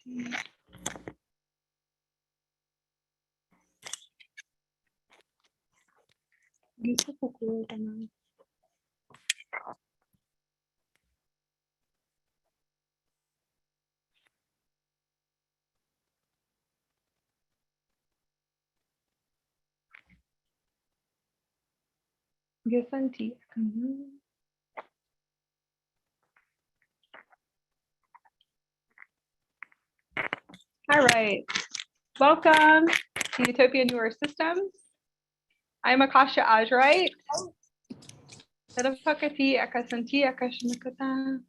Gusto ko ko naman. Gafanti. All right. Welcome to Utopia Newer Systems. I'm Akasha Azurite. Telefakati akasanti akashanakata.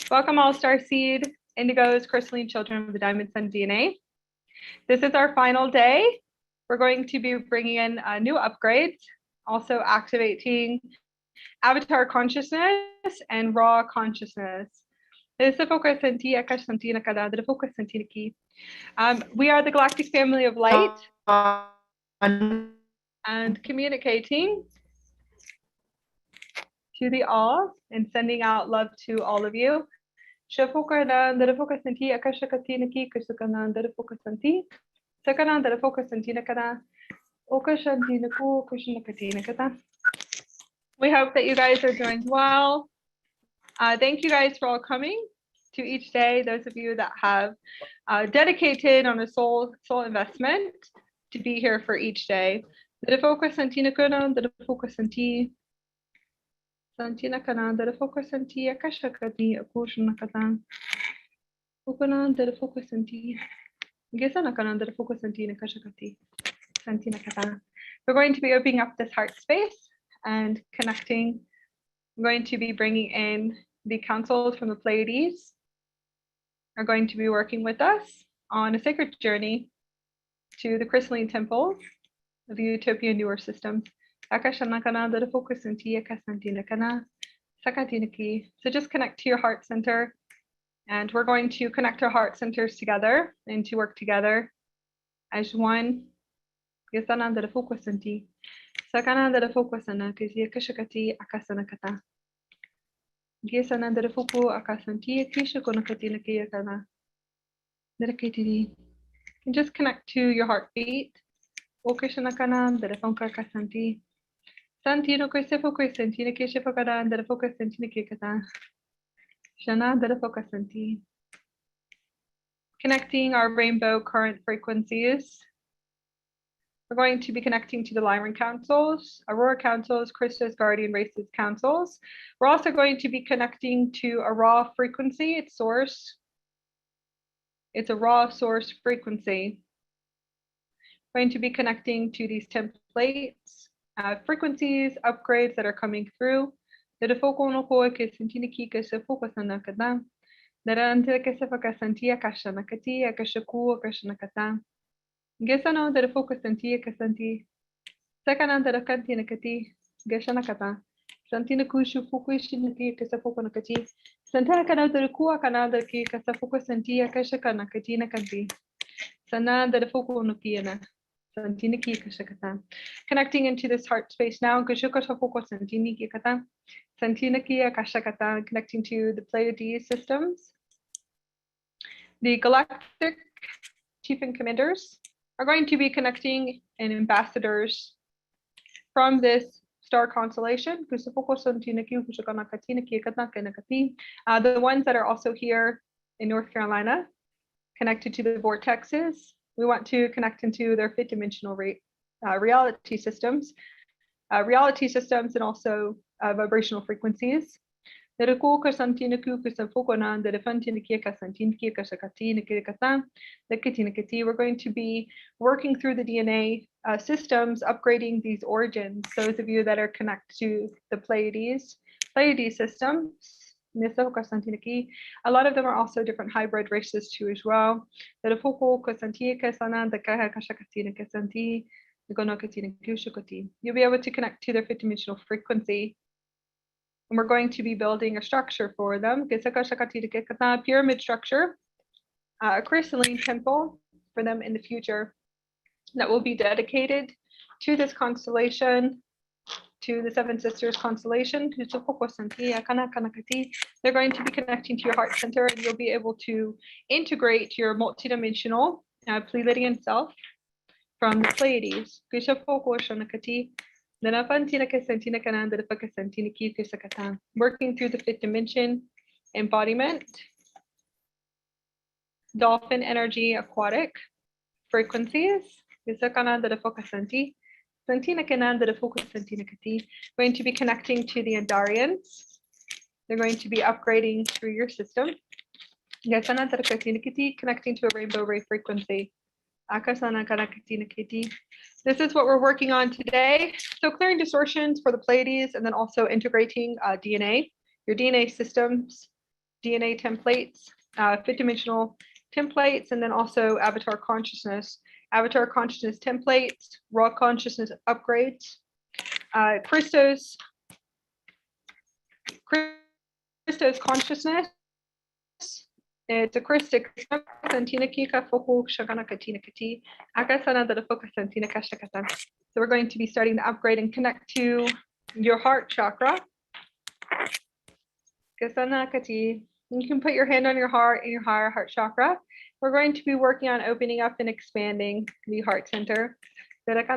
Welcome all Starseed, Indigos, Crystalline Children of the Diamond Sun DNA. This is our final day. We're going to be bringing in new upgrades, also activating avatar consciousness and raw consciousness. We are the galactic family of light and communicating to the all and sending out love to all of you. We hope that you guys are doing well. Thank you guys for all coming to each day. Those of you that have dedicated on a soul investment to be here for each day. Santina Kanan, the focus and tea, Akasha Kati, Akushna Katan, Ukanan, the focus and tea, Gesana Kanan, the focus and tea, Akasha Kati, Santina Katan. We're going to be opening up this heart space and connecting. I'm going to be bringing in the councils from the Pleiades, are going to be working with us on a sacred journey to the crystalline temples of the Utopia Newer Systems. So just connect to your heart center, and we're going to connect our heart centers together and to work together as one. And just connect to your heartbeat. Santino Christopher Christantino Kishapakada and the focus Santino Kikata. Shana the focus Santi. Connecting our rainbow current frequencies. We're going to be connecting to the Lyran councils, Aurora councils, Krista's guardian races councils. We're also going to be connecting to a raw frequency, its source. It's a raw source frequency. We're going to be connecting to these templates. Frequencies, upgrades that are coming through. The focal no ko ke sentini ki ke se focus na kada. Darante ke se faka sentia kashana kati akashaku kashana kata. Gesano the focus sentia ke senti. Sakana the kanti na kati gashana kata. Santina kushu fukushi ki ke se focus na kati. Santana kana the kuwa kana the ki ke se focus sentia kashaka na kati na kanti. Sana the focal no kiana. Connecting into this heart space now, connecting to the Pleiades systems. The galactic chief and commanders are going to be connecting and ambassadors from this star constellation. The ones that are also here in North Carolina, connected to the vortexes. We want to connect into their fifth dimensional reality systems and also vibrational frequencies. We're going to be working through the DNA systems, upgrading these origins. Those of you that are connected to the Pleiades systems. A lot of them are also different hybrid races too as well. You'll be able to connect to their fifth dimensional frequency. And we're going to be building a structure for them. Pyramid structure, a crystalline temple for them in the future that will be dedicated to this constellation to the Seven Sisters constellation. They're going to be connecting to your heart center, and you'll be able to integrate your multidimensional Pleiadian self from the Pleiades. Working through the fifth dimension, embodiment, dolphin energy, aquatic frequencies. Going to be connecting to the Andarians. They're going to be upgrading through your system. Connecting to a rainbow ray frequency. This is what we're working on today. So clearing distortions for the Pleiades, and then also integrating DNA, your DNA systems, DNA templates, fifth dimensional templates, and then also avatar consciousness templates, raw consciousness upgrades, Christos consciousness. It's a Christic. So we're going to be starting to upgrade and connect to your heart chakra. You can put your hand on your heart and your higher heart chakra. We're going to be working on opening up and expanding the heart center. We want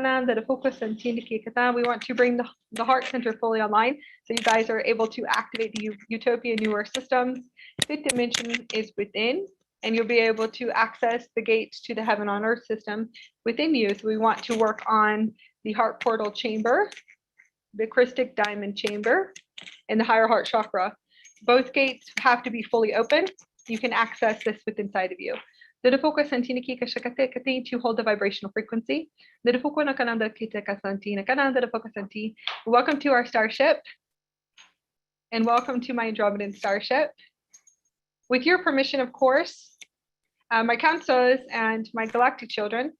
to bring the heart center fully online, so you guys are able to activate the Utopia newer systems. Fifth dimension is within, and you'll be able to access the gates to the heaven on earth system within you. So we want to work on the heart portal chamber, the Christic diamond chamber, and the higher heart chakra. Both gates have to be fully open. You can access this within inside of you. To hold the vibrational frequency. Welcome to our starship, and welcome to my Andromedan starship. With your permission, of course, my counselors and my galactic children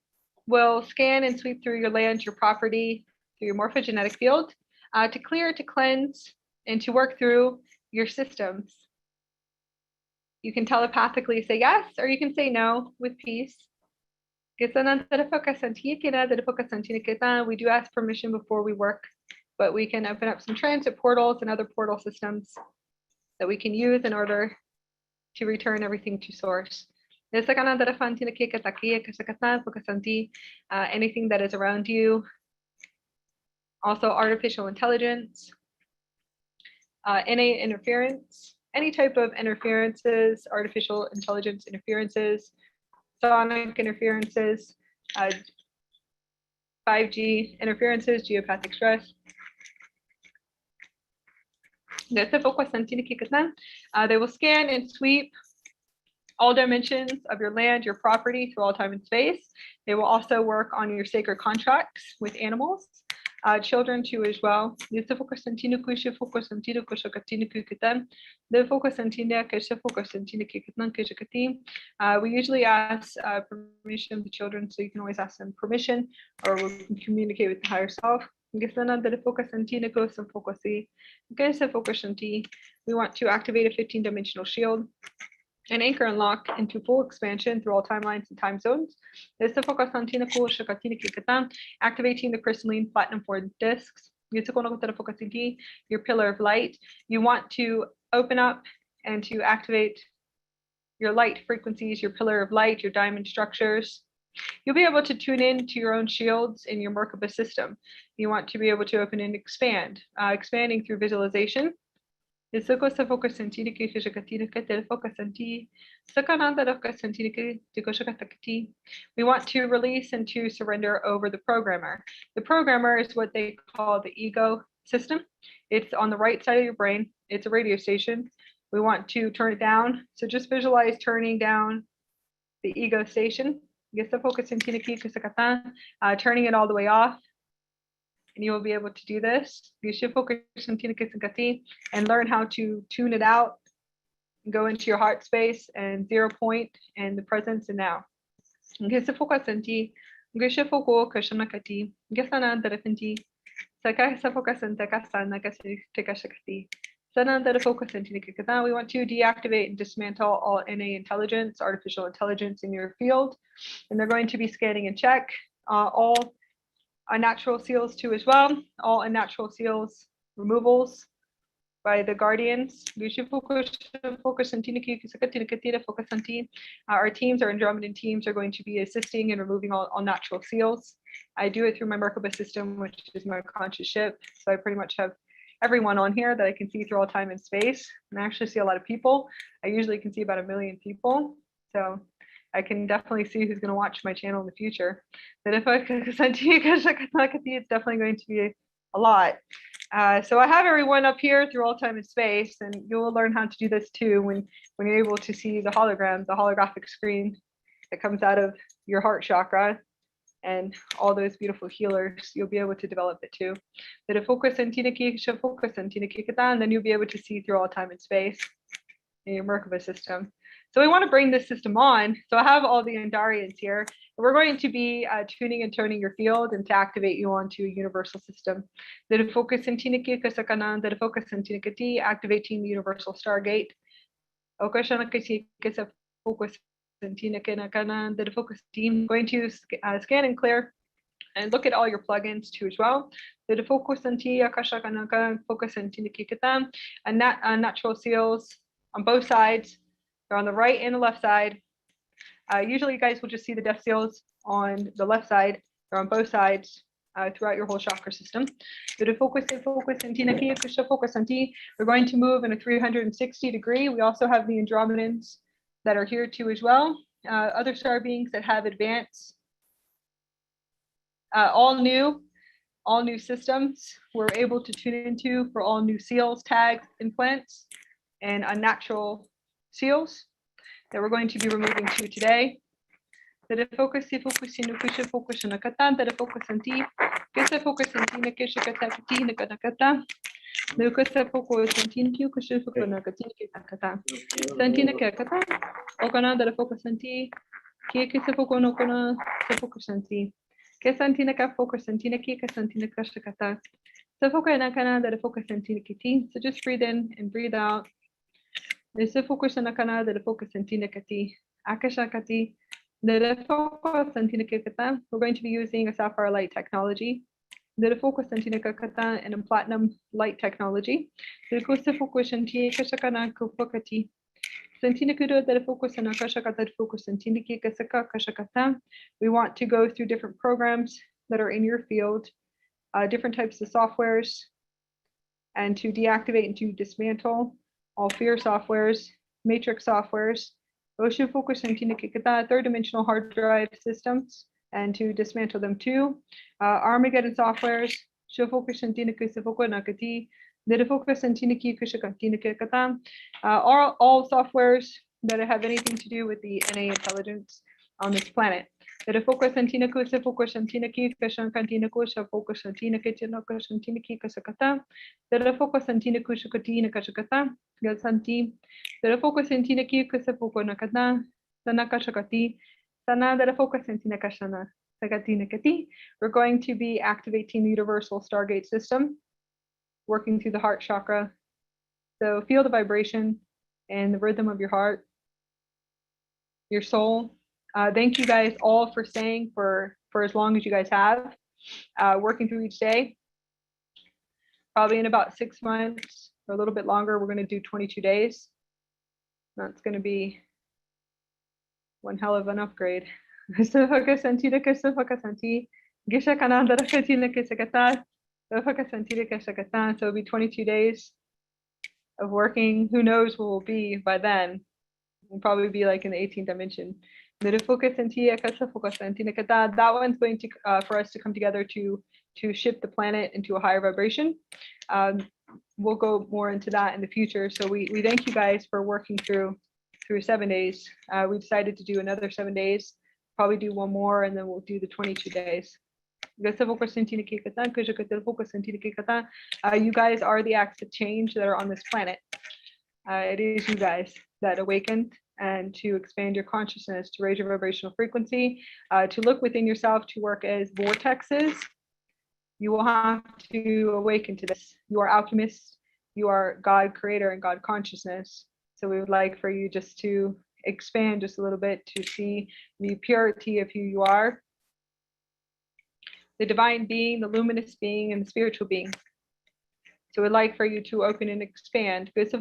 will scan and sweep through your land, your property, through your morphogenetic field, to clear, to cleanse, and to work through your systems. You can telepathically say yes, or you can say no with peace. We do ask permission before we work, but we can open up some transit portals and other portal systems that we can use in order to return everything to source. Anything that is around you. Also artificial intelligence, innate interference, any type of interferences, artificial intelligence interferences, sonic interferences, 5G interferences, geopathic stress. They will scan and sweep all dimensions of your land, your property through all time and space. They will also work on your sacred contracts with animals, children too as well. We usually ask permission of the children, so you can always ask them permission, or we can communicate with the higher self. We want to activate a 15-dimensional shield and anchor and lock into full expansion through all timelines and time zones. Activating the crystalline platinum 4 discs. Your pillar of light. You want to open up and to activate your light frequencies, your pillar of light, your diamond structures. You'll be able to tune in to your own shields in your Merkaba system. You want to be able to open and expand, expanding through visualization. We want to release and to surrender over the programmer. The programmer is what they call the ego system. It's on the right side of your brain. It's a radio station. We want to turn it down. So just visualize turning down the ego station. Turning it all the way off. And you will be able to do this. And learn how to tune it out, go into your heart space and 0 point and the presence and now. We want to deactivate and dismantle all NA intelligence, artificial intelligence in your field. And they're going to be scanning and check all unnatural seals too as well. All unnatural seals removals by the guardians. Our teams, our Andromedan teams, are going to be assisting in removing all natural seals. I do it through my Merkaba system, which is my conscious ship. So I pretty much have everyone on here that I can see through all time and space. And I actually see a lot of people. I usually can see about 1 million people. So I can definitely see who's going to watch my channel in the future. But if I could send to you guys, it's definitely going to be a lot. So I have everyone up here through all time and space, and you'll learn how to do this too when you're able to see the hologram, the holographic screen that comes out of your heart chakra, and all those beautiful healers. You'll be able to develop it too. And then you'll be able to see through all time and space in your Merkaba system. So we want to bring this system on. So I have all the Andarians here. We're going to be tuning and turning your field and to activate you onto a universal system. Activating the universal Stargate. Going to scan and clear and look at all your plugins too as well. And natural seals on both sides. They're on the right and the left side. Usually you guys will just see the death seals on the left side. They're on both sides throughout your whole chakra system. We're going to move in a 360 degree. We also have the Andromedans that are here too as well. Other star beings that have advanced, all new systems we're able to tune into for all new seals, tags, implants, and unnatural seals that we're going to be removing to today. So just breathe in and breathe out. We're going to be using a sapphire light technology and a platinum light technology. We want to go through different programs that are in your field, different types of softwares, and to deactivate and to dismantle all fear softwares, matrix softwares, third dimensional hard drive systems, and to dismantle them too. Armageddon softwares, all softwares that have anything to do with the NA intelligence on this planet. We're going to be activating the universal Stargate system, working through the heart chakra. So feel the vibration and the rhythm of your heart, your soul. Thank you guys all for staying for as long as you guys have, working through each day. Probably in about 6 months or a little bit longer, we're going to do 22 days. That's going to be one hell of an upgrade. So it'll be 22 days of working. Who knows what we'll be by then? We'll probably be like in the 18th dimension. That one's going to for us to come together to shift the planet into a higher vibration. We'll go more into that in the future. So we thank you guys for working through 7 days. We decided to do another 7 days, probably do one more, and then we'll do the 22 days. You guys are the acts of change that are on this planet. It is you guys that awakened, and to expand your consciousness, to raise your vibrational frequency, to look within yourself, to work as vortexes. You will have to awaken to this. You are alchemists, you are God creator and God consciousness. So we would like for you just to expand just a little bit to see the purity of who you are. the divine being, the luminous being, and the spiritual being. So we'd like for you to open and expand. That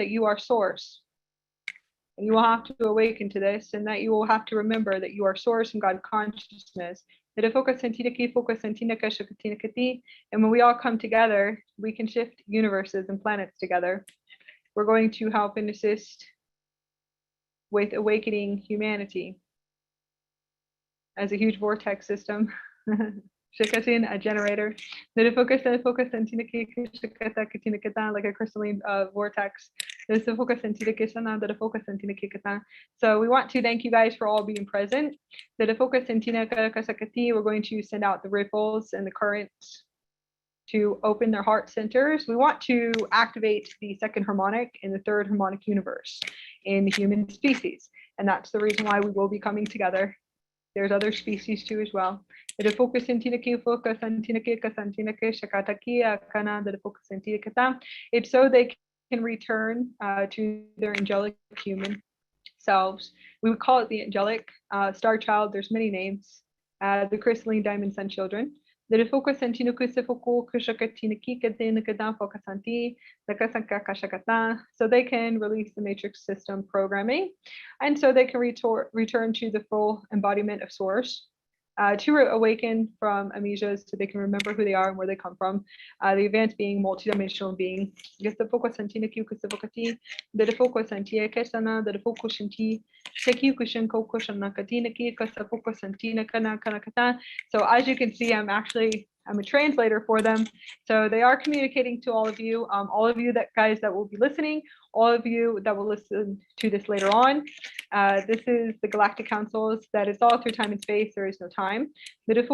you are source. And you will have to awaken to this, and that you will have to remember that you are source and God consciousness. And when we all come together, we can shift universes and planets together. We're going to help and assist with awakening humanity as a huge vortex system. Shikatin, a generator. Like a crystalline vortex. So we want to thank you guys for all being present. We're going to send out the ripples and the currents to open their heart centers. We want to activate the second harmonic and the third harmonic universe in the human species. And that's the reason why we will be coming together. There's other species too as well. It's so they can return to their angelic human selves. We would call it the angelic star child. There's many names. The crystalline diamond sun children. So they can release the matrix system programming, and so they can return to the full embodiment of source, to awaken from amnesia so they can remember who they are and where they come from. The advanced being, multidimensional being. So as you can see, I'm a translator for them. So they are communicating to all of you that guys that will be listening, all of you that will listen to this later on. This is the Galactic Councils that is all through time and space. There is no time. You guys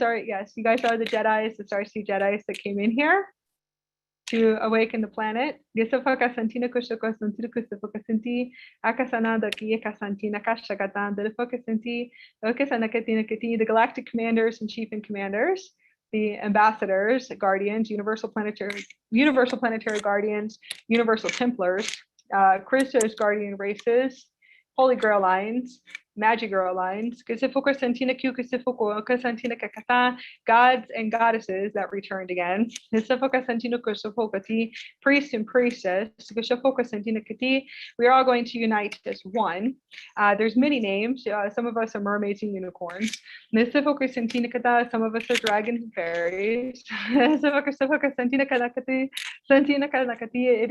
are, yes, you guys are the Jedis, the Starseed Jedis that came in here to awaken the planet. The galactic commanders and chief and commanders, the ambassadors, guardians, universal planetary guardians, universal templars, Christos guardian races, holy grail lines, magic girl lines, gods and goddesses that returned again, priest and priestess. We are all going to unite as one. There's many names. Some of us are mermaids and unicorns. Some of us are dragons and fairies. It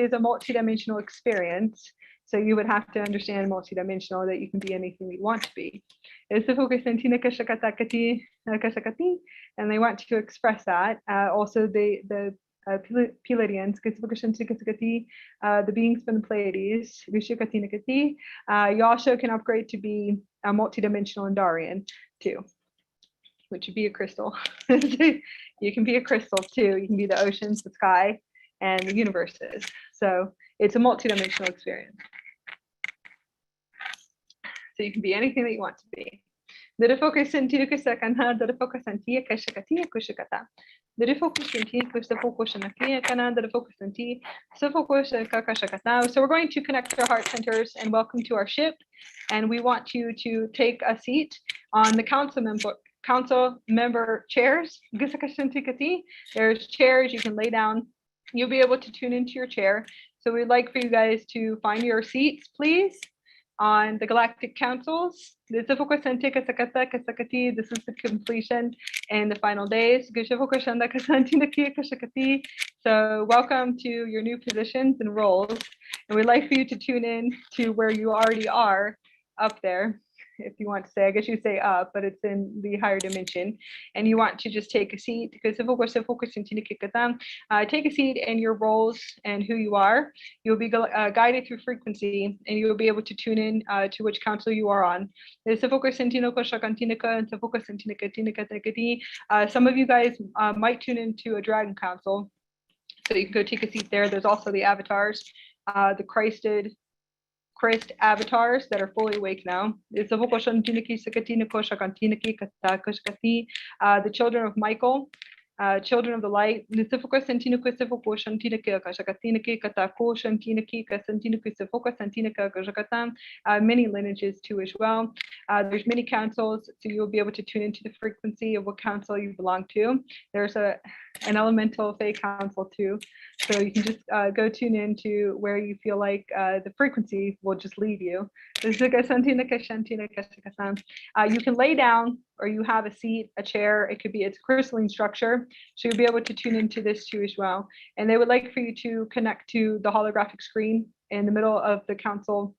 is a multidimensional experience. So you would have to understand multidimensional, that you can be anything you want to be. And they want to express that. Also the Pleiadians, the beings from the Pleiades. You also can upgrade to be a multidimensional Andarian too, which would be a crystal. You can be a crystal too. You can be the oceans, the sky, and the universes. So it's a multidimensional experience. So you can be anything that you want to be. So we're going to connect our heart centers and welcome to our ship. And we want you to take a seat on the council member chairs. There's chairs you can lay down. You'll be able to tune into your chair. So we'd like for you guys to find your seats, please, on the Galactic Councils. This is the completion and the final days. So welcome to your new positions and roles. And we'd like for you to tune in to where you already are up there. If you want to say, I guess you say up, but it's in the higher dimension, and you want to just take a seat, because take a seat in your roles and who you are. You'll be guided through frequency, and you'll be able to tune in to which council you are on. Some of you guys might tune into a dragon council, so you can go take a seat there. There's also the avatars, the Christ avatars that are fully awake now. The children of Michael, children of the light. Many lineages too as well. There's many councils, so you'll be able to tune into the frequency of what council you belong to. There's an elemental Fey council too, so you can just go tune into where you feel like the frequency will just lead you. You can lay down, or you have a seat, a chair. It's a crystalline structure, so you'll be able to tune into this too as well. And they would like for you to connect to the holographic screen in the middle of the council.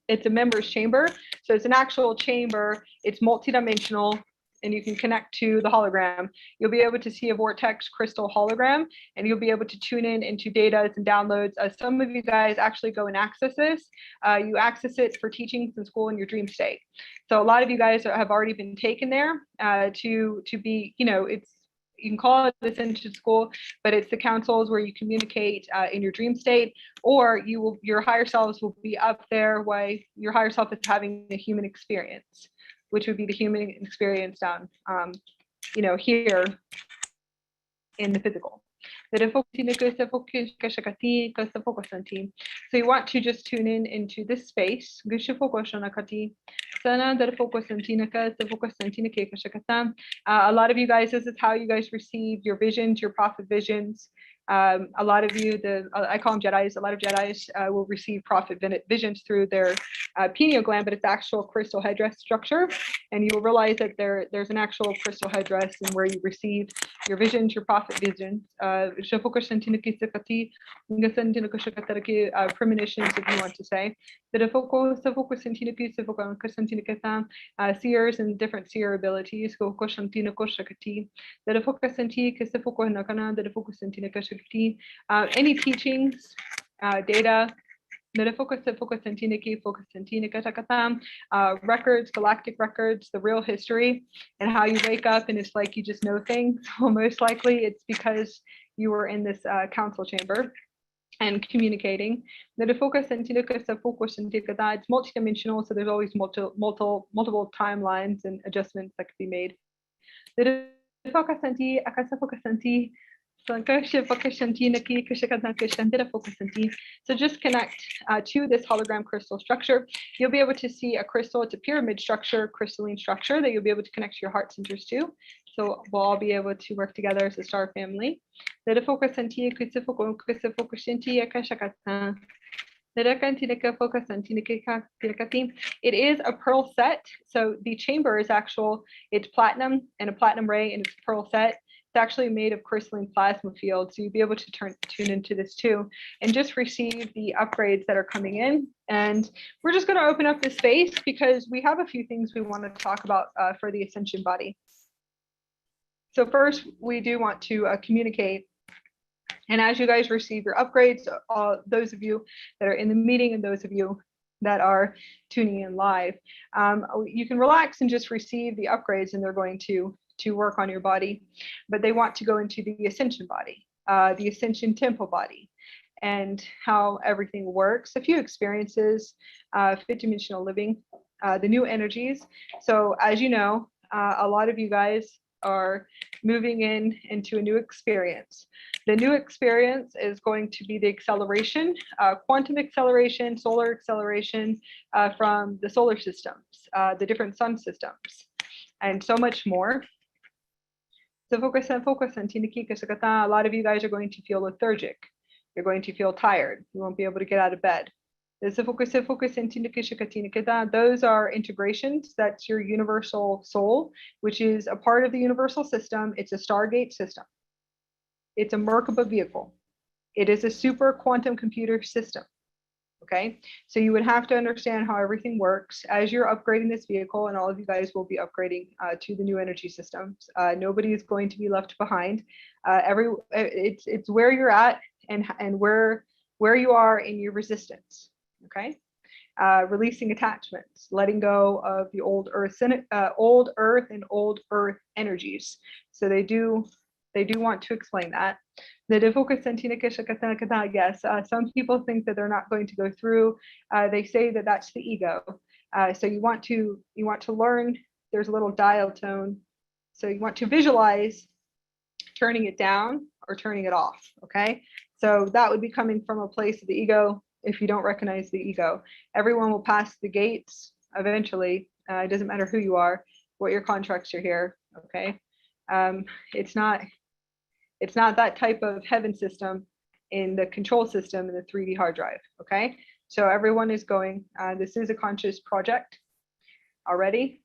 It's a members chamber, so it's an actual chamber. It's multidimensional, and you can connect to the hologram. You'll be able to see a vortex crystal hologram, and you'll be able to tune in into data and downloads. Some of you guys actually go and access this. You access it for teachings in school in your dream state. So a lot of you guys have already been taken there to be, you can call it Ascension School, but it's the councils where you communicate in your dream state, or your higher selves will be up there while your higher self is having a human experience, which would be the human experience down, here in the physical. So you want to just tune in into this space. A lot of you guys, this is how you guys receive your visions, your prophet visions. A lot of you, I call them Jedis, a lot of Jedis will receive prophet visions through their pineal gland, but it's actual crystal headdress structure. And you will realize that there's an actual crystal headdress and where you receive your visions, your prophet visions. Premonitions, if you want to say. Seers and different seer abilities. Any teachings, data, records, galactic records, the real history, and how you wake up and it's like you just know things. Well, most likely it's because you were in this council chamber and communicating. It's multidimensional, so there's always multiple timelines and adjustments that could be made. So just connect to this hologram crystal structure. You'll be able to see a crystal. It's a pyramid structure, crystalline structure that you'll be able to connect to your heart centers to. So we'll all be able to work together as a star family. It is a pearl set. So the chamber is it's platinum and a platinum ray, and it's a pearl set. It's actually made of crystalline plasma field, so you'll be able to tune into this too, and just receive the upgrades that are coming in. And we're just going to open up this space because we have a few things we want to talk about for the Ascension Body. So first, we do want to communicate. And as you guys receive your upgrades, those of you that are in the meeting and those of you that are tuning in live, you can relax and just receive the upgrades, and they're going to work on your body. But they want to go into the Ascension Body, the Ascension Temple Body, and how everything works, a few experiences, fifth dimensional living, the new energies. So as you know, a lot of you guys are moving into a new experience. The new experience is going to be the acceleration, quantum acceleration, solar acceleration from the solar systems, the different sun systems, and so much more. So a lot of you guys are going to feel lethargic. You're going to feel tired. You won't be able to get out of bed. Those are integrations. That's your universal soul, which is a part of the universal system. It's a Stargate system. It's a Merkaba vehicle. It is a super quantum computer system. Okay, so you would have to understand how everything works as you're upgrading this vehicle, and all of you guys will be upgrading to the new energy systems. Nobody is going to be left behind. It's where you're at and where you are in your resistance. Okay, releasing attachments, letting go of the old earth and old earth energies. So they do want to explain that. Yes, some people think that they're not going to go through. They say that that's the ego. So you want to learn. There's a little dial tone. So you want to visualize turning it down or turning it off, okay? So that would be coming from a place of the ego. If you don't recognize the ego, everyone will pass the gates eventually. It doesn't matter who you are, what your contracts are here, okay? It's not that type of heaven system in the control system in the 3D hard drive, okay? So everyone is going, this is a conscious project already.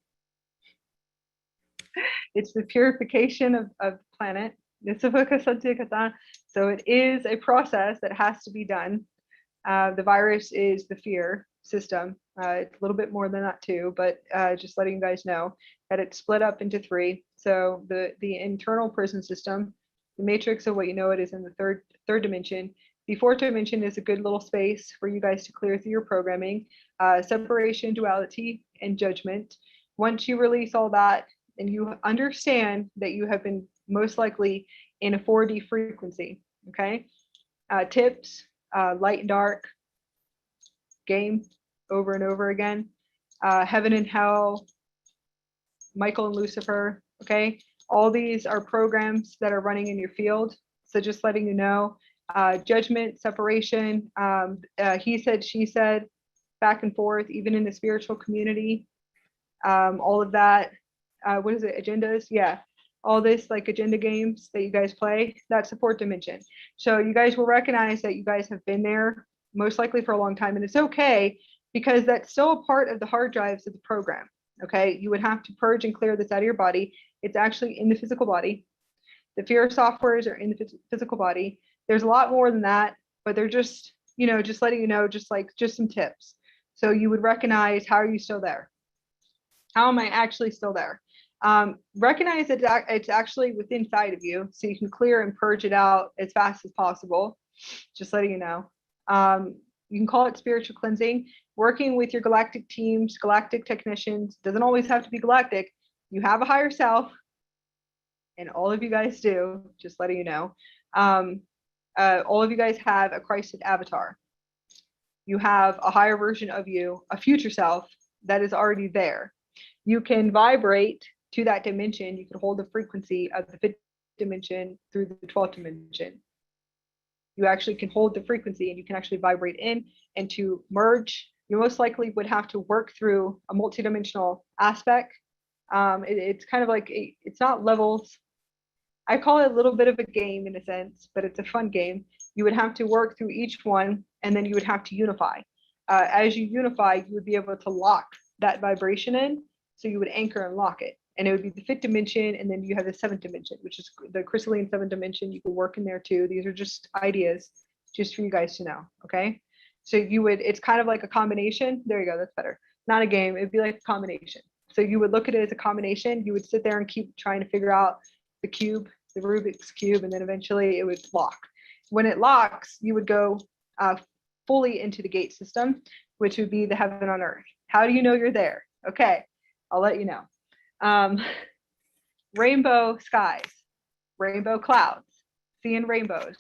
It's the purification of the planet. So it is a process that has to be done. The virus is the fear system. It's a little bit more than that too, but just letting you guys know that it's split up into 3. So the internal prison system, the matrix of what you know it is in the third dimension. The 4th dimension is a good little space for you guys to clear through your programming, separation, duality, and judgment. Once you release all that and you understand that you have been most likely in a 4D frequency, okay? Tips, light and dark, game over and over again, heaven and hell, Michael and Lucifer, okay? All these are programs that are running in your field. So just letting you know, judgment, separation, he said, she said, back and forth, even in the spiritual community, all of that, what is it, agendas? Yeah, all this like agenda games that you guys play, that's the 4th dimension. So you guys will recognize that you guys have been there most likely for a long time, and it's okay because that's still a part of the hard drives of the program, okay? You would have to purge and clear this out of your body. It's actually in the physical body. The fear softwares are in the physical body. There's a lot more than that, but they're just, you know, just letting you know, just some tips. So you would recognize, how are you still there? How am I actually still there? Recognize that it's actually within inside of you, so you can clear and purge it out as fast as possible. Just letting you know. You can call it spiritual cleansing. Working with your galactic teams, galactic technicians, doesn't always have to be galactic. You have a higher self, and all of you guys do, just letting you know. All of you guys have a Christed avatar. You have a higher version of you, a future self that is already there. You can vibrate to that dimension. You can hold the frequency of the 5th dimension through the 12th dimension. You actually can hold the frequency and you can actually vibrate in, and to merge, you most likely would have to work through a multidimensional aspect. It's kind of like, it's not levels. I call it a little bit of a game in a sense, but it's a fun game. You would have to work through each one, and then you would have to unify. As you unify, you would be able to lock that vibration in, so you would anchor and lock it. And it would be the 5th dimension, and then you have the 7th dimension, which is the crystalline 7th dimension. You could work in there too. These are just ideas, just for you guys to know, okay? So you would, it's kind of like a combination. There you go, that's better. Not a game, it'd be like a combination. So you would look at it as a combination. You would sit there and keep trying to figure out the cube, the Rubik's Cube, and then eventually it would lock. When it locks, you would go fully into the gate system, which would be the heaven on earth. How do you know you're there? Okay, I'll let you know. Rainbow skies, rainbow clouds, seeing rainbows,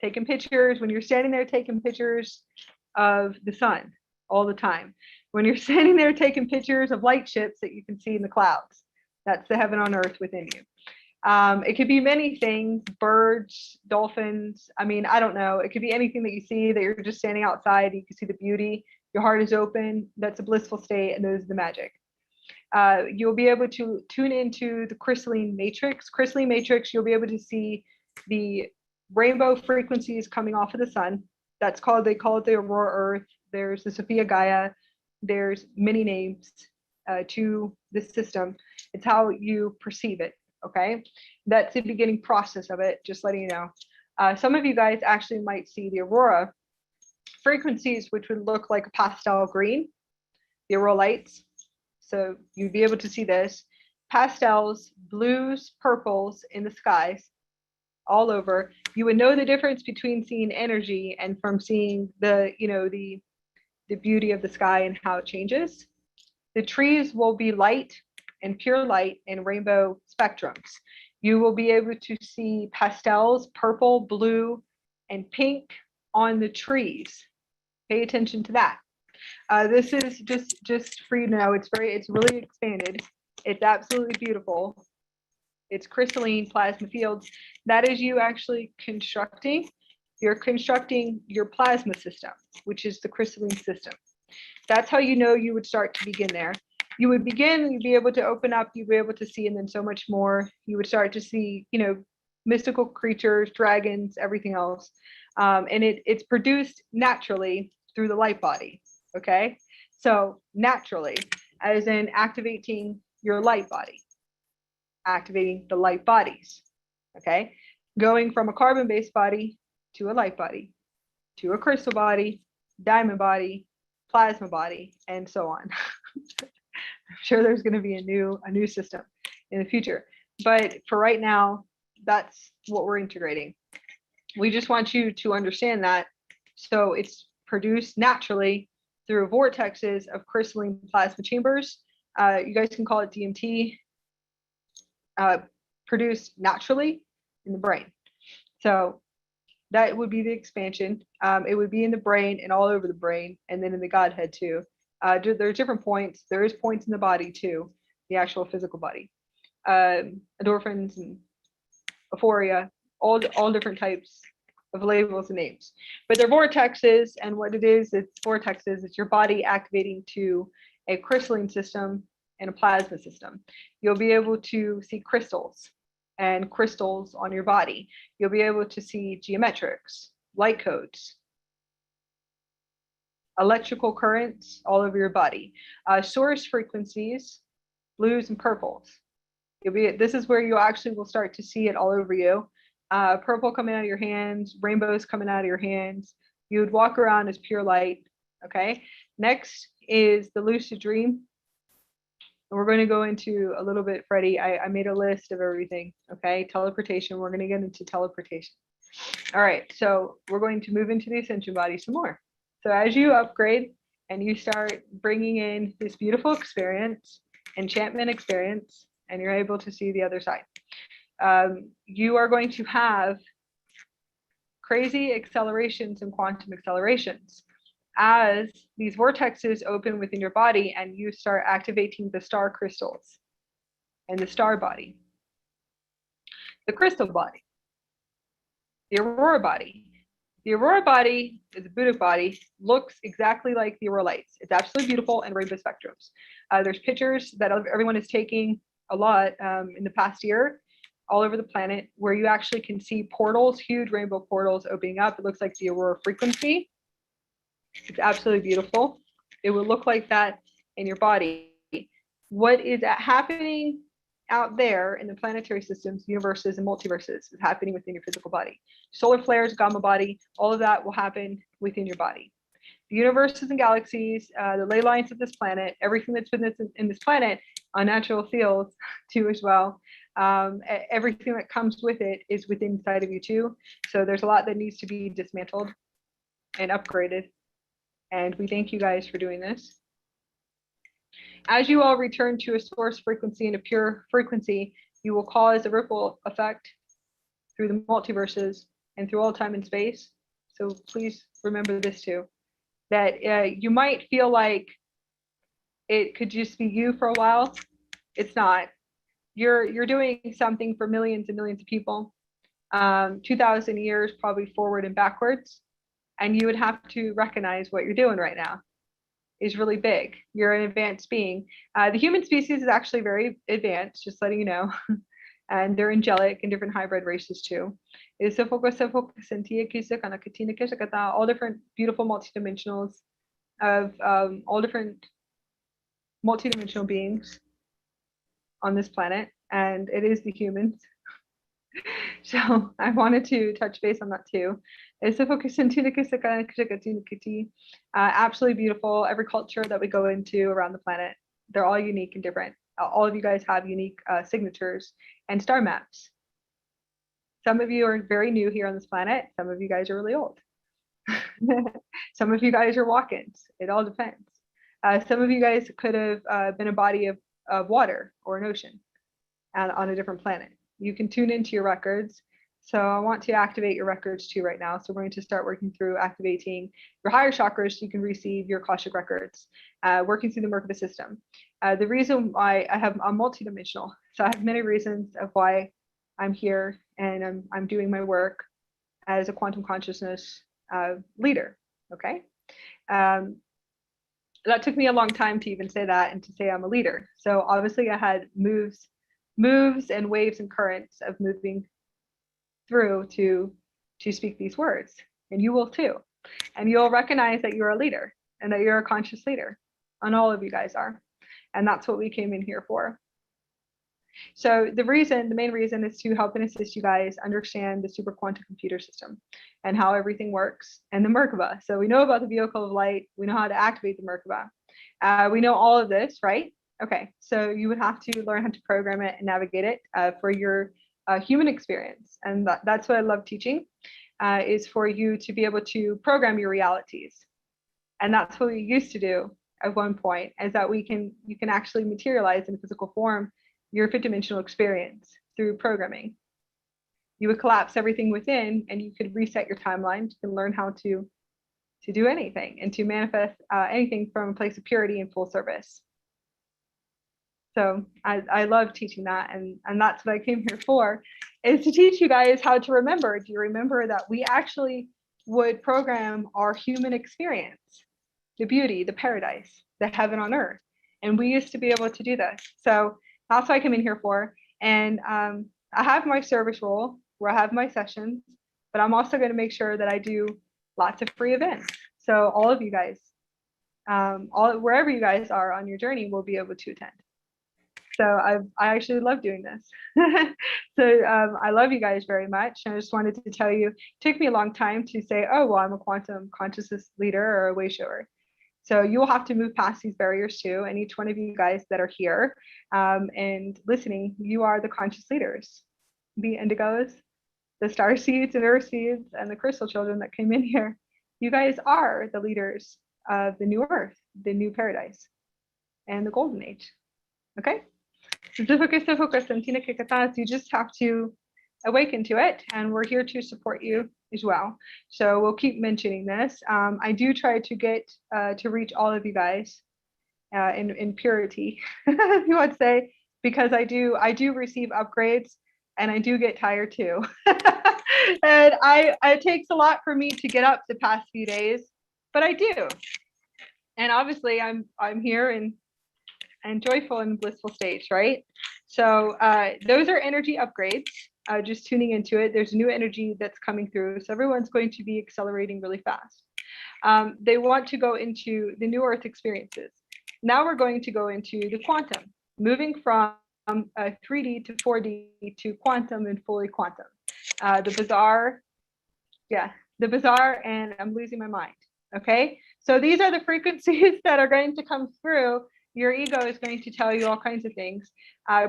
taking pictures. When you're standing there taking pictures of the sun all the time, when you're standing there taking pictures of light ships that you can see in the clouds, that's the heaven on earth within you. It could be many things, birds, dolphins. I mean, I don't know. It could be anything that you see, that you're just standing outside, you can see the beauty, your heart is open, that's a blissful state, and those are the magic. You'll be able to tune into the crystalline matrix. Crystalline matrix, you'll be able to see the rainbow frequencies coming off of the sun. That's called, they call it the Aurora Earth. There's the Sophia Gaia. There's many names to this system. It's how you perceive it, okay? That's the beginning process of it, just letting you know. Some of you guys actually might see the Aurora frequencies, which would look like a pastel green, the Aurora lights. So you'd be able to see this. Pastels, blues, purples in the skies all over. You would know the difference between seeing energy and from seeing the, you know, the beauty of the sky and how it changes. The trees will be light and pure light and rainbow spectrums. You will be able to see pastels, purple, blue, and pink on the trees. Pay attention to that. This is just for you to know, it's really expanded. It's absolutely beautiful. It's crystalline plasma fields. That is you actually constructing. You're constructing your plasma system, which is the crystalline system. That's how you know you would start to begin there. You would begin, you'd be able to open up, you'd be able to see, and then so much more. You would start to see, you know, mystical creatures, dragons, everything else. And it's produced naturally through the light body. Okay. So naturally, as in activating your light body, activating the light bodies. Okay. Going from a carbon-based body to a light body, to a crystal body, diamond body, plasma body, and so on. I'm sure there's going to be a new system in the future, but for right now, that's what we're integrating. We just want you to understand that. So it's produced naturally through vortexes of crystalline plasma chambers. You guys can call it DMT. Produced naturally in the brain. So that would be the expansion. It would be in the brain and all over the brain, and then in the Godhead too. There are different points. There is points in the body too, the actual physical body. Endorphins and euphoria, all different types of labels and names. But they're vortexes, and what it is, it's vortexes. It's your body activating to a crystalline system and a plasma system. You'll be able to see crystals and crystals on your body. You'll be able to see geometrics, light codes, electrical currents all over your body, source frequencies, blues and purples. This is where you actually will start to see it all over you. Purple coming out of your hands, rainbows coming out of your hands. You would walk around as pure light. Okay. Next is the lucid dream. And we're going to go into a little bit, Freddie. I made a list of everything. Okay. Teleportation. We're going to get into teleportation. All right. So we're going to move into the Ascension Body some more. So as you upgrade and you start bringing in this beautiful experience, enchantment experience, and you're able to see the other side, you are going to have crazy accelerations and quantum accelerations as these vortexes open within your body and you start activating the star crystals and the star body, the crystal body, the aurora body. The aurora body is a Buddhic body, looks exactly like the aurora lights. It's absolutely beautiful and rainbow spectrums. There's pictures that everyone is taking a lot in the past year all over the planet where you actually can see portals, huge rainbow portals opening up. It looks like the aurora frequency. It's absolutely beautiful. It will look like that in your body. What is happening out there in the planetary systems, universes, and multiverses is happening within your physical body. Solar flares, gamma body, all of that will happen within your body. The universes and galaxies, the ley lines of this planet, everything that's in this planet, unnatural fields too as well. Everything that comes with it is within inside of you too. So there's a lot that needs to be dismantled and upgraded. And we thank you guys for doing this. As you all return to a source frequency and a pure frequency, you will cause a ripple effect through the multiverses and through all time and space. So please remember this too, that you might feel like it could just be you for a while. It's not. You're doing something for millions and millions of people, 2,000 years probably forward and backwards, and you would have to recognize what you're doing right now is really big. You're an advanced being. The human species is actually very advanced, just letting you know, and they're angelic and different hybrid races too. All different beautiful multidimensionals of all different multidimensional beings on this planet, and it is the humans. So I wanted to touch base on that too. Absolutely beautiful. Every culture that we go into around the planet, they're all unique and different. All of you guys have unique signatures and star maps. Some of you are very new here on this planet. Some of you guys are really old. Some of you guys are walk-ins. It all depends. Some of you guys could have been a body of water or an ocean on a different planet. You can tune into your records. So I want to activate your records too right now. So we're going to start working through activating your higher chakras so you can receive your Akashic records, working through the Merkaba system. The reason why I'm multidimensional, So I have many reasons of why I'm here and I'm doing my work as a quantum consciousness leader. Okay. That took me a long time to even say that and to say I'm a leader. So obviously I had moves and waves and currents of moving through to speak these words, and you will too. And you'll recognize that you're a leader and that you're a conscious leader, and all of you guys are. And that's what we came in here for. So the main reason is to help and assist you guys understand the super quantum computer system and how everything works and the Merkaba. So we know about the vehicle of light. We know how to activate the Merkaba. We know all of this, right? Okay, so you would have to learn how to program it and navigate it for your human experience. And that's what I love teaching, is for you to be able to program your realities. And that's what we used to do at one point, is that you can actually materialize in physical form your fifth dimensional experience through programming. You would collapse everything within and you could reset your timeline. You can learn how to do anything and to manifest anything from a place of purity and full service. So I love teaching that, and that's what I came here for, is to teach you guys how to remember. Do you remember that we actually would program our human experience, the beauty, the paradise, the heaven on earth? And we used to be able to do this. So that's what I come in here for. And I have my service role where I have my sessions, but I'm also going to make sure that I do lots of free events. So all of you guys, wherever you guys are on your journey, will be able to attend. So I actually love doing this. So I love you guys very much. And I just wanted to tell you, it took me a long time to say, oh, well, I'm a quantum consciousness leader or a way shower. So you will have to move past these barriers too. And each one of you guys that are here and listening, you are the conscious leaders, the indigos, the star seeds and earth seeds, and the crystal children that came in here. You guys are the leaders of the new earth, the new paradise, and the golden age. Okay? So you just have to awaken to it, and we're here to support you as well. So we'll keep mentioning this. I do try to get to reach all of you guys in purity, if you would say, because I do receive upgrades, and I do get tired too. And it takes a lot for me to get up the past few days, but I do. And obviously I'm here and joyful and blissful states, right? So those are energy upgrades. Just tuning into it, there's new energy that's coming through, so everyone's going to be accelerating really fast. They want to go into the new earth experiences. Now we're going to go into the quantum, moving from 3D to 4D to quantum and fully quantum. The Bizzare, the Bizzare, and I'm losing my mind. Okay, so these are the frequencies that are going to come through. Your ego is going to tell you all kinds of things.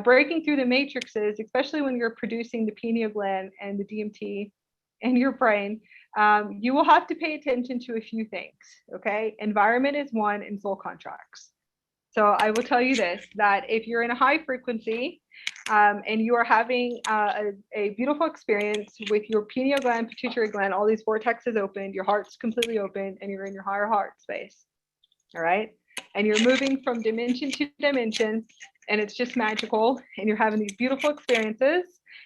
Breaking through the matrices, especially when you're producing the pineal gland and the DMT in your brain, you will have to pay attention to a few things, okay? Environment is one, and soul contracts. So I will tell you this, that if you're in a high frequency and you are having a beautiful experience with your pineal gland, pituitary gland, all these vortexes open, your heart's completely open, and you're in your higher heart space, all right? And you're moving from dimension to dimension, and it's just magical, and you're having these beautiful experiences,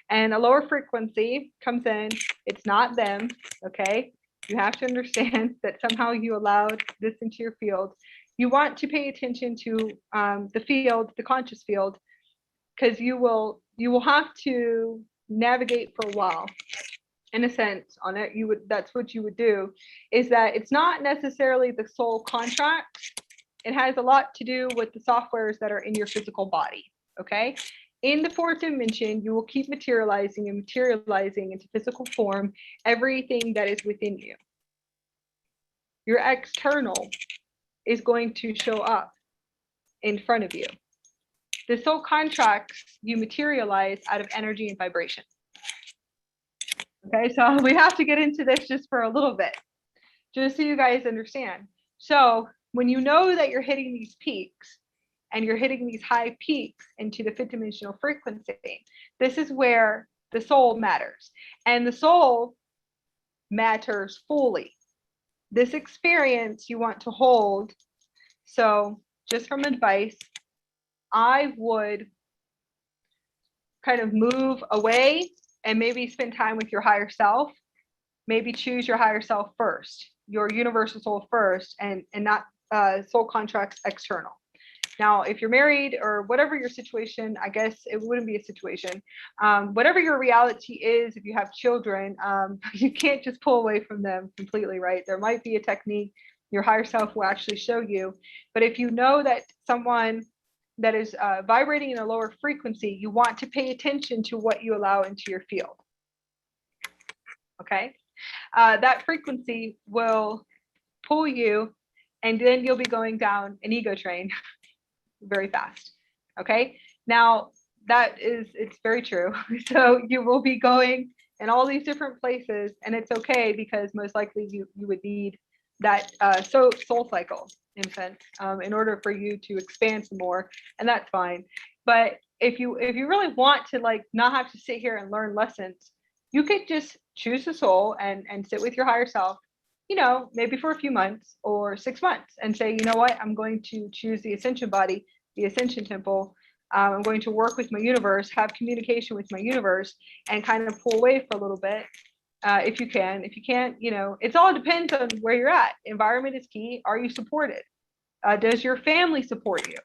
and a lower frequency comes in. It's not them, okay? You have to understand that somehow you allowed this into your field. You want to pay attention to the field, the conscious field, because you will have to navigate for a while. In a sense, on it, that's what you would do, is that it's not necessarily the soul contract. It has a lot to do with the softwares that are in your physical body, okay? In the fourth dimension, you will keep materializing into physical form everything that is within you. Your external is going to show up in front of you. The soul contracts you materialize out of energy and vibration. Okay, so we have to get into this just for a little bit, just so you guys understand. So when you know that you're hitting these peaks and you're hitting these high peaks into the fifth dimensional frequency, this is where the soul matters. And the soul matters fully. This experience you want to hold. So just from advice, I would kind of move away and maybe spend time with your higher self, maybe choose your higher self first, your universal soul first, and not soul contracts external. Now, if you're married or whatever your situation, I guess it wouldn't be a situation. Whatever your reality is, if you have children, you can't just pull away from them completely, right? There might be a technique your higher self will actually show you. But if you know that someone that is vibrating in a lower frequency, you want to pay attention to what you allow into your field. Okay? That frequency will pull you, and then you'll be going down an ego train very fast. Okay? Now, it's very true. So you will be going in all these different places, and it's okay, because most likely you would need that soul cycle infant in order for you to expand some more, and that's fine. But if you really want to like not have to sit here and learn lessons, you could just choose the soul and sit with your higher self, you know, maybe for a few months or 6 months, and say, you know what, I'm going to choose the Ascension Body, the Ascension Temple. I'm going to work with my universe, have communication with my universe, and kind of pull away for a little bit. If you can. If you can't, you know, it all depends on where you're at. Environment is key. Are you supported? Does your family support you?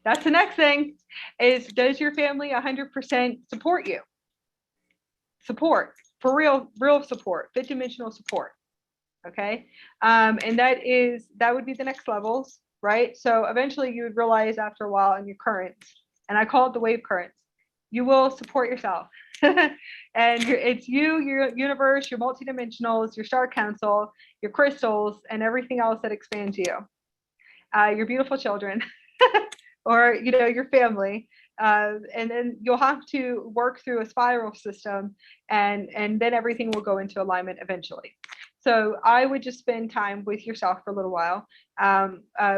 That's the next thing, is does your family 100% support you? Support, for real support, fifth dimensional support. Okay. And that would be the next levels, right? So eventually you would realize after a while in your currents, and I call it the wave currents, you will support yourself. And it's you, your universe, your multidimensionals, your star council, your crystals, and everything else that expands you. Your beautiful children, or you know, your family. And then you'll have to work through a spiral system, and then everything will go into alignment eventually. So I would just spend time with yourself for a little while.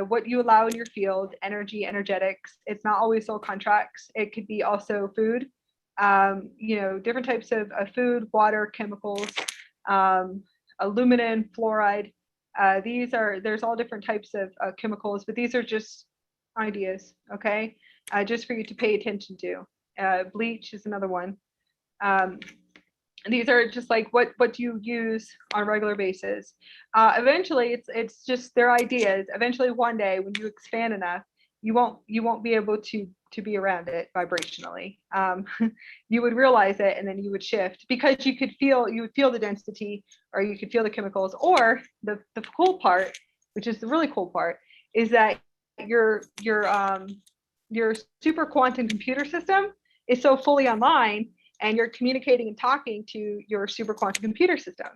What you allow in your field, energy, energetics. It's not always soul contracts. It could be also food, you know, different types of food, water, chemicals, aluminum, fluoride. There's all different types of chemicals, but these are just ideas, okay? Just for you to pay attention to. Bleach is another one. These are just like what you use on a regular basis. Eventually, it's just their ideas. Eventually, one day when you expand enough, you won't be able to be around it vibrationally. You would realize it, and then you would shift, because you would feel the density, or you could feel the chemicals. Or the cool part, which is the really cool part, is that your super quantum computer system is so fully online, and you're communicating and talking to your super quantum computer system.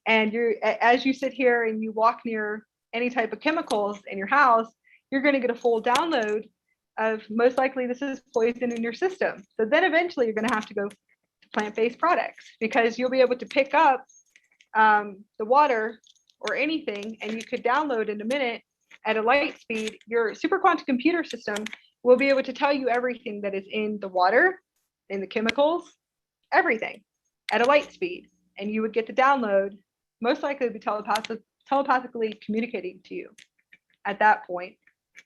And as you sit here and you walk near any type of chemicals in your house, you're going to get a full download of, most likely this is poison in your system. So then eventually you're going to have to go to plant-based products, because you'll be able to pick up the water or anything, and you could download in a minute at a light speed. Your super quantum computer system will be able to tell you everything that is in the water, in the chemicals, everything at a light speed, and you would get the download. Most likely be telepathically communicating to you at that point,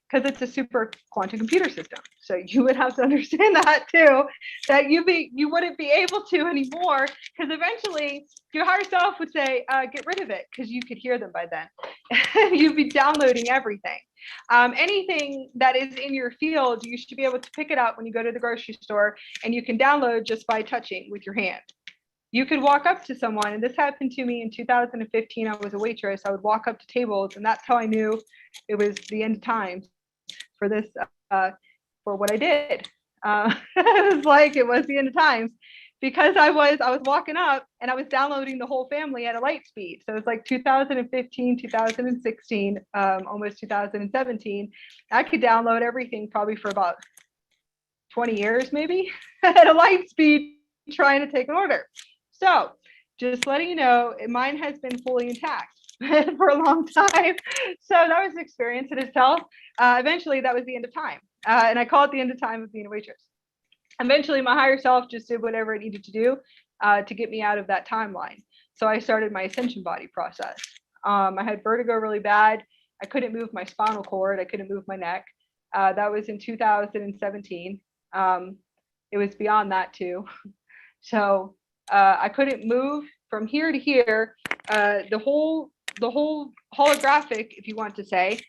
because it's a super quantum computer system. So you would have to understand that too, that you wouldn't be able to anymore, because eventually your higher self would say, get rid of it, because you could hear them by then. You'd be downloading everything. Anything that is in your field, you should be able to pick it up when you go to the grocery store, and you can download just by touching with your hand. You could walk up to someone, and this happened to me in 2015. I was a waitress. I would walk up to tables, and that's how I knew it was the end of times for this, for what I did. It was like it was the end of times, because I was walking up and I was downloading the whole family at a light speed. So it's like 2015, 2016, almost 2017. I could download everything probably for about 20 years, maybe, at a light speed, trying to take an order. So just letting you know, mine has been fully intact for a long time. So that was an experience in itself. Eventually, that was the end of time. And I call it the end of time of being a waitress. Eventually, my higher self just did whatever it needed to do to get me out of that timeline. So I started my Ascension Body process. I had vertigo really bad. I couldn't move my spinal cord. I couldn't move my neck. That was in 2017. It was beyond that too. So I couldn't move from here to here. The whole holographic, if you want to say,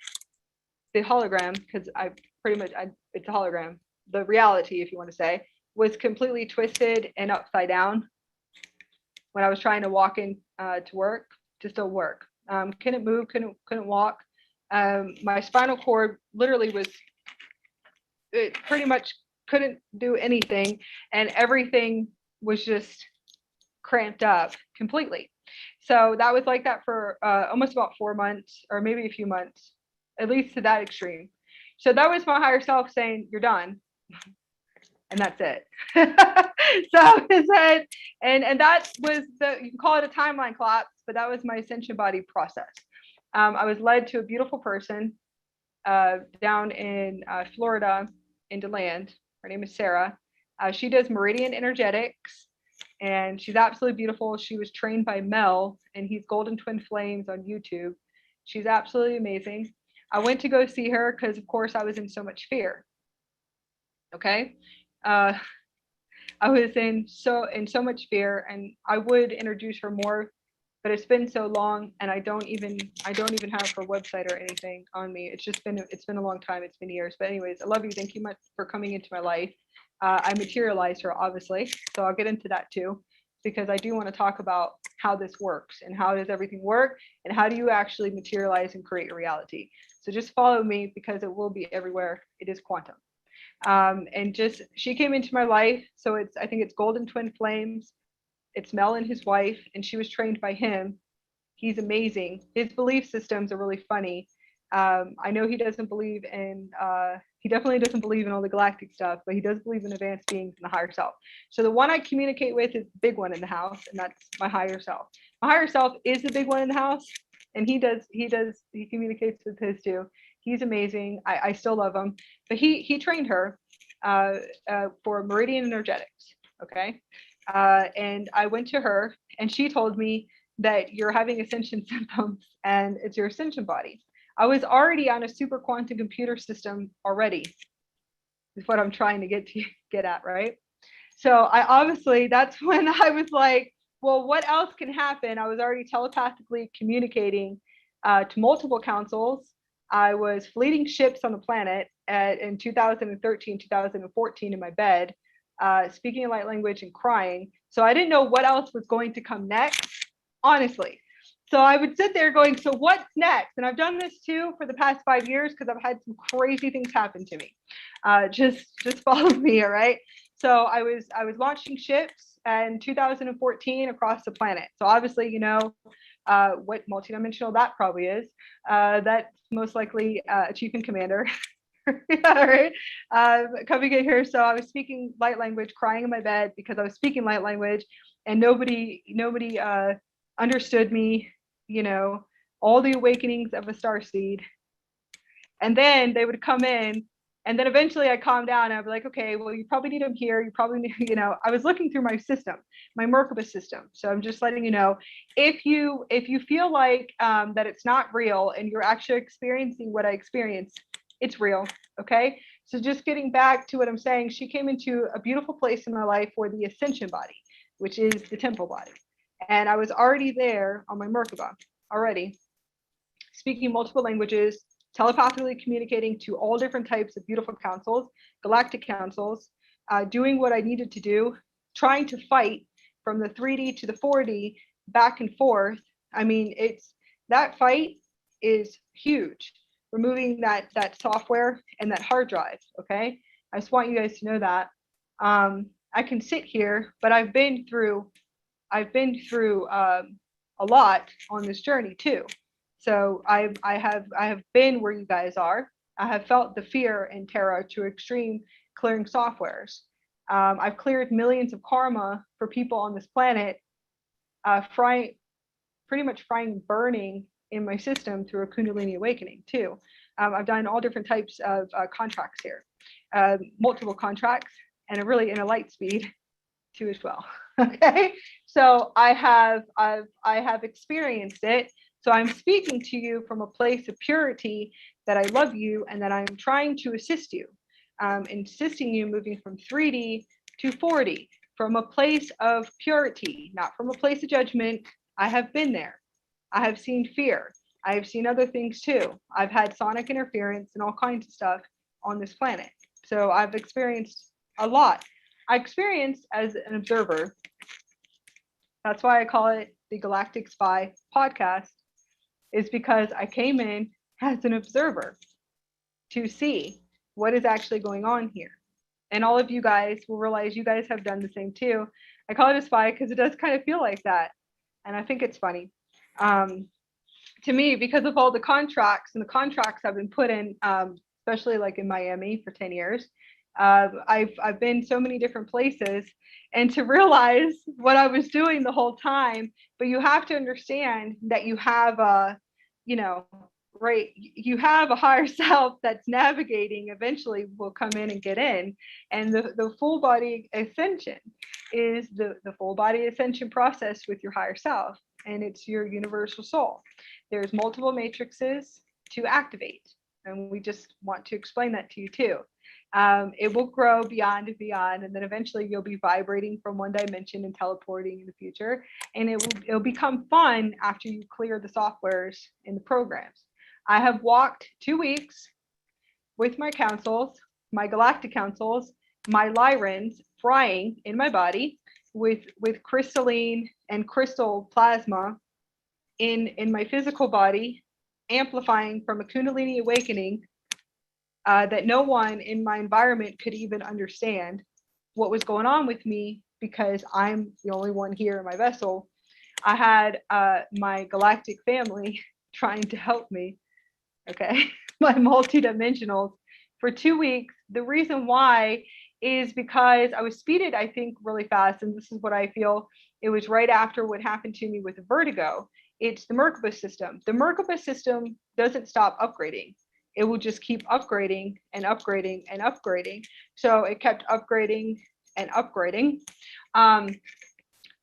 the hologram, because it's a hologram. The reality, if you want to say, was completely twisted and upside down when I was trying to walk in to work, to still work. Couldn't move, couldn't walk. My spinal cord literally it pretty much couldn't do anything, and everything was just cramped up completely. So that was like that for almost about 4 months, or maybe a few months, at least to that extreme. So that was my higher self saying, "You're done," and that's it. So it said, and that was you can call it a timeline collapse, but that was my Ascension Body process. I was led to a beautiful person down in Florida into land. Her name is Sarah. She does meridian energetics, and she's absolutely beautiful. She was trained by Mel, and he's Golden Twin Flames on YouTube. She's absolutely amazing. I went to go see her because, of course, I was in so much fear. Okay, I was in so much fear, and I would introduce her more, but it's been so long, and I don't even have her website or anything on me. It's been a long time. It's been years. But anyways, I love you. Thank you much for coming into my life. I materialized her, obviously, so I'll get into that too, because I do want to talk about how this works and how does everything work and how do you actually materialize and create a reality. So just follow me because it will be everywhere. It is quantum. And just she came into my life. So I think it's Golden Twin Flames. It's Mel and his wife, and she was trained by him. He's amazing. His belief systems are really funny. I know he doesn't believe in, he definitely doesn't believe in all the galactic stuff, but he does believe in advanced beings and the higher self. So the one I communicate with is the big one in the house, and that's my higher self. My higher self is the big one in the house, and he communicates with his too. He's amazing. I still love him, but he trained her for meridian energetics. Okay. And I went to her, and she told me that you're having ascension symptoms and it's your ascension body. I was already on a super quantum computer system already, is what I'm trying to get at, right? So that's when I was like, well, what else can happen? I was already telepathically communicating to multiple councils. I was fleeting ships on the planet in 2013, 2014 in my bed, speaking a light language and crying. So I didn't know what else was going to come next, honestly. So I would sit there going, so what's next? And I've done this too for the past 5 years because I've had some crazy things happen to me. Just follow me, all right? So I was launching ships in 2014 across the planet. So obviously, you know what multidimensional that probably is. That's most likely a chief and commander. All right, coming in here. So I was speaking light language, crying in my bed because I was speaking light language, and nobody understood me. You know, all the awakenings of a starseed, and then they would come in, and then eventually I calmed down. And I'd be like, okay, well, you probably need them here. You probably need, you know, I was looking through my system, my Merkaba system. So I'm just letting you know, if you feel like that it's not real and you're actually experiencing what I experienced, it's real. Okay. So just getting back to what I'm saying, she came into a beautiful place in my life for the Ascension Body, which is the temple body. And I was already there on my Merkaba already, speaking multiple languages, telepathically communicating to all different types of beautiful councils, galactic councils, doing what I needed to do, trying to fight from the 3D to the 4D back and forth. I mean, that fight is huge. Removing that software and that hard drive. Okay, I just want you guys to know that. I can sit here, but I've been through a lot on this journey too. So I have been where you guys are. I have felt the fear and terror to extreme clearing softwares. I've cleared millions of karma for people on this planet, pretty much burning in my system through a Kundalini awakening too. I've done all different types of contracts here, multiple contracts, and in a light speed too as well. Okay, so I have experienced it. So I'm speaking to you from a place of purity that I love you and that I'm trying to assist you, assisting you moving from 3D to 40 from a place of purity, not from a place of judgment. I have been there. I have seen fear. I have seen other things too. I've had sonic interference and all kinds of stuff on this planet. So I've experienced a lot. I experienced as an observer. That's why I call it the Galactic Spy podcast, is because I came in as an observer to see what is actually going on here. And all of you guys will realize you guys have done the same too. I call it a spy because it does kind of feel like that. And I think it's funny. To me, because of all the contracts I've been put in, especially like in Miami for 10 years, I've been so many different places, and to realize what I was doing the whole time. But you have to understand that you have you have a higher self that's navigating, eventually will come in and get in. And the full body ascension is the full body ascension process with your higher self, and it's your universal soul. There's multiple matrices to activate, and we just want to explain that to you too. It will grow beyond and beyond, and then eventually you'll be vibrating from one dimension and teleporting in the future, and it'll become fun after you clear the softwares and the programs. I have walked 2 weeks with my councils, my galactic councils, my Lyrans frying in my body with crystalline and crystal plasma in my physical body, amplifying from a Kundalini awakening that no one in my environment could even understand what was going on with me, because I'm the only one here in my vessel. I had my galactic family trying to help me, okay, my multidimensionals for 2 weeks. The reason why is because I was speeded, I think, really fast, and this is what I feel. It was right after what happened to me with the vertigo. It's the Merkaba system. The Merkaba system doesn't stop upgrading. It will just keep upgrading and upgrading and upgrading. So it kept upgrading and upgrading.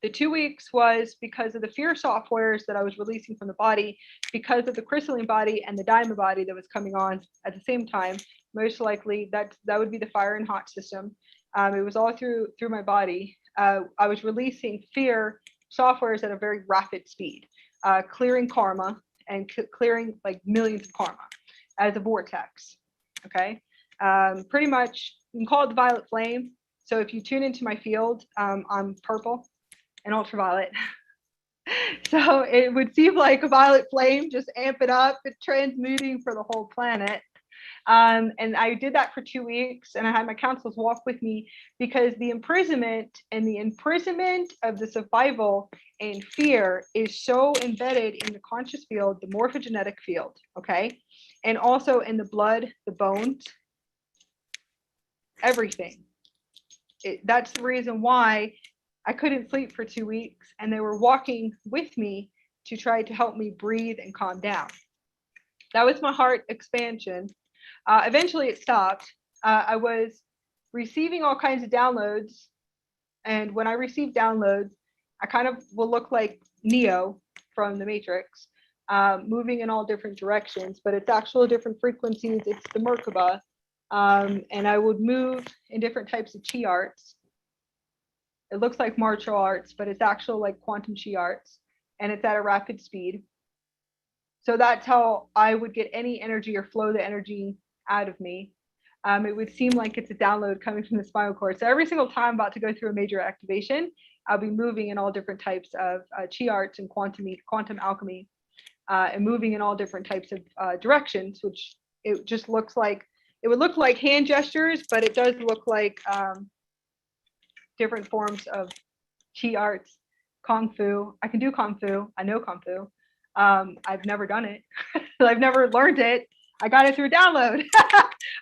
The 2 weeks was because of the fear softwares that I was releasing from the body, because of the crystalline body and the diamond body that was coming on at the same time. Most likely that would be the fire and hot system. It was all through my body. I was releasing fear softwares at a very rapid speed, clearing karma and clearing like millions of karma as a vortex. Okay, pretty much you can call it the violet flame. So if you tune into my field, I'm purple and ultraviolet. So it would seem like a violet flame, just amp it up, it's transmuting for the whole planet. And I did that for 2 weeks, and I had my councils walk with me, because the imprisonment of the survival and fear is so embedded in the conscious field, the morphogenetic field, okay? And also in the blood, the bones, everything. That's the reason why I couldn't sleep for 2 weeks, and they were walking with me to try to help me breathe and calm down. That was my heart expansion. Eventually it stopped. I was receiving all kinds of downloads, and when I receive downloads, I kind of will look like Neo from the Matrix, moving in all different directions, but it's actual different frequencies. It's the Merkaba, and I would move in different types of chi arts. It looks like martial arts, but it's actual like quantum chi arts, and it's at a rapid speed. So that's how I would get any energy or flow the energy out of me. It would seem like it's a download coming from the spinal cord. So every single time I'm about to go through a major activation, I'll be moving in all different types of chi arts and quantum alchemy, and moving in all different types of directions, which it just looks like, it would look like hand gestures, but it does look like different forms of chi arts, kung fu. I can do kung fu. I know kung fu. I've never done it. I've never learned it. I got it through a download.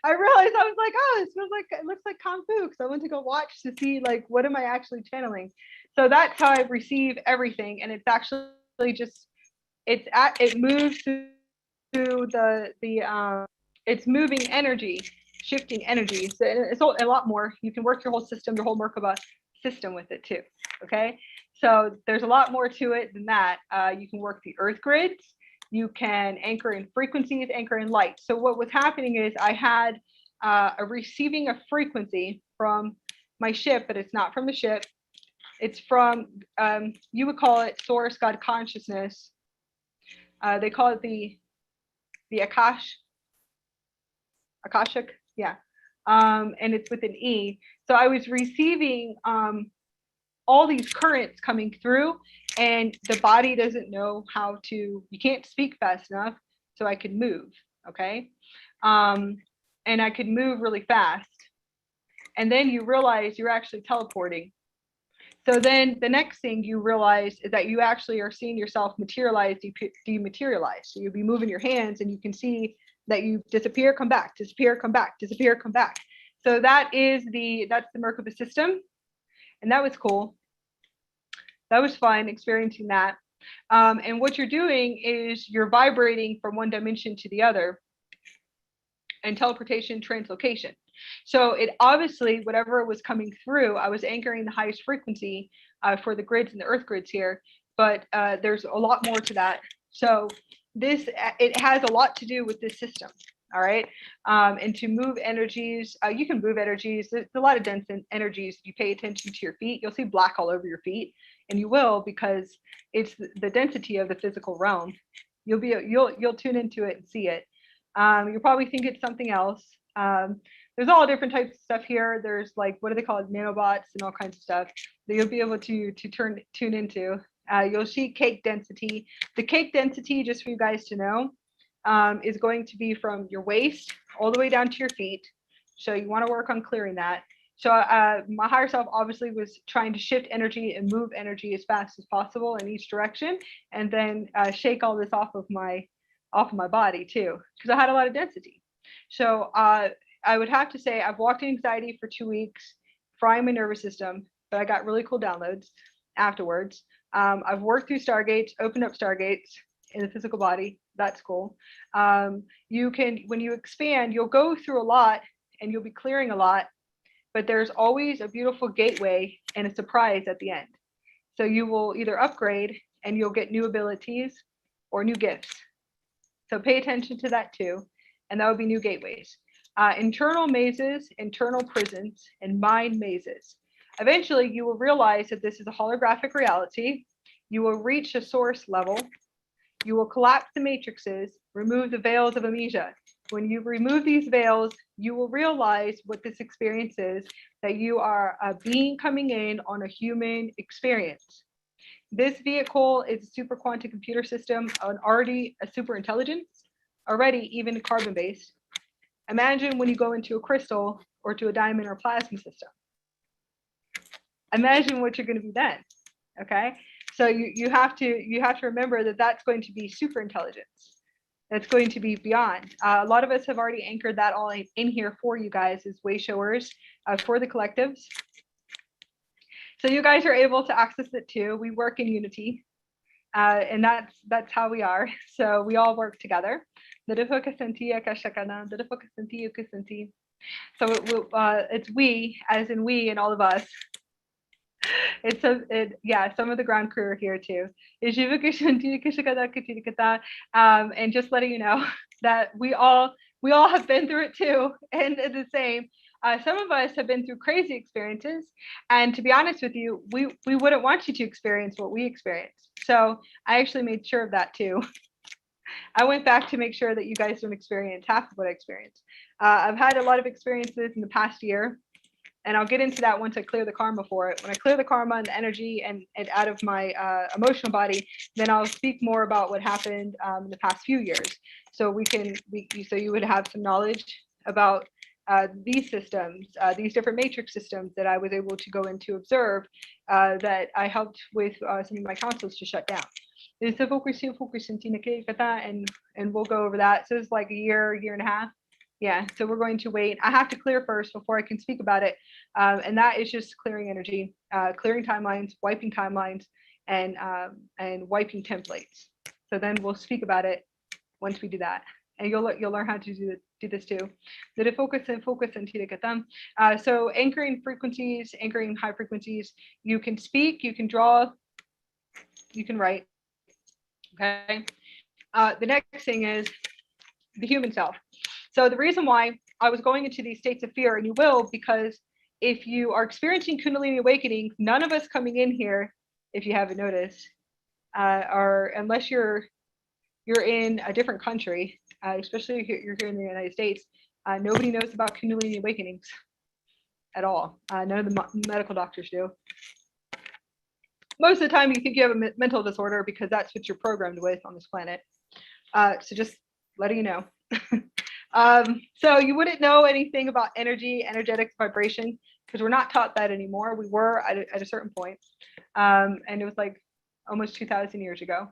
I realized, I was like, oh, this feels like, it looks like kung fu, because I went to go watch to see like, what am I actually channeling? So that's how I receive everything, and it's actually just, it moves through it's moving energy, shifting energy. So it's a lot more. You can work your whole system, your whole Merkaba system with it too. Okay, so there's a lot more to it than that. You can work the earth grids. You can anchor in frequencies, anchor in light. So what was happening is I had receiving a frequency from my ship, but it's not from the ship. It's from, you would call it source, God consciousness. They call it the Akashic, yeah. And it's with an E. So I was receiving all these currents coming through, and the body doesn't know how to, you can't speak fast enough, so I could move, okay? And I could move really fast. And then you realize you're actually teleporting. So then the next thing you realize is that you actually are seeing yourself materialize, dematerialize. So you'll be moving your hands and you can see that you disappear, come back, disappear, come back, disappear, come back. So that's the Merkaba system. And that was cool. That was fun experiencing that. And what you're doing is you're vibrating from one dimension to the other, and teleportation, translocation. So it obviously, whatever was coming through, I was anchoring the highest frequency for the grids and the earth grids here, but there's a lot more to that. So it has a lot to do with this system. All right. And to move energies, you can move energies. There's a lot of dense energies. You pay attention to your feet, you'll see black all over your feet, and you will, because it's the density of the physical realm. You'll tune into it and see it. You'll probably think it's something else. There's all different types of stuff here. There's like, what do they call it, nanobots and all kinds of stuff that you'll be able to tune into. You'll see cake density. The cake density, just for you guys to know, is going to be from your waist all the way down to your feet. So you want to work on clearing that. So my higher self obviously was trying to shift energy and move energy as fast as possible in each direction, and then shake all this off of my body too, because I had a lot of density. So I would have to say I've walked in anxiety for 2 weeks, frying my nervous system, but I got really cool downloads afterwards. I've worked through Stargates, opened up Stargates in the physical body. That's cool. You can, when you expand, you'll go through a lot and you'll be clearing a lot, but there's always a beautiful gateway and a surprise at the end. So you will either upgrade and you'll get new abilities or new gifts. So pay attention to that too. And that would be new gateways. Internal mazes, internal prisons, and mind mazes. Eventually, you will realize that this is a holographic reality. You will reach a source level. You will collapse the matrices, remove the veils of amnesia. When you remove these veils, you will realize what this experience is, that you are a being coming in on a human experience. This vehicle is a super quantum computer system, already a super intelligence, already even carbon-based. Imagine when you go into a crystal or to a diamond or plasma system. Imagine what you're going to be then. Okay, so you have to remember that that's going to be super intelligence. That's going to be beyond. A lot of us have already anchored that all in here for you guys as way showers for the collectives. So you guys are able to access it too. We work in unity, and that's how we are. So we all work together. So it's we, as in we and all of us. Yeah, some of the ground crew are here too. And just letting you know that we all have been through it too, and the same. Some of us have been through crazy experiences, and to be honest with you, we wouldn't want you to experience what we experienced. So I actually made sure of that too. I went back to make sure that you guys don't experience half of what I experienced. I've had a lot of experiences in the past year, and I'll get into that once I clear the karma for it. When I clear the karma and the energy and out of my emotional body, then I'll speak more about what happened in the past few years. So so you would have some knowledge about these systems, these different matrix systems that I was able to go in to observe, that I helped with some of my councils to shut down. And we'll go over that. So it's like a year and a half. Yeah, so we're going to wait. I have to clear first before I can speak about it. And that is just clearing energy, clearing timelines, wiping timelines, and wiping templates. So then we'll speak about it once we do that. And you'll learn how to do this too. So anchoring frequencies, anchoring high frequencies. You can speak, you can draw, you can write. Okay. The next thing is the human self. So the reason why I was going into these states of fear, and you will, because if you are experiencing Kundalini awakening, none of us coming in here, if you haven't noticed, are, unless you're in a different country, especially if you're here in the United States, nobody knows about Kundalini awakenings at all. None of the medical doctors do. Most of the time you think you have a mental disorder because that's what you're programmed with on this planet. So just letting you know. So you wouldn't know anything about energy, energetics, vibration, because we're not taught that anymore. We were at a certain point. And it was like almost 2,000 years ago.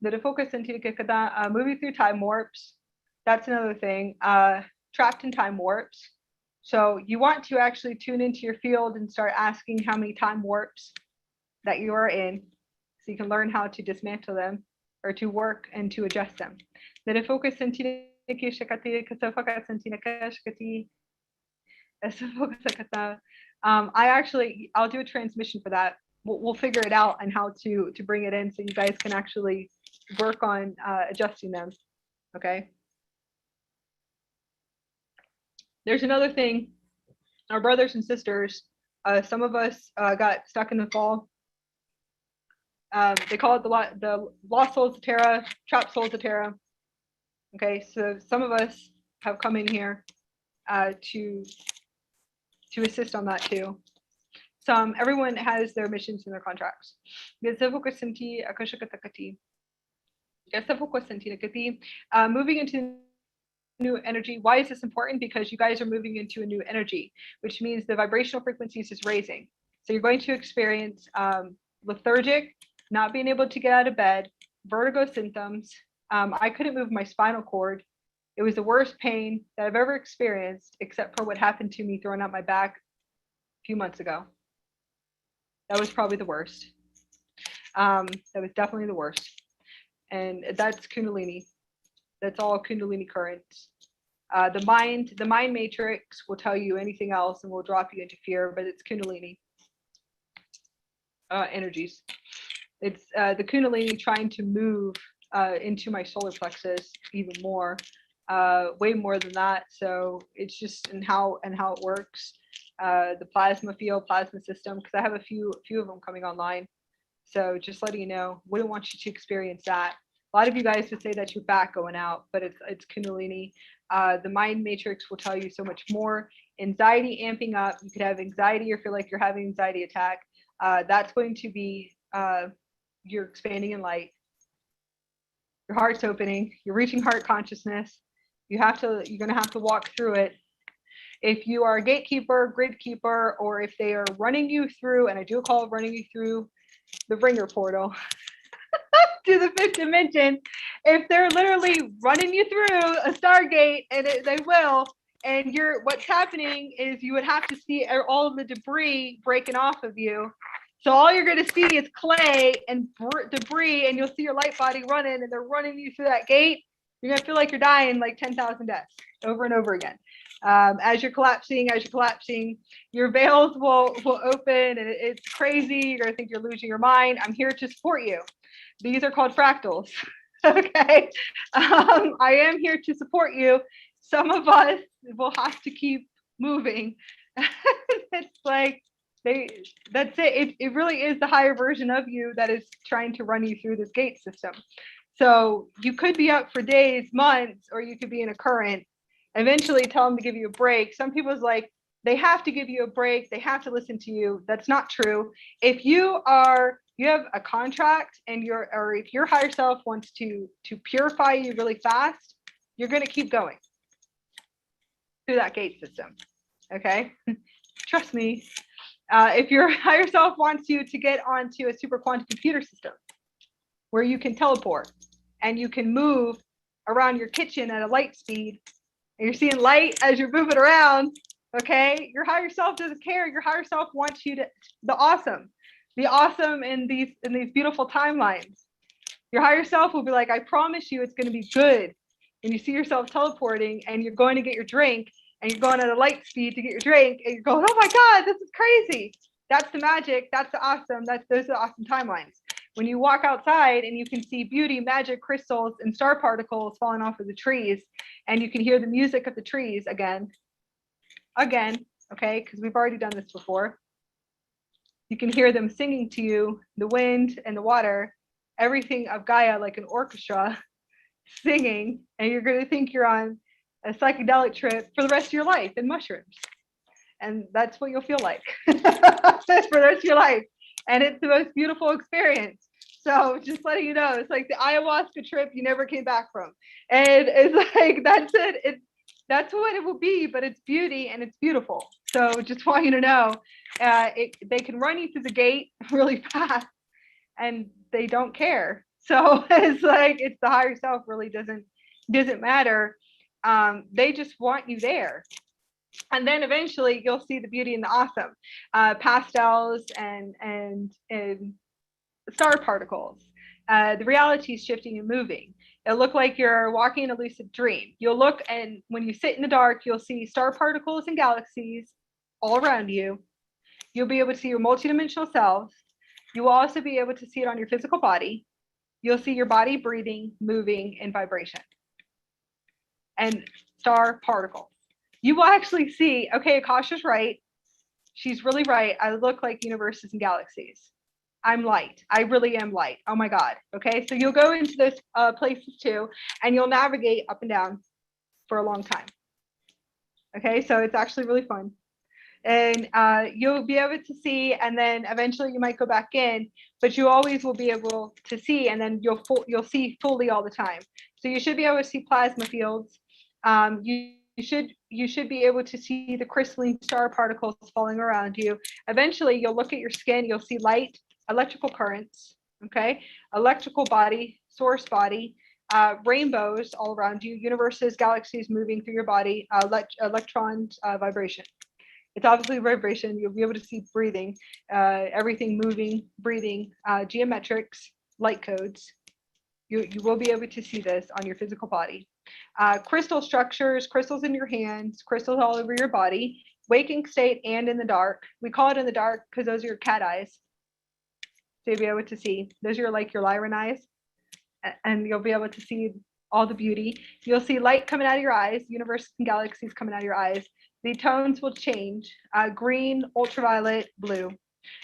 Moving through time warps. That's another thing. Trapped in time warps. So you want to actually tune into your field and start asking how many time warps that you are in, so you can learn how to dismantle them or to work and to adjust them. I'll do a transmission for that. We'll figure it out and how to bring it in so you guys can actually work on adjusting them. Okay. There's another thing. Our brothers and sisters, some of us got stuck in the fall. They call it the lost souls of Terra, trapped souls of Terra. Okay, so some of us have come in here to assist on that too. Everyone has their missions and their contracts. Moving into new energy. Why is this important? Because you guys are moving into a new energy, which means the vibrational frequencies is raising. So you're going to experience lethargic, not being able to get out of bed, vertigo symptoms. I couldn't move my spinal cord. It was the worst pain that I've ever experienced, except for what happened to me throwing out my back a few months ago. That was probably the worst. That was definitely the worst. And that's Kundalini. That's all Kundalini currents. The mind matrix will tell you anything else and will drop you into fear, but it's Kundalini energies. It's the Kundalini trying to move into my solar plexus even more, way more than that. So it's just in how it works. The plasma field, plasma system, because I have a few of them coming online. So just letting you know, wouldn't want you to experience that. A lot of you guys would say that's your back going out, but it's Kundalini. The mind matrix will tell you so much more. Anxiety amping up. You could have anxiety or feel like you're having anxiety attack. That's going to be you're expanding in light. Your heart's opening. You're reaching heart consciousness. You're going to have to walk through it. If you are a gatekeeper, grid keeper, or if they are running you through, and I do call running you through the ringer portal to the fifth dimension, if they're literally running you through a Stargate, and they will, and what's happening is you would have to see all of the debris breaking off of you. So all you're going to see is clay and debris, and you'll see your light body running, and they're running you through that gate. You're going to feel like you're dying like 10,000 deaths over and over again. As you're collapsing, your veils will open, and it's crazy. You're going to think you're losing your mind. I'm here to support you. These are called fractals. Okay. I am here to support you. Some of us will have to keep moving. It's like, that's it. It really is the higher version of you that is trying to run you through this gate system. So you could be up for days, months, or you could be in a current. Eventually tell them to give you a break. Some people's like, they have to give you a break. They have to listen to you. That's not true. If you have a contract and if your higher self wants to purify you really fast, you're going to keep going through that gate system. Okay. Trust me. If your higher self wants you to get onto a super quantum computer system where you can teleport and you can move around your kitchen at a light speed, and you're seeing light as you're moving around, okay? Your higher self doesn't care. Your higher self wants you to the awesome in these beautiful timelines. Your higher self will be like, I promise you it's going to be good. And you see yourself teleporting, and you're going to get your drink, and you're going at a light speed to get your drink, and you're going, oh my God, this is crazy. That's the magic. That's the awesome. Those are the awesome timelines. When you walk outside and you can see beauty, magic, crystals, and star particles falling off of the trees, and you can hear the music of the trees again, okay? Because we've already done this before. You can hear them singing to you, the wind and the water, everything of Gaia, like an orchestra singing, and you're going to think you're on a psychedelic trip for the rest of your life in mushrooms. And that's what you'll feel like for the rest of your life. And it's the most beautiful experience. So just letting you know, it's like the ayahuasca trip you never came back from. And it's like, that's it. That's what it will be, but it's beauty and it's beautiful. So just want you to know, they can run you through the gate really fast and they don't care. So it's like, it's the higher self really doesn't matter. They just want you there. And then eventually you'll see the beauty and the awesome, pastels and star particles. The reality is shifting and moving. It'll look like you're walking in a lucid dream. You'll look, and when you sit in the dark, you'll see star particles and galaxies all around you. You'll be able to see your multidimensional selves. You will also be able to see it on your physical body. You'll see your body breathing, moving, and vibration. And star particles. You will actually see, okay, Akasha's right. She's really right. I look like universes and galaxies. I'm light. I really am light. Oh my God. Okay. So you'll go into those places too, and you'll navigate up and down for a long time. Okay. So it's actually really fun. And you'll be able to see, and then eventually you might go back in, but you always will be able to see, and then you'll see fully all the time. So you should be able to see plasma fields. You should be able to see the crystalline star particles falling around you. Eventually, you'll look at your skin, you'll see light, electrical currents, okay, electrical body, source body, rainbows all around you, universes, galaxies moving through your body, electrons, vibration. It's obviously vibration. You'll be able to see breathing, everything moving, breathing, geometrics, light codes. You will be able to see this on your physical body. Crystal structures, crystals in your hands, crystals all over your body, waking state and in the dark. We call it in the dark because those are your cat eyes. So you'll be able to see. Those are like your Lyran eyes. And you'll be able to see all the beauty. You'll see light coming out of your eyes, universes and galaxies coming out of your eyes. The tones will change, green, ultraviolet, blue.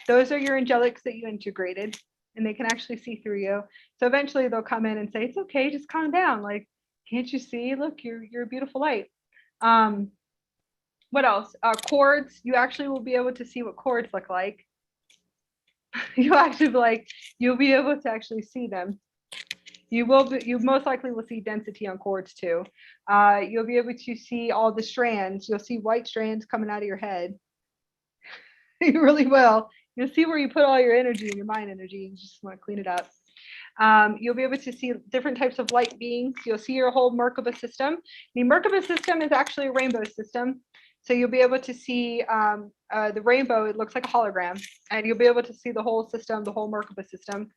Those are your angelics that you integrated, and they can actually see through you. So eventually they'll come in and say, it's okay, just calm down. Like, can't you see? Look, you're a beautiful light. What else? Chords, you actually will be able to see what chords look like. You'll be able to actually see them. You most likely will see density on chords too. You'll be able to see all the strands. You'll see white strands coming out of your head. You really will. You'll see where you put all your energy and your mind energy. You just want to clean it up. You'll be able to see different types of light beings. You'll see your whole Merkaba system. The Merkaba system is actually a rainbow system. So you'll be able to see the rainbow. It looks like a hologram, and you'll be able to see the whole system, the whole Merkaba system.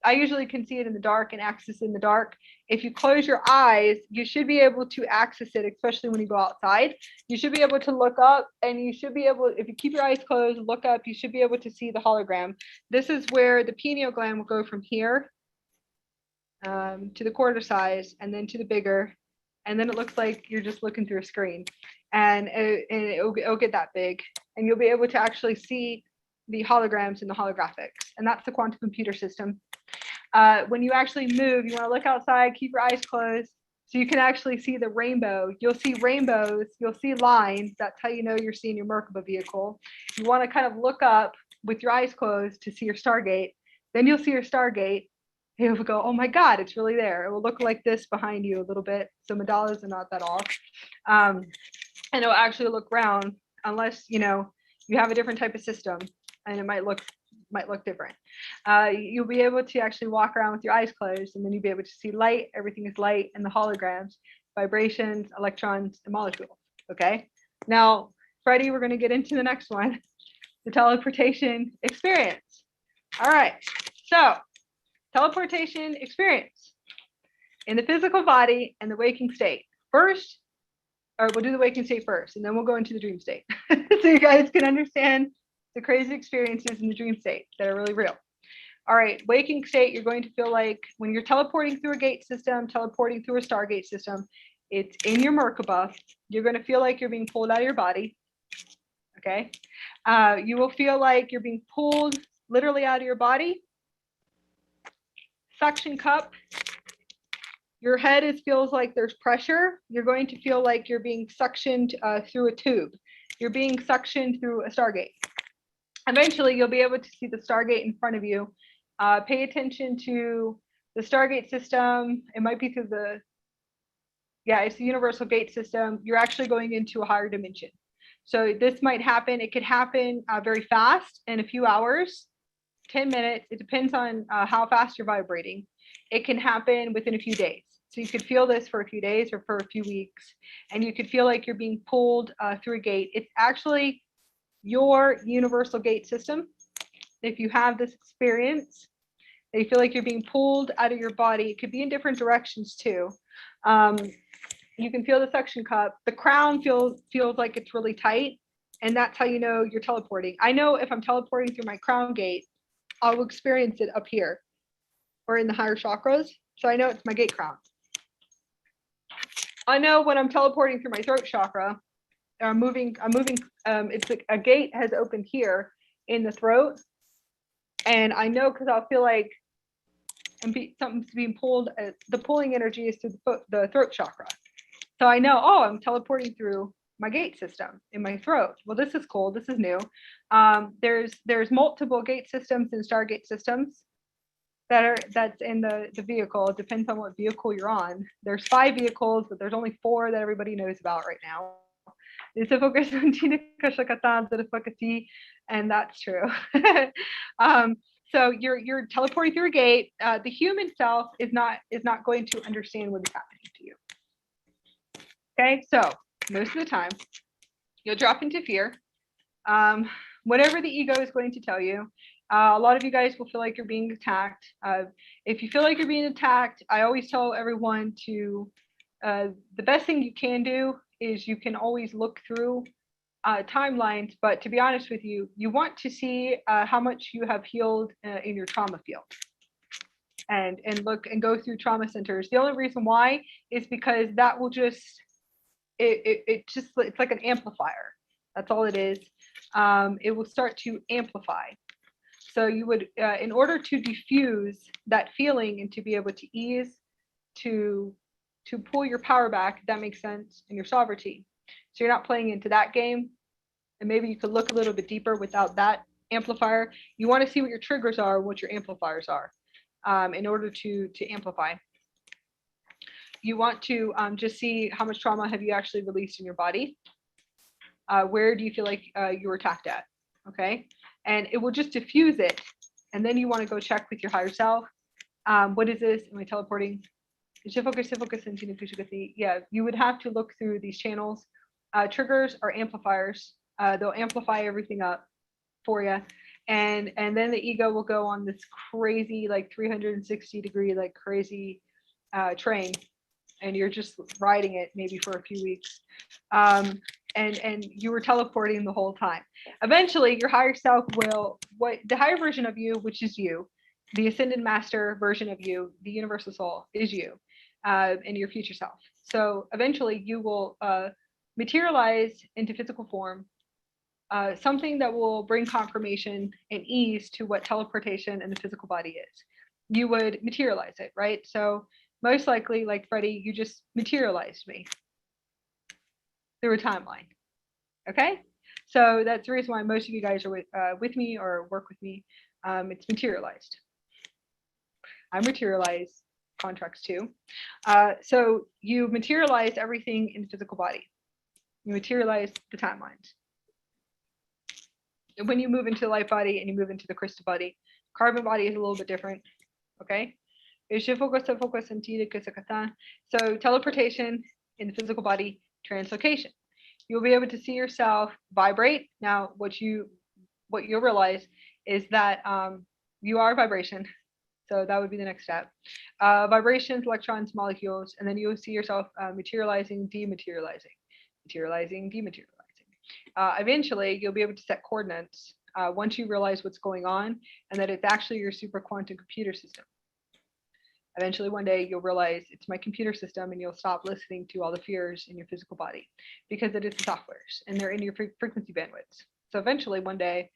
I usually can see it in the dark and access it in the dark. If you close your eyes, you should be able to access it, especially when you go outside. You should be able to look up, and you should be able, if you keep your eyes closed, look up, you should be able to see the hologram. This is where the pineal gland will go from here to the quarter size, and then to the bigger. And then it looks like you're just looking through a screen, and it'll get that big, and you'll be able to actually see the holograms and the holographics, and that's the quantum computer system. When you actually move, you want to look outside, keep your eyes closed, so you can actually see the rainbow. You'll see rainbows, you'll see lines. That's how you know you're seeing your Merkaba vehicle. You want to kind of look up with your eyes closed to see your Stargate. Then you'll see your Stargate. You'll go, oh my God, it's really there. It will look like this behind you a little bit. So mandalas are not that off. And it'll actually look round, unless you have a different type of system, and it might look different. You'll be able to actually walk around with your eyes closed, and then you'll be able to see light. Everything is light, and the holograms, vibrations, electrons, and molecules. Okay. Now, Freddie, we're going to get into the next one, the teleportation experience. All right. So, teleportation experience in the physical body and the waking state. First, or we'll do the waking state first, and then we'll go into the dream state, so you guys can understand the crazy experiences in the dream state that are really real. All right, waking state, you're going to feel like when you're teleporting through a gate system, teleporting through a Stargate system, It's in your Merkaba. You're going to feel like you're being pulled out of your body. Okay. You will feel like you're being pulled literally out of your body. Suction cup. Your head feels like there's pressure. You're going to feel like you're being suctioned through a tube. You're being suctioned through a Stargate. Eventually, you'll be able to see the Stargate in front of you. Pay attention to the Stargate system. It might be through it's the universal gate system. You're actually going into a higher dimension. So this might happen. It could happen very fast in a few hours, 10 minutes. It depends on how fast you're vibrating. It can happen within a few days. So you could feel this for a few days or for a few weeks, and you could feel like you're being pulled through a gate. It's actually your universal gate system. If you have this experience, and you feel like you're being pulled out of your body, it could be in different directions too. You can feel the suction cup. The crown feels like it's really tight, and that's how you know you're teleporting. I know if I'm teleporting through my crown gate, I'll experience it up here or in the higher chakras. So I know it's my gate crown. I know when I'm teleporting through my throat chakra, I'm moving. It's like a gate has opened here in the throat, and I know because I'll feel like something's being pulled. The pulling energy is through the throat chakra. So I know, I'm teleporting through my gate system in my throat. Well, this is cool. This is new. There's multiple gate systems and Stargate systems that's in the vehicle. It depends on what vehicle you're on. There's 5 vehicles, but there's only 4 that everybody knows about right now. And that's true. So you're teleporting through a gate. The human self is not going to understand what is happening to you. Okay, so most of the time you'll drop into fear. Whatever the ego is going to tell you. A lot of you guys will feel like you're being attacked. If you feel like you're being attacked, I always tell everyone to, the best thing you can do is you can always look through timelines, but to be honest with you, you want to see how much you have healed in your trauma field. And look and go through trauma centers. The only reason why is because that will just, it's like an amplifier. That's all it is. It will start to amplify. So you would, in order to diffuse that feeling and to be able to ease, to pull your power back, if that makes sense, and your sovereignty. So you're not playing into that game. And maybe you could look a little bit deeper without that amplifier. You want to see what your triggers are, what your amplifiers are, in order to amplify. You want to just see how much trauma have you actually released in your body. Where do you feel like you were attacked at? Okay. And it will just diffuse it. And then you want to go check with your higher self. What is this? Am I teleporting? Yeah, you would have to look through these channels. Triggers are amplifiers. They'll amplify everything up for you. And then the ego will go on this crazy, like 360-degree, like crazy train. And you're just riding it maybe for a few weeks. And you were teleporting the whole time. Eventually, your higher self will, the higher version of you, which is you, the ascended master version of you, the universal soul is you, and your future self. So eventually you will materialize into physical form, something that will bring confirmation and ease to what teleportation and the physical body is. You would materialize it, right? So most likely, like Freddie, you just materialized me through a timeline. Okay, so that's the reason why most of you guys are with me or work with me. It's materialized. I materialize contracts too. So you materialize everything in the physical body. You materialize the timelines. When you move into the light body and you move into the crystal body, carbon body is a little bit different. Okay. So teleportation in the physical body, translocation. You'll be able to see yourself vibrate. Now, what you'll realize is that you are vibration. So that would be the next step. Vibrations, electrons, molecules, and then you'll see yourself materializing, dematerializing, materializing, dematerializing. Eventually, you'll be able to set coordinates once you realize what's going on and that it's actually your super quantum computer system. Eventually, one day you'll realize it's my computer system, and you'll stop listening to all the fears in your physical body because it is the softwares and they're in your frequency bandwidths. So eventually, one day,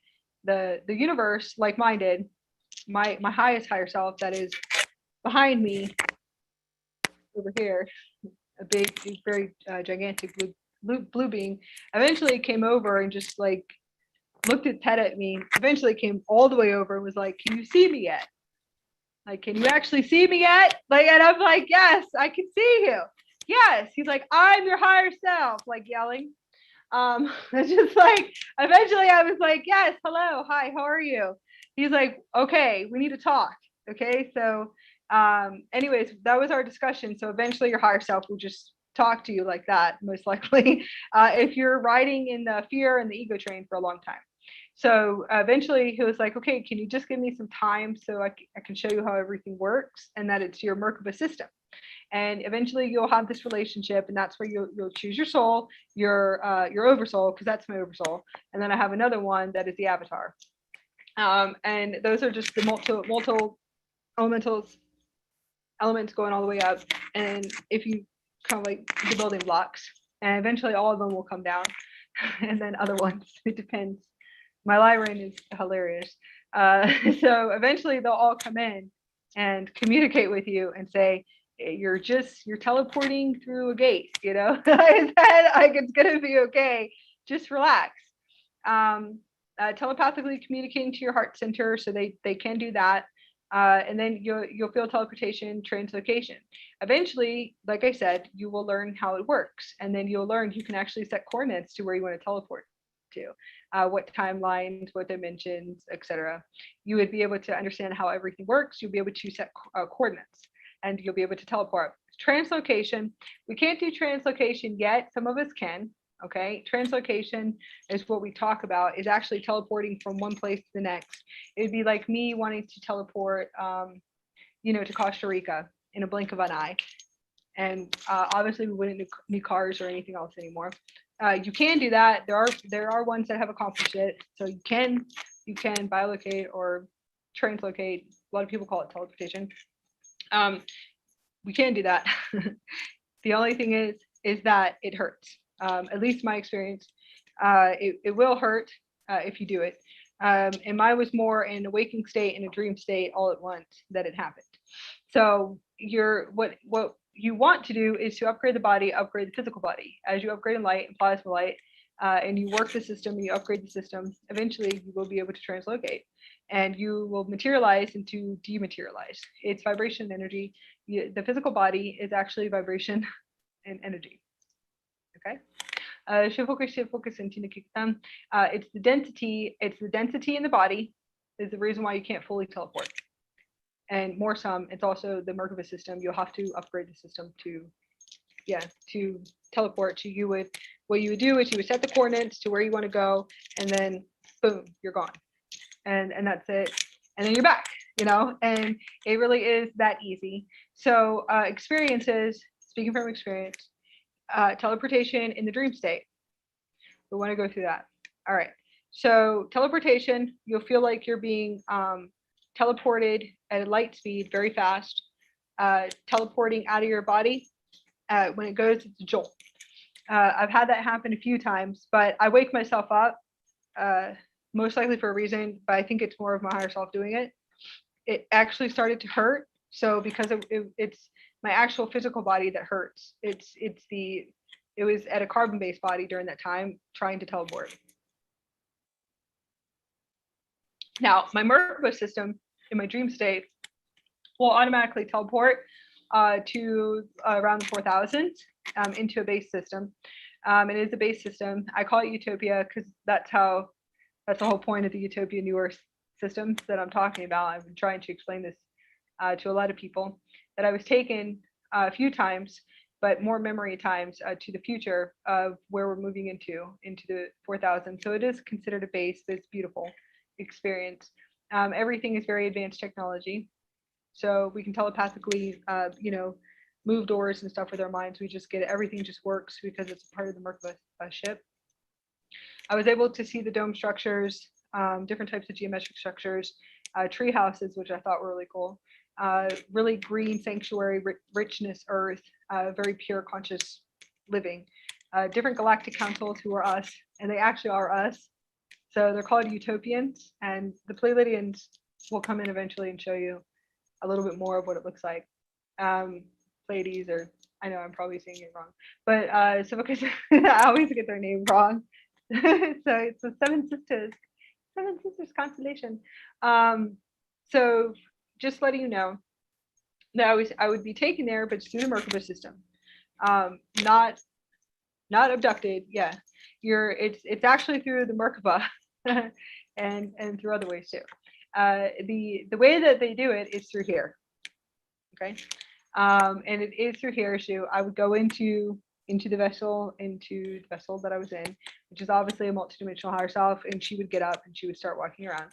the universe, like mine did, my highest higher self that is behind me over here, a big, very gigantic blue being, eventually came over and just like looked its head at me. Eventually came all the way over and was like, "Can you see me yet? Like, can you actually see me yet?" Like, and I'm like, "Yes, I can see you. Yes." He's like, "I'm your higher self," like yelling. It's just like, eventually I was like, "Yes, hello, hi, how are you?" He's like, "Okay, we need to talk." Okay, so anyways, that was our discussion. So eventually your higher self will just talk to you like that, most likely, if you're riding in the fear and the ego train for a long time. So eventually he was like, "Okay, can you just give me some time so I can show you how everything works and that it's your Merkaba system?" And eventually you'll have this relationship, and that's where you'll choose your soul, your oversoul, because that's my oversoul. And then I have another one that is the avatar. And those are just the multiple elements going all the way up. And if you kind of like the building blocks, and eventually all of them will come down, and then other ones, it depends. My Lyran is hilarious. So eventually they'll all come in and communicate with you and say, you're teleporting through a gate, you know. I said, like, it's gonna be okay, just relax. Telepathically communicating to your heart center, so they can do that. And then you'll feel teleportation, translocation. Eventually, like I said, you will learn how it works, and then you'll learn you can actually set coordinates to where you want to teleport to, what timelines, what dimensions, etc. You would be able to understand how everything works. You'll be able to set coordinates, and you'll be able to teleport. Translocation, we can't do translocation yet. Some of us can. Okay, translocation is what we talk about, is actually teleporting from one place to the next. It'd be like me wanting to teleport, to Costa Rica in a blink of an eye. And obviously we wouldn't need cars or anything else anymore. You can do that. There are ones that have accomplished it. So you can biolocate or translocate. A lot of people call it teleportation. We can do that. The only thing is that it hurts. At least my experience, it will hurt if you do it. And mine was more in a waking state and a dream state all at once that it happened. So what you want to do is to upgrade the body, upgrade the physical body. As you upgrade in light and plasma light, and you work the system and you upgrade the system, eventually you will be able to translocate, and you will materialize into dematerialize. It's vibration and energy. The physical body is actually vibration and energy. Okay. It's the density in the body is the reason why you can't fully teleport. And more it's also the Merkaba system. You'll have to upgrade the system to teleport. What you would do is you would set the coordinates to where you want to go, and then boom, you're gone. And that's it. And then you're back, and it really is that easy. So experiences, speaking from experience, teleportation in the dream state. We want to go through that. All right. So teleportation, you'll feel like you're being teleported at a light speed, very fast. Teleporting out of your body. When it goes, it's a jolt. I've had that happen a few times, but I wake myself up, most likely for a reason, but I think it's more of my higher self doing it. It actually started to hurt. So because it's my actual physical body that hurts. It was at a carbon-based body during that time, trying to teleport. Now, my Merkaba system in my dream state will automatically teleport to around the 4000s into a base system. It is a base system. I call it Utopia because that's the whole point of the Utopia New Earth system that I'm talking about. I've been trying to explain this to a lot of people, that I was taken a few times, but more memory times to the future of where we're moving into the 4000. So it is considered a base, but it's beautiful experience. Everything is very advanced technology. So we can telepathically, move doors and stuff with our minds. We just get it. Everything just works because it's part of the Merkaba ship. I was able to see the dome structures, different types of geometric structures, tree houses, which I thought were really cool. really green sanctuary, richness, earth, very pure conscious living. Different galactic councils who are us, and they actually are us. So they're called Utopians, and the Pleiadians will come in eventually and show you a little bit more of what it looks like. Pleiades, or I know I'm probably saying it wrong, but so because I always get their name wrong. So it's the Seven Sisters constellation. So just letting you know that I would be taken there, but through the Merkaba system, not abducted. Yeah, it's actually through the Merkaba, and through other ways too. The way that they do it is through here. Okay, and it is through here. So I would go into the vessel that I was in, which is obviously a multidimensional higher self, and she would get up and she would start walking around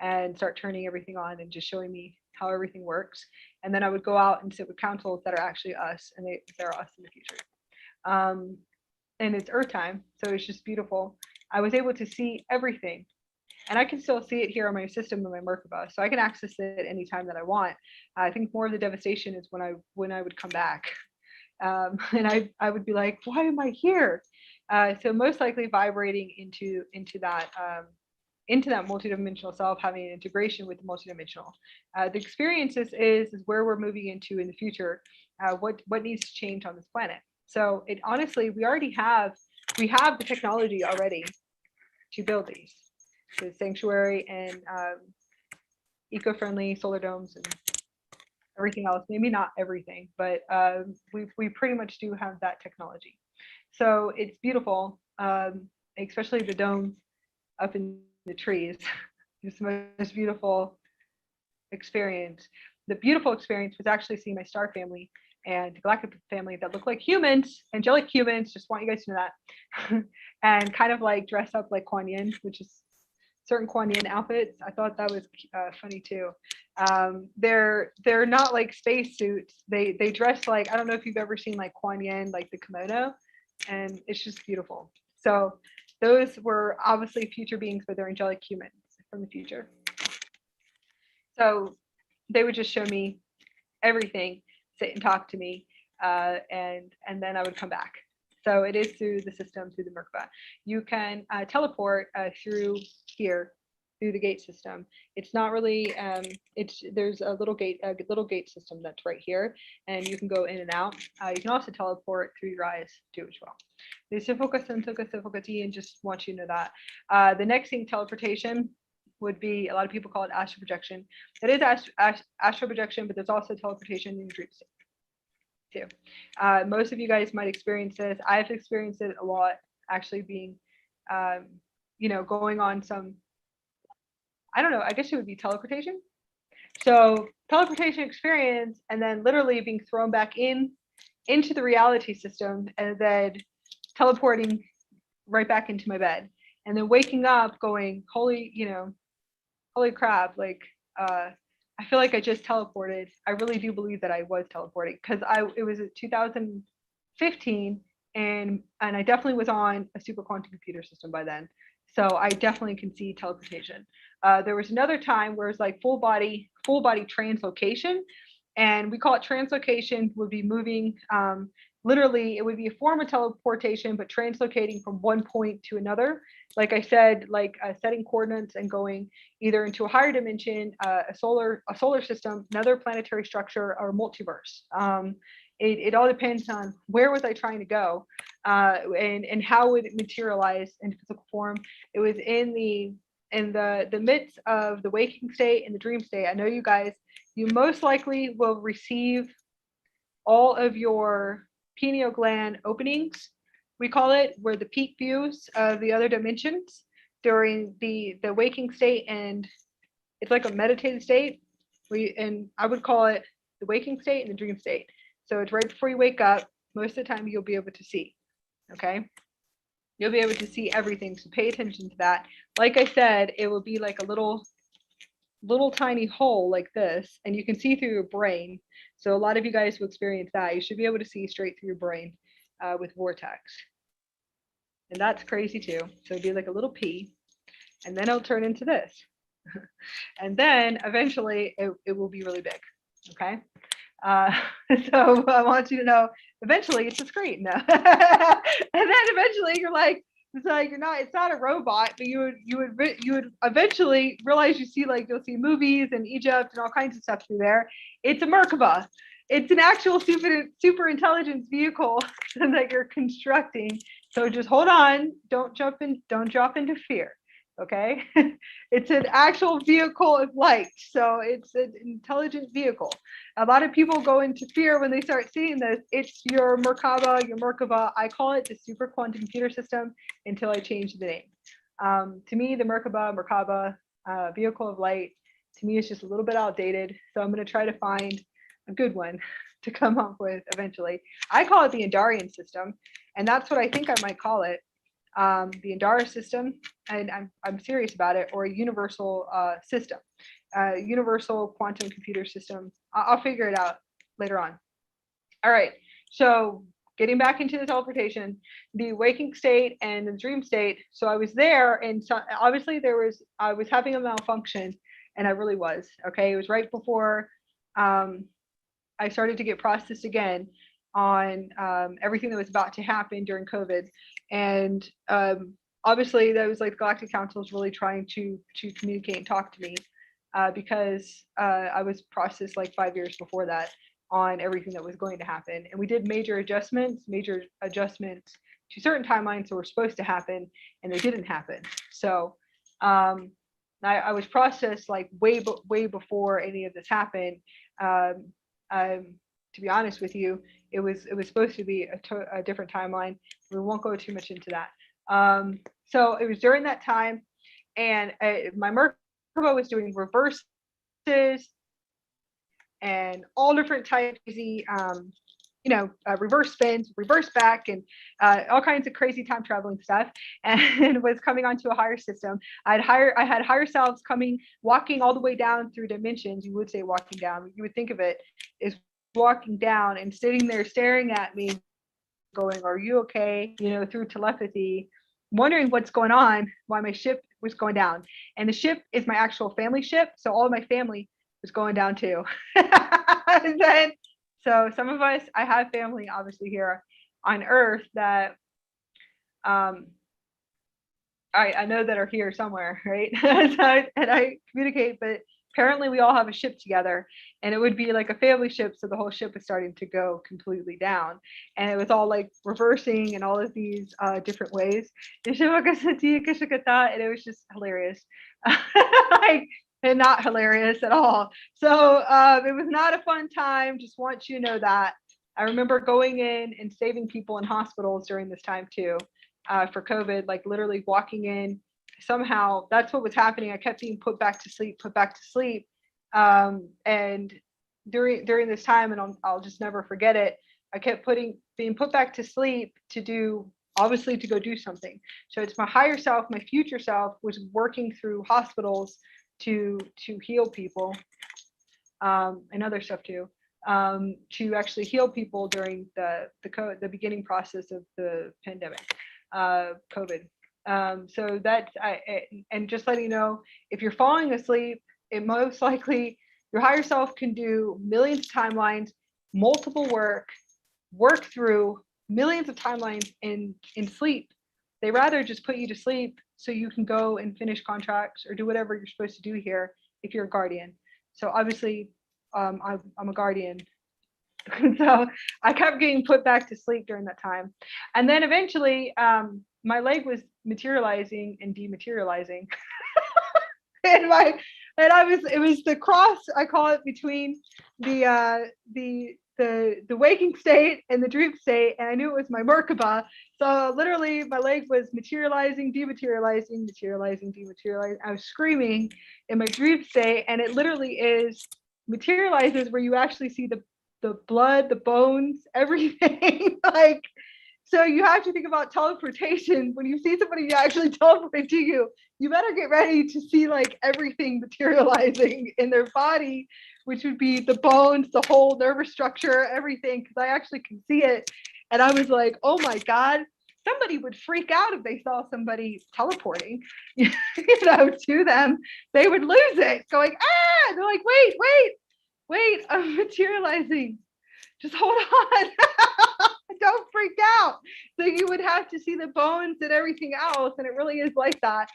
and start turning everything on and just showing me how everything works. And then I would go out and sit with councils that are actually us, and they're us in the future. And it's Earth time, so it's just beautiful. I was able to see everything, and I can still see it here on my system in my Merkaba, so I can access it anytime that I want. I think more of the devastation is when I would come back, and I would be like, why am I here? So most likely vibrating into that multidimensional self, having an integration with the multidimensional. The experiences is where we're moving into in the future. What needs to change on this planet? So it honestly, we have the technology already to build these. The sanctuary and eco-friendly solar domes and everything else. Maybe not everything, but we pretty much do have that technology. So it's beautiful, especially the dome up in the trees. It's the most beautiful experience. The beautiful experience was actually seeing my star family and galactic family that look like humans, angelic humans, just want you guys to know that, and kind of like dress up like Kuan Yin, which is certain Kuan Yin outfits. I thought that was funny too. They're not like space suits. They dress like, I don't know if you've ever seen like Kuan Yin, like the kimono, and it's just beautiful. So those were obviously future beings, but they're angelic humans from the future. So they would just show me everything, sit and talk to me, and then I would come back. So it is through the system, through the Merkaba. You can teleport through here, through the gate system. It's not really, there's a little gate system that's right here, and you can go in and out. You can also teleport through your eyes too as well. And just want you to know that. The next thing, teleportation, would be, a lot of people call it astral projection. It is astral projection, but there's also teleportation in dream state too. Most of you guys might experience this. I've experienced it a lot, actually being, going on some, I don't know, I guess it would be teleportation. So teleportation experience, and then literally being thrown back into the reality system, and then teleporting right back into my bed, and then waking up going, holy crap, like, I feel like I just teleported. I really do believe that I was teleporting, because it was 2015, and I definitely was on a super quantum computer system by then. So I definitely can see teleportation. There was another time where it's like full body translocation, and we call it translocation. Would be moving, literally, it would be a form of teleportation, but translocating from one point to another. Like I said, like setting coordinates and going either into a higher dimension, a solar system, another planetary structure, or multiverse. It all depends on where was I trying to go, and how would it materialize in physical form. It was in the midst of the waking state and the dream state. I know you guys, you most likely will receive all of your pineal gland openings, we call it, where the peak views of the other dimensions during the waking state, and it's like a meditative state. And I would call it the waking state and the dream state. So it's right before you wake up. Most of the time you'll be able to see. Okay, you'll be able to see everything. So pay attention to that. Like I said, it will be like a little tiny hole like this, and you can see through your brain. So a lot of you guys will experience that. You should be able to see straight through your brain with vortex, and that's crazy too. So it'd be like a little pea, and then it'll turn into this, and then eventually it will be really big. Okay. Uh, so I want you to know, eventually it's a screen. No. And then eventually you're like, it's like it's not a robot, but you would eventually realize you'll see movies in Egypt and all kinds of stuff through there. It's a Merkaba. It's an actual super intelligence vehicle that you're constructing. So just hold on, don't drop into fear. Okay. It's an actual vehicle of light. So it's an intelligent vehicle. A lot of people go into fear when they start seeing this. It's your Merkaba. I call it the super quantum computer system until I change the name. To me, the Merkaba, vehicle of light, to me is just a little bit outdated. So I'm going to try to find a good one to come up with eventually. I call it the Andarian system, and that's what I think I might call it. The Andara system, and I'm serious about it, or a universal system, universal quantum computer system. I'll figure it out later on. All right, so getting back into the teleportation, the waking state and the dream state. So I was there, and so obviously I was having a malfunction, and I really was. Okay, it was right before I started to get processed again on everything that was about to happen during COVID. And obviously that was like the Galactic Council is really trying to communicate and talk to me because I was processed like 5 years before that on everything that was going to happen. And we did major adjustments to certain timelines that were supposed to happen, and they didn't happen. So I was processed like way before any of this happened. To be honest with you, it was supposed to be a different timeline. We won't go too much into that. So it was during that time, and my Merkaba was doing reverses and all different types of reverse spins, reverse back, and all kinds of crazy time traveling stuff, and was coming onto a higher system. I had higher selves walking all the way down through dimensions. You would say walking down. You would think of it as walking down and sitting there staring at me, going, "Are you okay?" Through telepathy, wondering what's going on, why my ship was going down. And the ship is my actual family ship, so all of my family was going down too. And then, so some of us, I have family obviously here on Earth that I know that are here somewhere, right? And I communicate, but apparently we all have a ship together, and it would be like a family ship. So the whole ship was starting to go completely down, and it was all like reversing in all of these different ways. And it was just hilarious. And not hilarious at all. So it was not a fun time. Just want you to know that. I remember going in and saving people in hospitals during this time too, for COVID, like literally walking in. Somehow that's what was happening. I kept being put back to sleep. And during this time, and I'll just never forget it, I kept being put back to sleep to go do something. So it's my higher self, my future self was working through hospitals to heal people, and other stuff too, to actually heal people during the beginning process of the pandemic, COVID. So that's and just letting you know, if you're falling asleep, it most likely your higher self can do millions of timelines, multiple work through millions of timelines in sleep. They rather just put you to sleep so you can go and finish contracts or do whatever you're supposed to do here if you're a guardian. So obviously, I'm a guardian. So I kept getting put back to sleep during that time. And then eventually, my leg was materializing and dematerializing. It was the cross, I call it, between the waking state and the dream state, and I knew it was my Merkaba. So literally my leg was materializing, dematerializing, materializing, dematerializing. I was screaming in my dream state, and it literally is materializes where you actually see the blood, the bones, everything. Like, so you have to think about teleportation. When you see somebody actually teleport to you, you better get ready to see like everything materializing in their body, which would be the bones, the whole nervous structure, everything, because I actually can see it. And I was like, oh my God, somebody would freak out if they saw somebody teleporting, to them. They would lose it, going, ah, they're like, wait. wait, I'm materializing. Just hold on. Don't freak out. So you would have to see the bones and everything else. And it really is like that.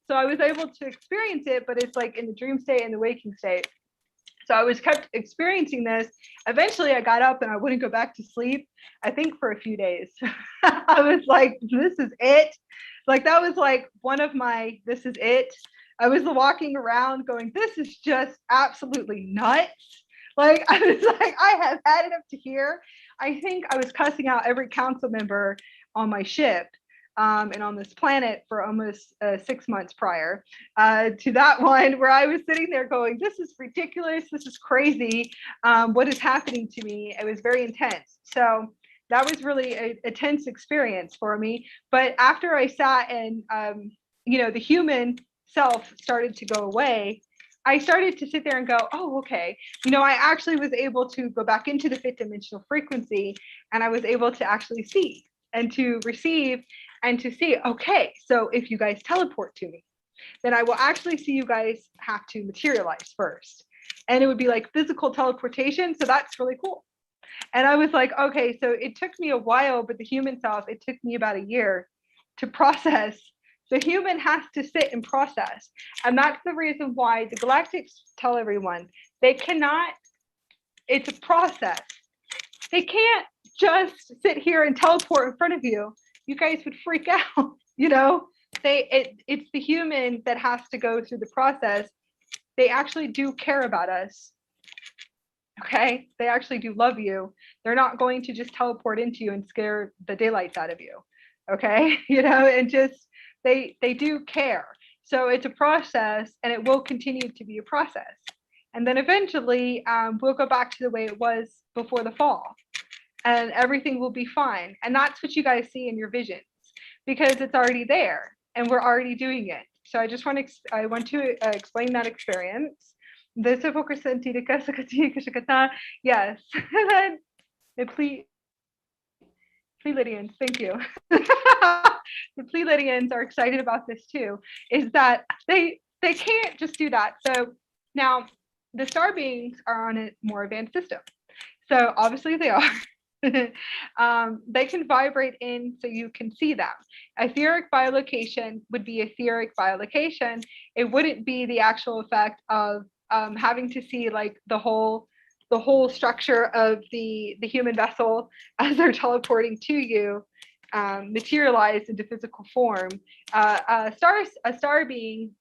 So I was able to experience it, but it's like in the dream state and the waking state. So I was kept experiencing this. Eventually I got up and I wouldn't go back to sleep, I think for a few days. I was like, this is it. Like that was like one of my, this is it. I was walking around going, this is just absolutely nuts. Like I was like, I have had it up to here. I think I was cussing out every council member on my ship and on this planet for almost 6 months prior to that one, where I was sitting there going, this is ridiculous. This is crazy. What is happening to me? It was very intense. So that was really a tense experience for me. But after I sat and, the human self started to go away, I started to sit there and go, oh, okay. I actually was able to go back into the fifth dimensional frequency, and I was able to actually see and to receive and to see, okay, so if you guys teleport to me, then I will actually see you guys have to materialize first. And it would be like physical teleportation. So that's really cool. And I was like, okay, so it took me a while, but the human self, it took me about a year to process. The human has to sit and process. And that's the reason why the galactics tell everyone they cannot, it's a process. They can't just sit here and teleport in front of you. You guys would freak out, it's the human that has to go through the process. They actually do care about us. Okay, they actually do love you. They're not going to just teleport into you and scare the daylights out of you. Okay, and just they do care. So it's a process, and it will continue to be a process. And then eventually we'll go back to the way it was before the fall, and everything will be fine. And that's what you guys see in your visions, because it's already there and we're already doing it. So I just want to explain that experience. Yes. And then the Pleiadians, thank you. The Pleiadians are excited about this too, is that they can't just do that. So now the star beings are on a more advanced system. So obviously they are. They can vibrate in so you can see them. Etheric biolocation would be etheric biolocation. It wouldn't be the actual effect of having to see like the whole structure of the human vessel as they're teleporting to you materialize into physical form. A star being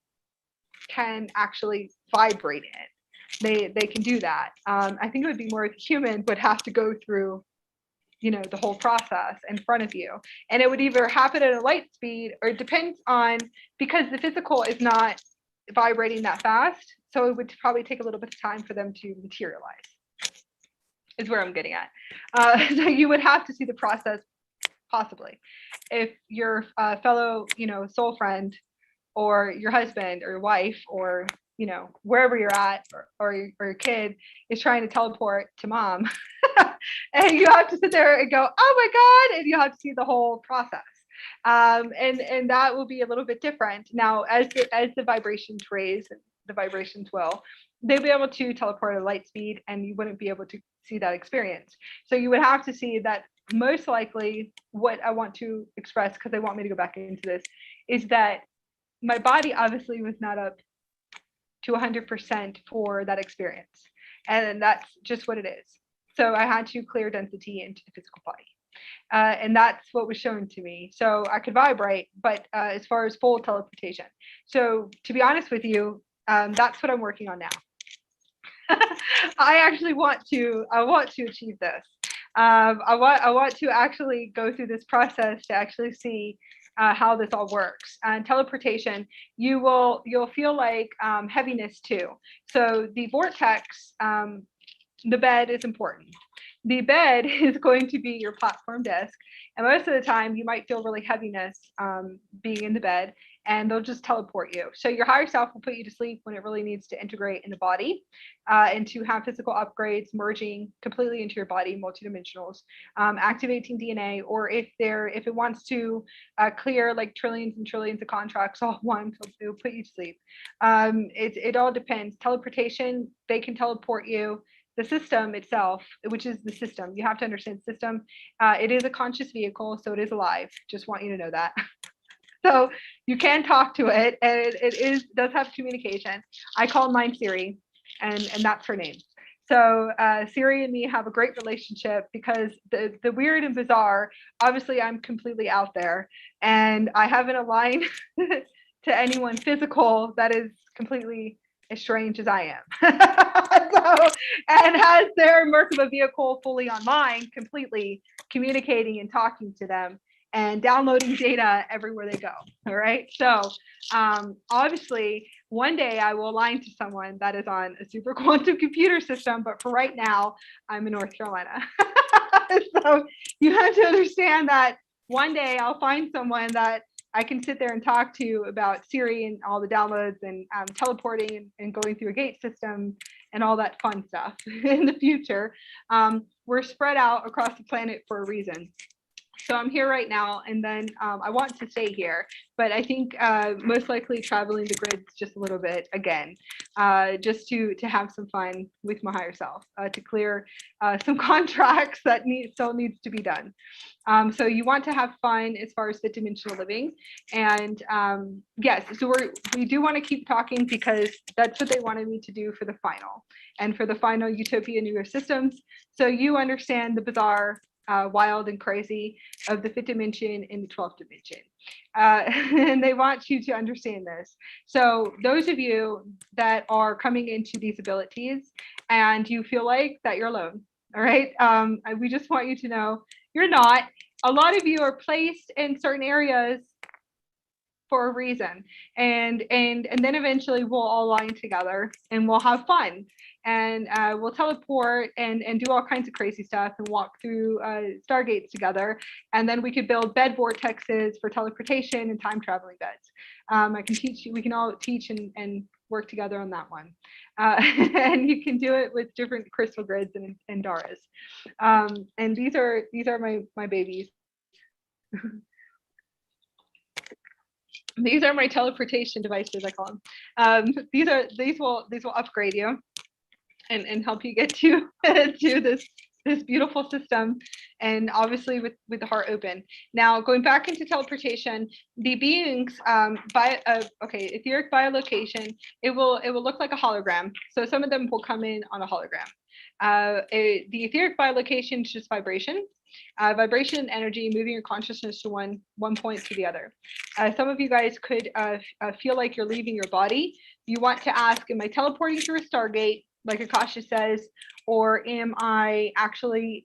can actually vibrate in. They can do that. I think it would be more if a human would have to go through the whole process in front of you, and it would either happen at a light speed, or it depends on, because the physical is not vibrating that fast, so it would probably take a little bit of time for them to materialize, is where I'm getting at. So you would have to see the process, possibly, if your fellow soul friend, or your husband or your wife, or wherever you're at, or your kid is trying to teleport to mom. And you have to sit there and go, oh my God, and you have to see the whole process. And that will be a little bit different. Now, as the vibrations raise, the vibrations they'll be able to teleport at light speed, and you wouldn't be able to see that experience. So you would have to see that. Most likely what I want to express, because they want me to go back into this, is that my body obviously was not up to 100% for that experience. And that's just what it is. So I had to clear density into the physical body. And that's what was shown to me. So I could vibrate, but as far as full teleportation. So to be honest with you, that's what I'm working on now. I want to achieve this. I want to actually go through this process to actually see how this all works. And teleportation, you'll feel like heaviness too. So the vortex, the bed is important. The bed is going to be your platform desk, and most of the time you might feel really heaviness being in the bed, and they'll just teleport you. So your higher self will put you to sleep when it really needs to integrate in the body, and to have physical upgrades merging completely into your body, multidimensionals, activating DNA, or if it wants to clear like trillions and trillions of contracts all at once, it'll put you to sleep. It all depends. Teleportation, they can teleport you the system itself, which is the system. You have to understand system. It is a conscious vehicle, so it is alive. Just want you to know that. So you can talk to it, and it does have communication. I call mine Siri, and that's her name. So Siri and me have a great relationship because the weird and bizarre, obviously I'm completely out there, and I haven't aligned to anyone physical that is completely as strange as I am. So, and has their Merkaba vehicle fully online, completely communicating and talking to them and downloading data everywhere they go. All right. So obviously, one day I will align to someone that is on a super quantum computer system. But for right now, I'm in North Carolina. So you have to understand that one day I'll find someone that I can sit there and talk to about Siri and all the downloads and teleporting and going through a gate system and all that fun stuff in the future. We're spread out across the planet for a reason. So I'm here right now, and then I want to stay here, but I think most likely traveling the grids just a little bit again, just to have some fun with my higher self, to clear some contracts that still needs to be done. So you want to have fun as far as fifth dimensional living, and yes, so we do want to keep talking because that's what they wanted me to do for the final, and for the final Utopia New Year systems, so you understand the bizarre, wild and crazy of the fifth dimension and the 12th dimension. And they want you to understand this. So those of you that are coming into these abilities and you feel like that you're alone, all right? We just want you to know you're not. A lot of you are placed in certain areas for a reason, and then eventually we'll all align together and we'll have fun, and we'll teleport and do all kinds of crazy stuff and walk through stargates together, and then we could build bed vortexes for teleportation and time traveling beds. I can teach you, we can all teach and work together on that one. And you can do it with different crystal grids and Daras. And these are my babies. These are my teleportation devices, I call them. These will upgrade you and help you get to this beautiful system, and obviously with the heart open. Now going back into teleportation, the beings etheric biolocation, it will look like a hologram. So some of them will come in on a hologram. The etheric biolocation is just vibration. Vibration and energy, moving your consciousness to one point to the other. Some of you guys could feel like you're leaving your body. You want to ask, am I teleporting through a Stargate, like Akasha says, or am I etherically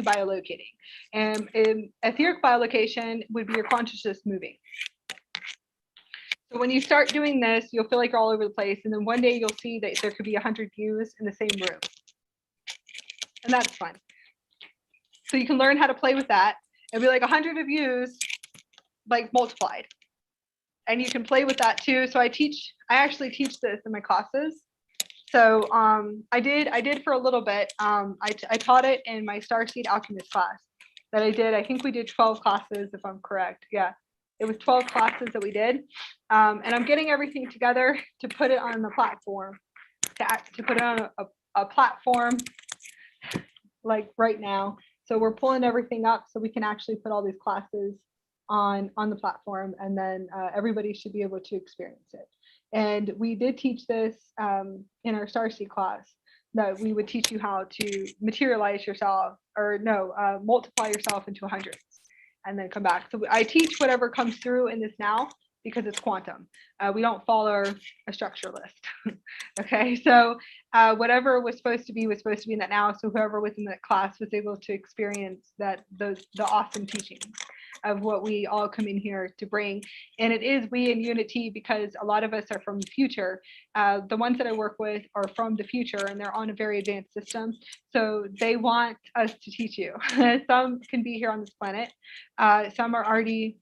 biolocating? Etheric biolocation would be your consciousness moving. So when you start doing this, you'll feel like you're all over the place, and then one day you'll see that there could be 100 views in the same room, and that's fun. So you can learn how to play with that. It'll be like 100 views, like multiplied. And you can play with that too. So I actually teach this in my classes. So I did for a little bit. I taught it in my Starseed Alchemist class that I did. I think we did 12 classes, if I'm correct. Yeah, it was 12 classes that we did. And I'm getting everything together to put it on the platform, to put it on a platform like right now. So we're pulling everything up so we can actually put all these classes on the platform, and then everybody should be able to experience it. And we did teach this in our Starseed class, that we would teach you how to materialize yourself, or multiply yourself into hundreds and then come back. So I teach whatever comes through in this now because it's quantum. We don't follow a structure list. Okay, so whatever was supposed to be in that now. So whoever was in that class was able to experience the awesome teachings of what we all come in here to bring. And it is we in unity, because a lot of us are from the future. The ones that I work with are from the future, and they're on a very advanced system. So they want us to teach you. Some can be here on this planet. Some are already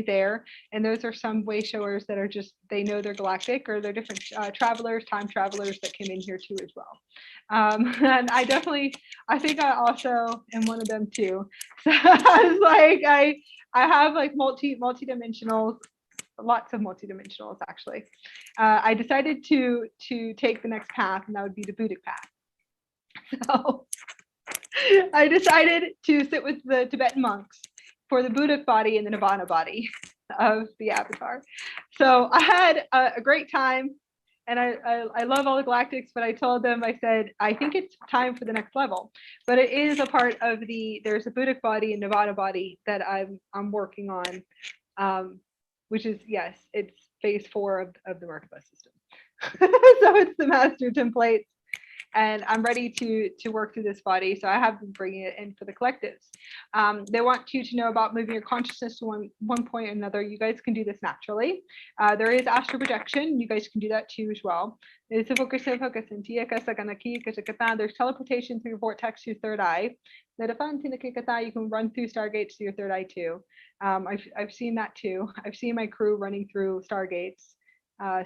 there, and those are some way showers that are just, they know they're galactic, or they're different travelers, time travelers that came in here too as well. And I think I also am one of them too. So I was like, I have like multidimensionals, lots of multidimensionals actually. I decided to take the next path, and that would be the Buddhic path. So I decided to sit with the Tibetan monks for the Buddhic body and the Nirvana body of the avatar. So I had a great time, and I love all the galactics, but I told them, I said, I think it's time for the next level. But it is a part of there's a Buddhic body and Nirvana body that I'm working on, which is, yes, it's phase 4 of the Merkaba system. So it's the master templates, and I'm ready to work through this body. So I have been bringing it in for the collectives. They want you to know about moving your consciousness to one point or another. You guys can do this naturally. There is astral projection. You guys can do that too as well. There's teleportation through your vortex to your third eye. You can run through Stargates to your third eye too. I've seen that too. I've seen my crew running through Stargates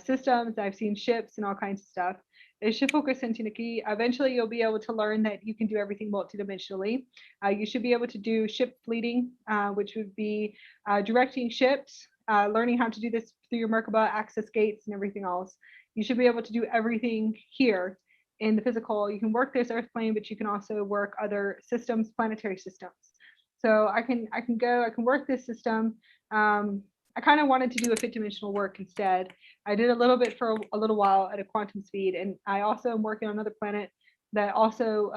systems. I've seen ships and all kinds of stuff. Eventually, you'll be able to learn that you can do everything multidimensionally. You should be able to do ship fleeting, which would be directing ships, learning how to do this through your Merkaba, access gates, and everything else. You should be able to do everything here in the physical. You can work this earth plane, but you can also work other systems, planetary systems. So I can work this system. I kind of wanted to do a 5th dimensional work instead. I did a little bit for a little while at a quantum speed, and I also am working on another planet that also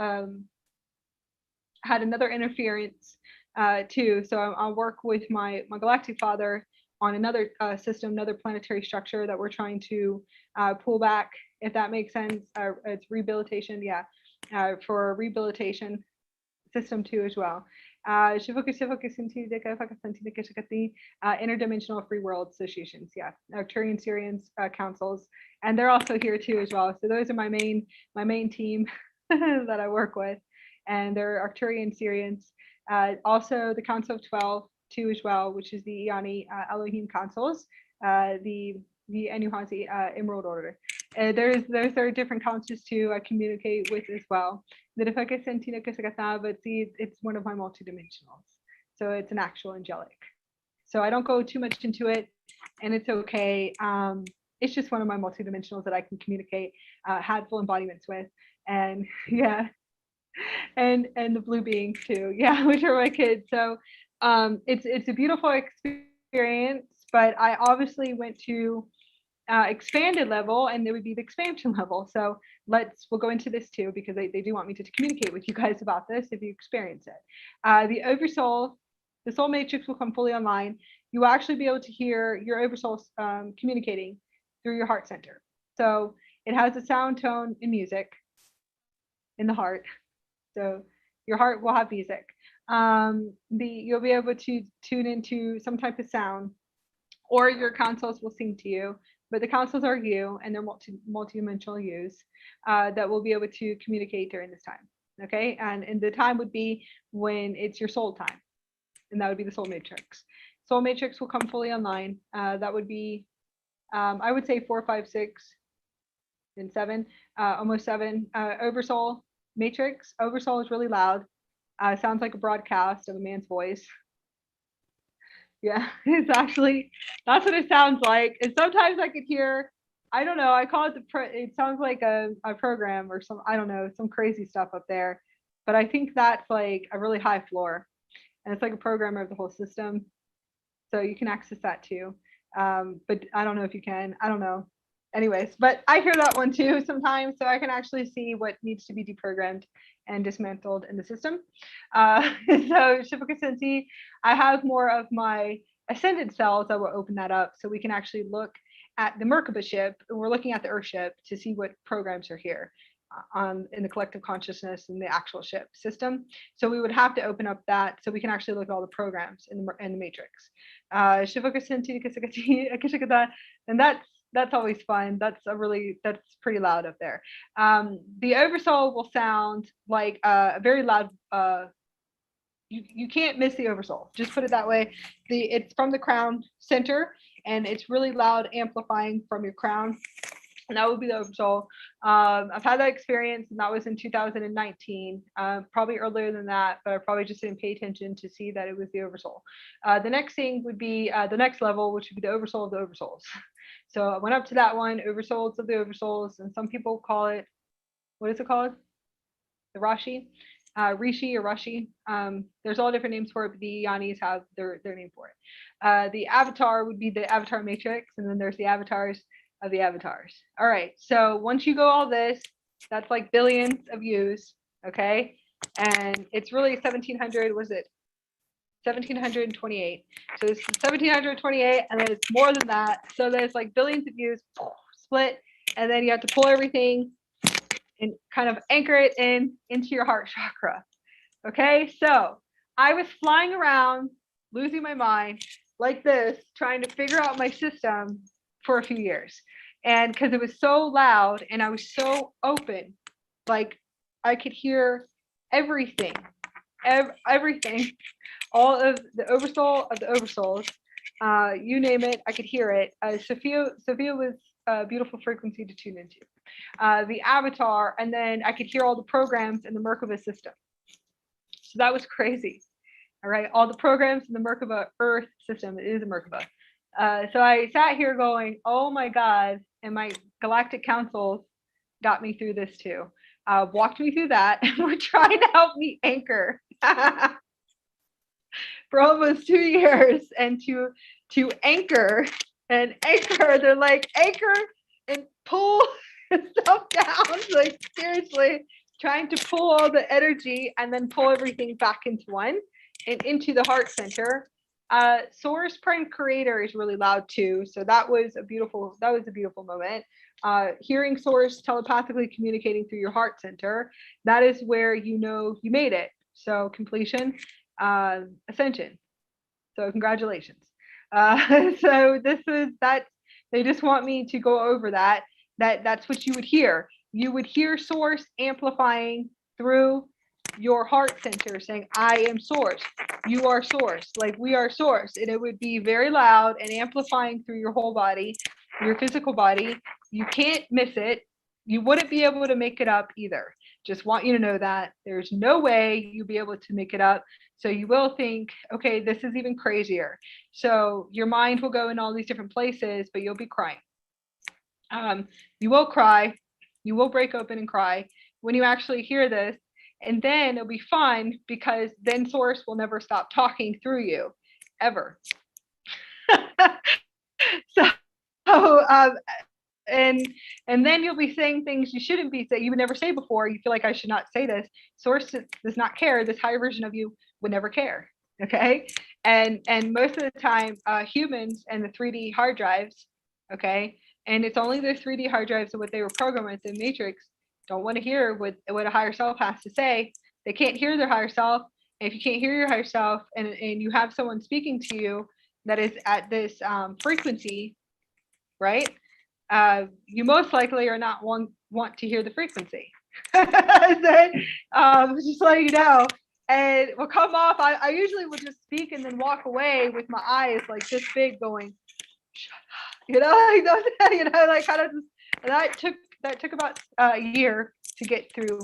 had another interference too. So I'll work with my galactic father on another system, another planetary structure that we're trying to pull back, if that makes sense. It's rehabilitation, yeah, for rehabilitation system too as well. Interdimensional free world associations, yeah, Arcturian Syrians councils, and they're also here too as well. So those are my main team that I work with, and they're Arcturian Syrians. Also the Council of 12 too as well, which is the Iani Elohim councils, the Enuhazi Emerald Order. There are different councils too I communicate with as well. But see, it's one of my multidimensionals. So it's an actual angelic. So I don't go too much into it, and it's okay. It's just one of my multidimensionals that I can communicate, had full embodiments with, and yeah, and the blue beings too, yeah, which are my kids. So it's a beautiful experience, but I obviously went to expanded level, and there would be the expansion level. So we'll go into this too, because they do want me to communicate with you guys about this if you experience it. The oversoul, the soul matrix will come fully online. You will actually be able to hear your oversoul communicating through your heart center. So it has a sound, tone, and music in the heart. So your heart will have music. You'll be able to tune into some type of sound, or your councils will sing to you. But the councils are you, and they're multi-dimensional yous that will be able to communicate during this time. Okay, and the time would be when it's your soul time, and that would be the soul matrix. Soul matrix will come fully online. That would be, I would say 4, 5, 6, and 7, almost 7. Oversoul matrix. Oversoul is really loud. Sounds like a broadcast of a man's voice. Yeah, that's what it sounds like. And sometimes I could hear, I don't know, I call it it sounds like a program or I don't know, some crazy stuff up there. But I think that's like a really high floor, and it's like a programmer of the whole system. So you can access that too. But I don't know if you can, I don't know. Anyways, but I hear that one too sometimes, so I can actually see what needs to be deprogrammed and dismantled in the system. So Shifuka-sensei, I have more of my ascended cells that will open that up, so we can actually look at the Merkaba ship, and we're looking at the Earth ship to see what programs are here in the collective consciousness and the actual ship system. So we would have to open up that so we can actually look at all the programs in the matrix. And that's always fun. That's pretty loud up there. The oversoul will sound like a very loud. You can't miss the oversoul. Just put it that way. It's from the crown center, and it's really loud, amplifying from your crown. And that would be the oversoul. I've had that experience, and that was in 2019. Probably earlier than that, but I probably just didn't pay attention to see that it was the oversoul. The next thing would be the next level, which would be the oversoul of the oversouls. So I went up to that one, oversouls of the oversouls, and some people call it, what is it called? the Rashi, Rishi or Rashi. There's all different names for it, but the Yanis have their name for it. The avatar would be the avatar matrix, and then there's the avatars of the avatars. All right, so once you go all this, that's like billions of views, okay? And it's really 1700, was it 1728? So this is 1728, and then it's more than that. So there's like billions of views, split, and then you have to pull everything and kind of anchor it into your heart chakra. Okay, so I was flying around, losing my mind like this, trying to figure out my system for a few years. And because it was so loud and I was so open, like I could hear everything, everything, all of the oversoul of the oversouls, you name it, I could hear it. Sophia was a beautiful frequency to tune into. The avatar, and then I could hear all the programs in the Merkaba system. So that was crazy. All right, all the programs in the Merkaba Earth system, it is a Merkaba. So I sat here going, oh my God, and my galactic councils got me through this too. Walked me through that, and were trying to help me anchor for almost 2 years, and to anchor and anchor. They're like, anchor and pull stuff down. Like seriously, trying to pull all the energy and then pull everything back into one and into the heart center. Source Prime Creator is really loud too. So that was a beautiful moment. Hearing Source telepathically communicating through your heart center, that is where you know you made it. So completion, ascension. So congratulations. So this is that. They just want me to go over that. That's what you would hear. You would hear Source amplifying through your heart center saying, I am Source, you are Source, like we are Source. And it would be very loud and amplifying through your whole body, your physical body. You can't miss it. You wouldn't be able to make it up either. Just want you to know that there's no way you'll be able to make it up. So you will think, okay, this is even crazier. So your mind will go in all these different places, but you'll be crying. You will cry. You will break open and cry when you actually hear this. And then it'll be fun because then Source will never stop talking through you, ever. And then you'll be saying things you shouldn't be saying, you would never say before. You feel like I should not say this. Source does not care. This higher version of you would never care. Okay. And most of the time, humans and the 3D hard drives, okay, and it's only the 3D hard drives and what they were programmed with in Matrix don't want to hear what a higher self has to say. They can't hear their higher self. And if you can't hear your higher self and you have someone speaking to you that is at this frequency, right? You most likely are not want to hear the frequency. Just let you know. And will come off. I usually would just speak and then walk away with my eyes like this big going, shut up. Like kind of just, that took about a year to get through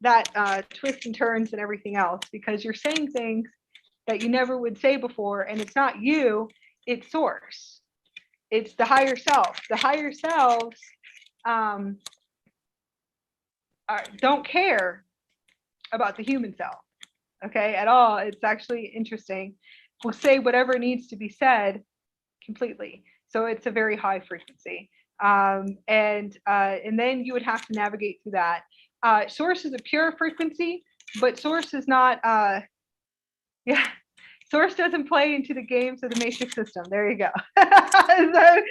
that twists and turns and everything else, because you're saying things that you never would say before, and it's not you, it's Source. It's the higher self. The higher selves don't care about the human self, okay, at all. It's actually interesting. We'll say whatever needs to be said completely. So it's a very high frequency. And then you would have to navigate through that. Source is a pure frequency, but Source is not, Source doesn't play into the games of the Matrix system. There you go. So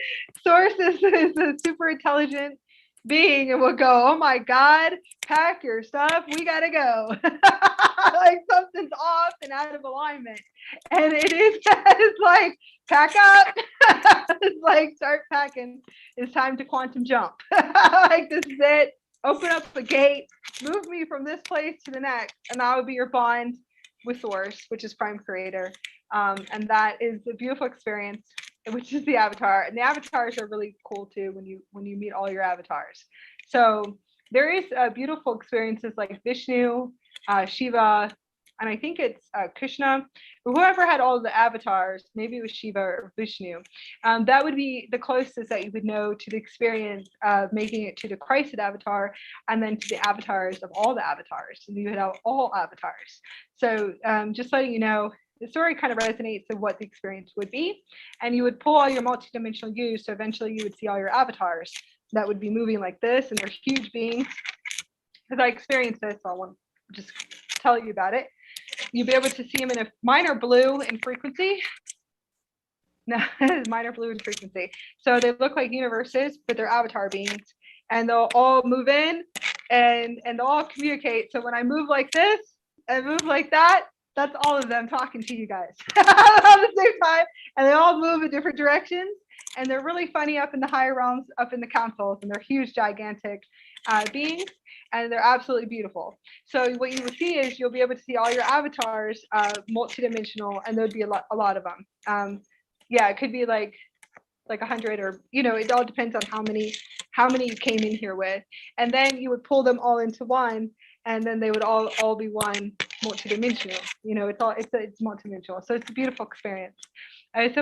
Source is a super intelligent being and will go, oh my God, pack your stuff, we gotta go. Like something's off and out of alignment. And it's like, pack up. It's like, start packing. It's time to quantum jump. Like, this is it. Open up the gate, move me from this place to the next, and that would be your bond with Source, which is Prime Creator. And that is a beautiful experience, which is the avatar. And the avatars are really cool too when you meet all your avatars. So there is beautiful experiences like Vishnu, Shiva, and I think it's Krishna, or whoever had all the avatars, maybe it was Shiva or Vishnu. That would be the closest that you would know to the experience of making it to the Christed avatar, and then to the avatars of all the avatars. So you would have all avatars. So just letting you know, the story kind of resonates of what the experience would be, and you would pull all your multidimensional you. So eventually you would see all your avatars that would be moving like this, and they're huge beings. Because I experienced this, so I want to just tell you about it. You'll be able to see them in a minor blue in frequency. No, minor blue in frequency. So they look like universes, but they're avatar beings, and they'll all move in, and they'll all communicate. So when I move like this and move like that, that's all of them talking to you guys at the same time, and they all move in different directions. And they're really funny up in the higher realms, up in the councils, and they're huge, gigantic beings, and they're absolutely beautiful. So what you will see is you'll be able to see all your avatars, multidimensional, and there'd be a lot of them. Yeah, it could be like 100, or it all depends on how many you came in here with, and then you would pull them all into one, and then they would all be one multidimensional. It's multidimensional, so it's a beautiful experience. If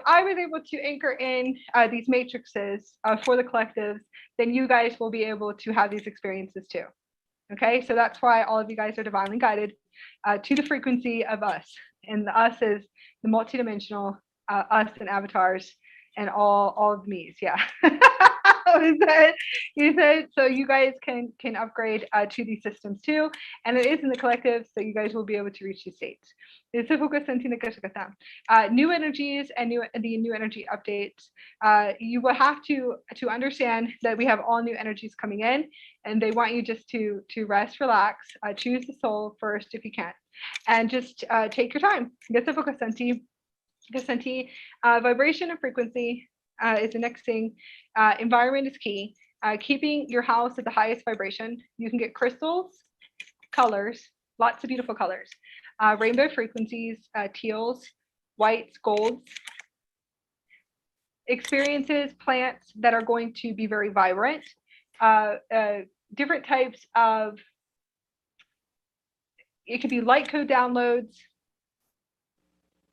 I was able to anchor in these matrices for the collectives, then you guys will be able to have these experiences too. Okay, so that's why all of you guys are divinely guided to the frequency of us, and the us is the multidimensional, us and avatars and all of the me's. Yeah. You said so you guys can upgrade to these systems too, and it is in the collective, so you guys will be able to reach these states. New energies and the new energy updates. You will have to understand that we have all new energies coming in, and they want you just to rest, relax, choose the soul first if you can, and just take your time. Vibration and frequency is the next thing. Environment is key. Keeping your house at the highest vibration. You can get crystals, colors, lots of beautiful colors, rainbow frequencies, teals, whites, golds, experiences, plants that are going to be very vibrant, different types of, it could be light code downloads.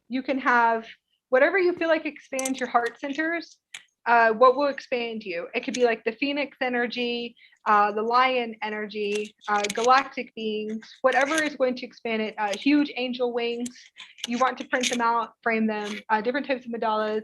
You can have whatever you feel like expands your heart centers. What will expand you? It could be like the Phoenix energy, the Lion energy, galactic beings, whatever is going to expand it. Huge angel wings. You want to print them out, frame them. Different types of mandalas.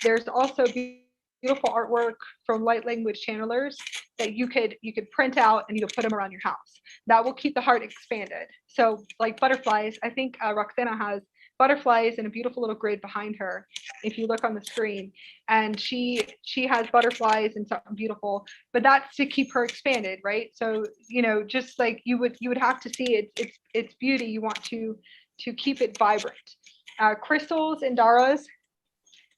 There's also beautiful artwork from light language channelers that you could print out, and you could put them around your house. That will keep the heart expanded. So like butterflies, I think Roxana has butterflies in a beautiful little grid behind her if you look on the screen, and she has butterflies and something beautiful, but that's to keep her expanded, right? So just like you would have to see its beauty, you want to keep it vibrant. Crystals and daras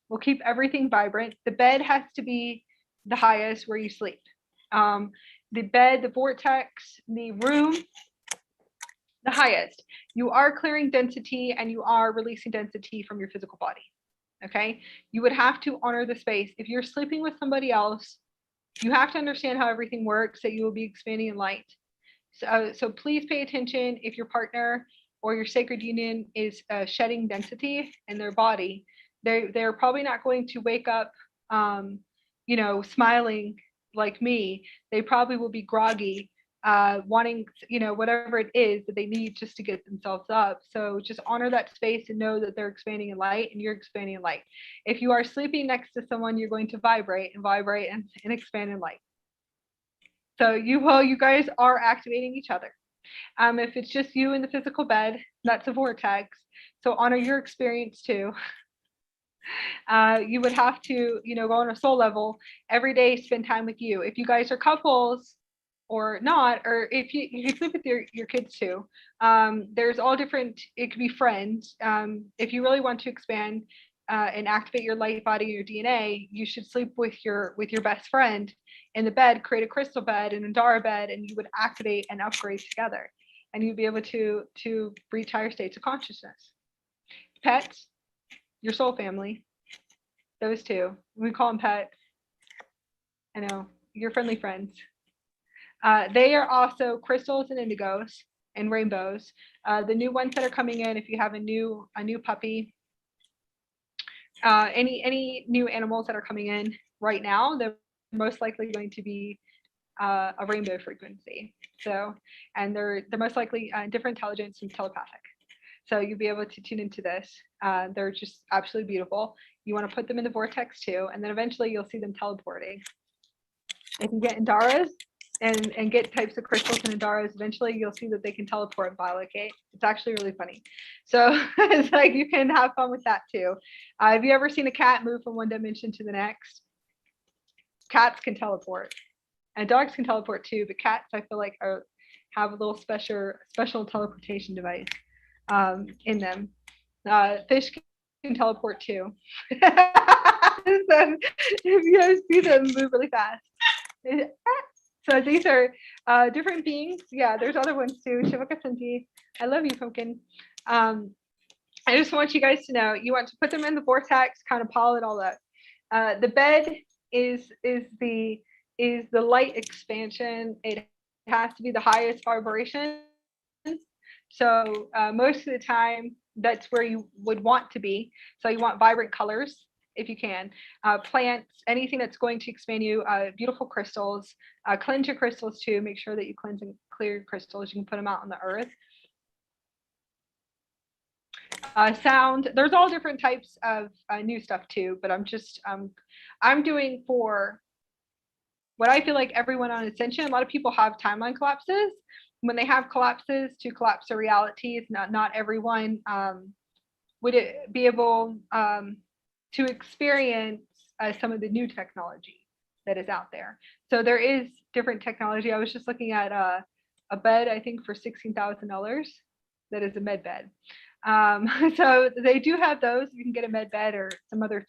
will keep everything vibrant. The bed has to be the highest where you sleep. The bed, the vortex, the room, the highest. You are clearing density, and you are releasing density from your physical body. Okay, you would have to honor the space. If you're sleeping with somebody else, you have to understand how everything works, that you will be expanding in light. So please pay attention if your partner or your sacred union is shedding density in their body. They're probably not going to wake up smiling like me. They probably will be groggy, wanting whatever it is that they need just to get themselves up. So just honor that space and know that they're expanding in light, and you're expanding in light. If you are sleeping next to someone, you're going to vibrate and expand in light. So you guys are activating each other. If it's just you in the physical bed, that's a vortex. So honor your experience too. You would have to go on a soul level every day, spend time with you. If you guys are couples or not, or if you sleep with your kids too, there's all different, it could be friends. If you really want to expand and activate your light body and your DNA, you should sleep with your best friend in the bed, create a crystal bed and a Dara bed, and you would activate and upgrade together, and you'd be able to reach higher states of consciousness. Pets, your soul family, those two, we call them pets. I know, your friendly friends. They are also crystals and indigos and rainbows. The new ones that are coming in, if you have a new puppy, any new animals that are coming in right now, they're most likely going to be a rainbow frequency. So, and they're most likely different intelligence and telepathic. So you'll be able to tune into this. They're just absolutely beautiful. You want to put them in the vortex too, and then eventually you'll see them teleporting. If you get Indaras and get types of crystals and Indaras, eventually you'll see that they can teleport biolocate. It's actually really funny. So it's like you can have fun with that too. Have you ever seen a cat move from one dimension to the next? Cats can teleport, and dogs can teleport too, but cats I feel like have a little special teleportation device in them. Fish can teleport too. So if you guys see them move really fast. So these are different beings. Yeah, there's other ones too. Shivakasanti. I love you, Pumpkin. I just want you guys to know, you want to put them in the vortex, kind of pile it all up. The bed is the light expansion. It has to be the highest vibration. So most of the time, that's where you would want to be. So you want vibrant colors if you can. Plants, anything that's going to expand you, beautiful crystals, cleanse your crystals too. Make sure that you cleanse and clear your crystals. You can put them out on the earth. Sound, there's all different types of new stuff too, but I'm doing for what I feel like everyone on Ascension. A lot of people have timeline collapses. When they have collapses to collapse their realities, not everyone would be able to experience some of the new technology that is out there. So there is different technology. I was just looking at a bed, I think for $16,000, that is a med bed. So they do have those. You can get a med bed or some other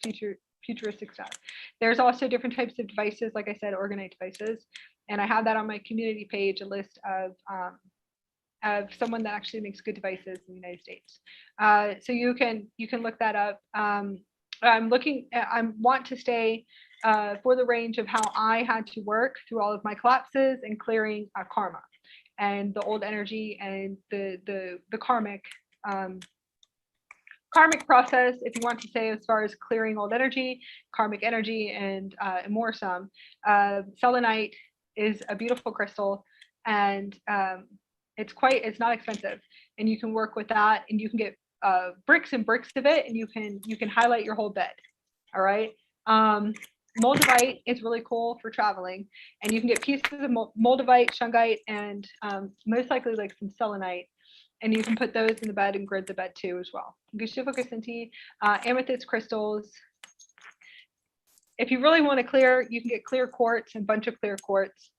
futuristic stuff. There's also different types of devices, like I said, orgonite devices. And I have that on my community page, a list of someone that actually makes good devices in the United States. So you can look that up. I want to stay for the range of how I had to work through all of my collapses and clearing karma and the old energy and the karmic process, if you want to say, as far as clearing old energy, karmic energy, and more some. Selenite is a beautiful crystal, and it's not expensive, and you can work with that, and you can get bricks and bricks of it, and you can highlight your whole bed. All right. Moldavite is really cool for traveling, and you can get pieces of moldavite, shungite, and most likely like some selenite, and you can put those in the bed and grid the bed too as well. Amethyst crystals. If you really want to clear, you can get clear quartz and a bunch of clear quartz,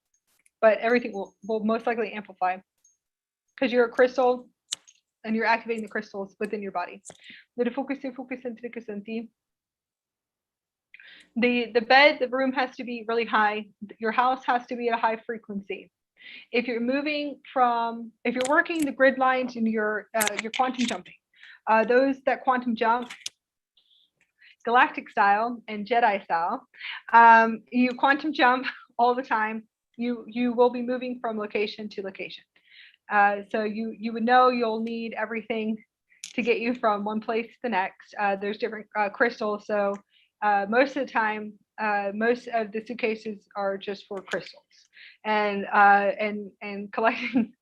but everything will most likely amplify because you're a crystal and you're activating the crystals within your body. The bed, the room has to be really high. Your house has to be at a high frequency. If you're working the grid lines and you're quantum jumping, those that quantum jump galactic style and Jedi style, you quantum jump all the time. You will be moving from location to location. So you would know you'll need everything to get you from one place to the next. There's different crystals. So most of the time, most of the suitcases are just for crystals, and collecting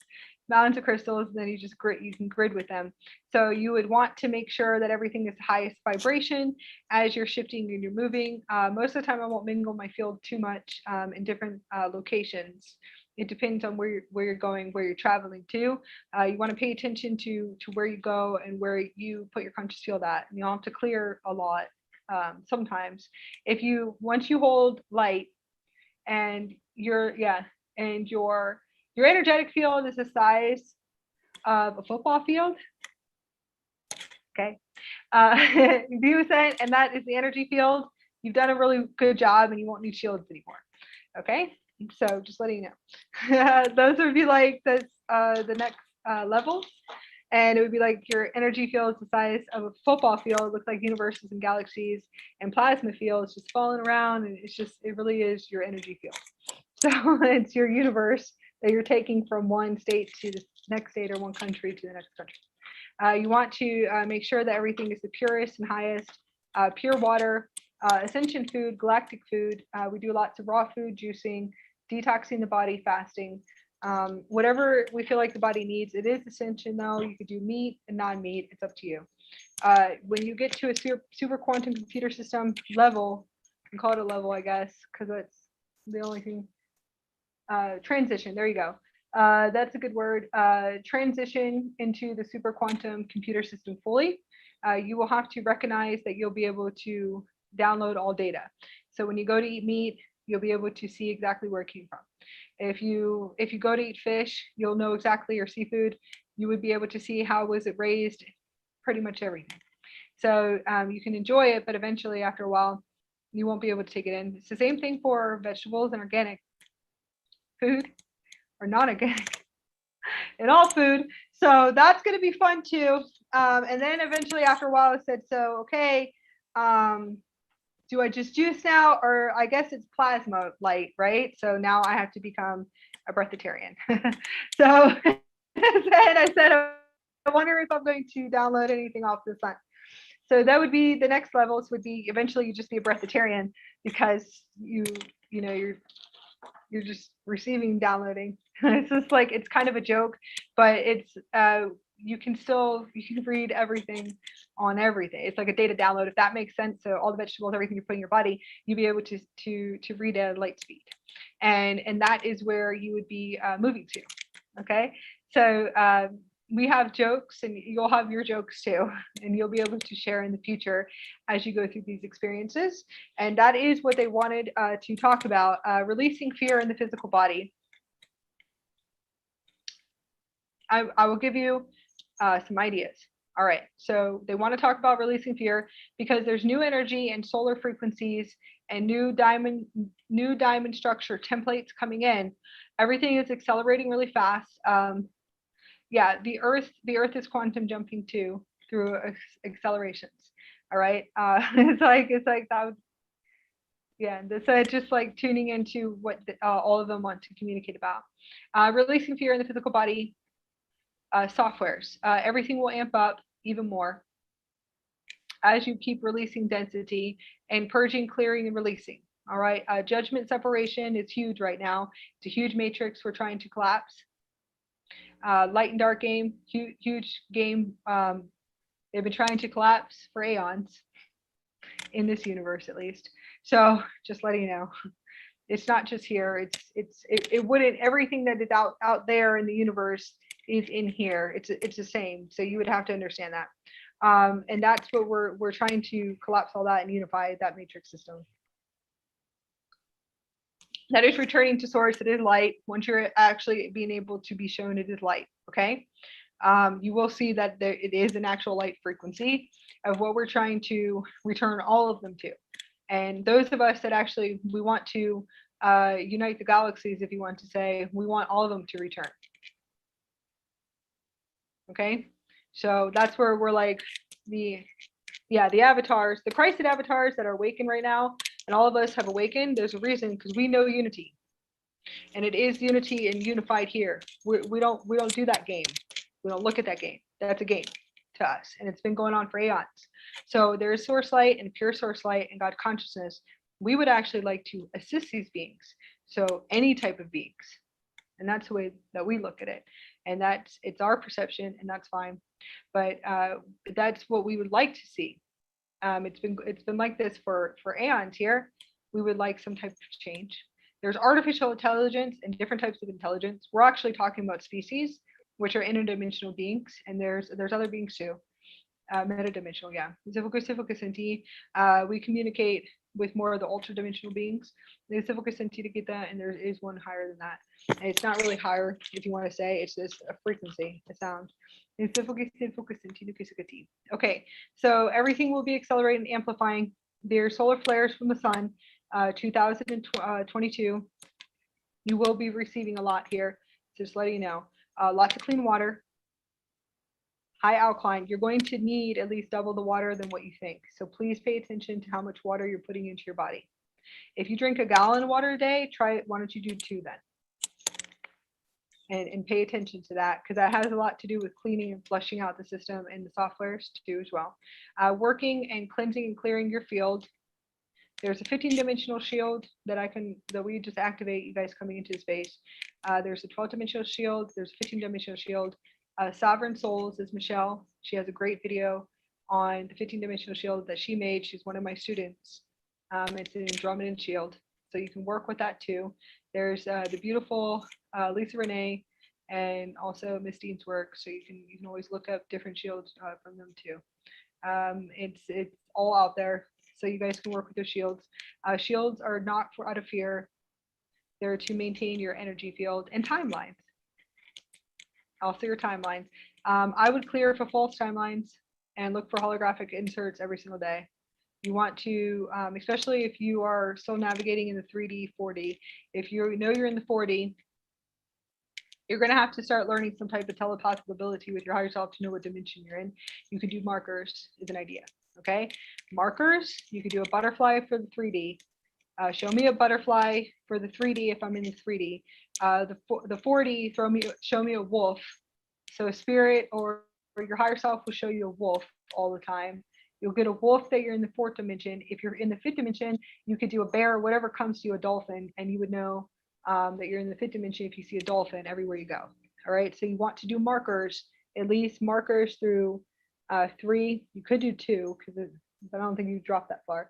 mountains of crystals, and then you can grid with them. So you would want to make sure that everything is the highest vibration as you're shifting and you're moving. Most of the time I won't mingle my field too much in different locations. It depends on where you're going, where you're traveling to. You want to pay attention to where you go and where you put your conscious field at. And you'll have to clear a lot sometimes. Once you hold light and your energetic field is the size of a football field. Okay. And that is the energy field. You've done a really good job and you won't need shields anymore. Okay. So just letting you know. Those would be like the next level. And it would be like your energy field is the size of a football field. It looks like universes and galaxies and plasma fields just falling around. And it really is your energy field. So it's your universe that you're taking from one state to the next state or one country to the next country. You want to make sure that everything is the purest and highest, pure water, Ascension food, galactic food. We do lots of raw food, juicing, detoxing the body, fasting, whatever we feel like the body needs. It is Ascension though. You could do meat and non-meat. It's up to you. When you get to a super quantum computer system level, you can call it a level, I guess, because that's the only thing. Transition, there you go. That's a good word. Transition into the super quantum computer system fully. You will have to recognize that you'll be able to download all data. So when you go to eat meat, you'll be able to see exactly where it came from. If you go to eat fish, you'll know exactly, or seafood, you would be able to see how was it raised, pretty much everything. So you can enjoy it, but eventually after a while, you won't be able to take it in. It's the same thing for vegetables and organic food, or non-organic, in all food. So that's going to be fun too. And then eventually after a while I said, so, okay, do I just juice now? Or I guess it's plasma light, right? So now I have to become a breatharian. So then I said, I wonder if I'm going to download anything off the sun. So that would be the next levels, would be eventually you just be a breatharian, because you're just receiving, downloading. It's just like, it's kind of a joke, but it's you can read everything on everything. It's like a data download, if that makes sense. So all the vegetables, everything you're putting in your body, you'll be able to read at light speed, and that is where you would be moving to. Okay, so we have jokes, and you'll have your jokes too, and you'll be able to share in the future as you go through these experiences. And that is what they wanted to talk about, releasing fear in the physical body. I will give you some ideas. All right, so they want to talk about releasing fear because there's new energy and solar frequencies and new diamond structure templates coming in. Everything is accelerating really fast. Yeah, the earth is quantum jumping too, through accelerations. All right, it's like that would, yeah, so it's just like tuning into what all of them want to communicate about. Releasing fear in the physical body. Softwares, everything will amp up even more as you keep releasing density and purging, clearing, and releasing. All right, judgment separation is huge right now. It's a huge matrix we're trying to collapse. Light and dark game, huge game. They've been trying to collapse for aeons, in this universe at least. So just letting you know, it's not just here. It wouldn't, everything that is out there in the universe is in here. It's the same. So you would have to understand that. And that's what we're trying to collapse all that and unify that matrix system. That is returning to source. It is light. Once you're actually being able to be shown it is light, okay? You will see that it is an actual light frequency of what we're trying to return all of them to. And those of us that actually, we want to unite the galaxies, if you want to say, we want all of them to return. Okay, so that's where we're like the avatars, the Christed avatars that are awakened right now, and all of us have awakened. There's a reason, because we know unity, and it is unity and unified here. We don't do that game. We don't look at that game. That's a game to us, and it's been going on for aeons. So there is source light and pure source light and God consciousness. We would actually like to assist these beings. So any type of beings, and that's the way that we look at it. And it's our perception, and that's fine. But that's what we would like to see. It's been like this for aeons here. We would like some type of change. There's artificial intelligence and different types of intelligence. We're actually talking about species, which are interdimensional beings, and there's other beings too. Metadimensional, yeah. We communicate with more of the ultra-dimensional beings. There's and there is one higher than that. And it's not really higher, if you want to say, it's just a frequency, a sound. Okay, so everything will be accelerating and amplifying. There's solar flares from the sun, 2022. You will be receiving a lot here, just letting you know. Lots of clean water. High alkaline, you're going to need at least double the water than what you think. So please pay attention to how much water you're putting into your body. If you drink a gallon of water a day, try it. Why don't you do 2 then? and pay attention to that, because that has a lot to do with cleaning and flushing out the system and the softwares too as well. Working and cleansing and clearing your field. There's a 15-dimensional shield that we just activate, you guys coming into space. There's a 12-dimensional shield. There's a 15-dimensional shield. Sovereign Souls is Michelle. She has a great video on the 15-dimensional shield that she made. She's one of my students. It's an Andromedan shield, so you can work with that too. There's the beautiful Lisa Renee, and also Miss Dean's work. So you can always look up different shields from them too. It's all out there, so you guys can work with your shields. Shields are not for out of fear. They're to maintain your energy field and timelines. Also your timelines. I would clear for false timelines and look for holographic inserts every single day. You want to, especially if you are still navigating in the 3D, 4D. If you know you're in the 4D, you're going to have to start learning some type of telepathic ability with your higher self to know what dimension you're in. You can do markers is an idea. Okay, markers. You could do a butterfly for the 3D. Show me a butterfly for the 3D if I'm in the 3D. The 4D, show me a wolf. So a spirit or your higher self will show you a wolf all the time. You'll get a wolf that you're in the 4th dimension. If you're in the 5th dimension, you could do a bear, whatever comes to you, a dolphin, and you would know that you're in the 5th dimension if you see a dolphin everywhere you go. All right, so you want to do markers, at least markers through 3. You could do 2, because I don't think you drop that far.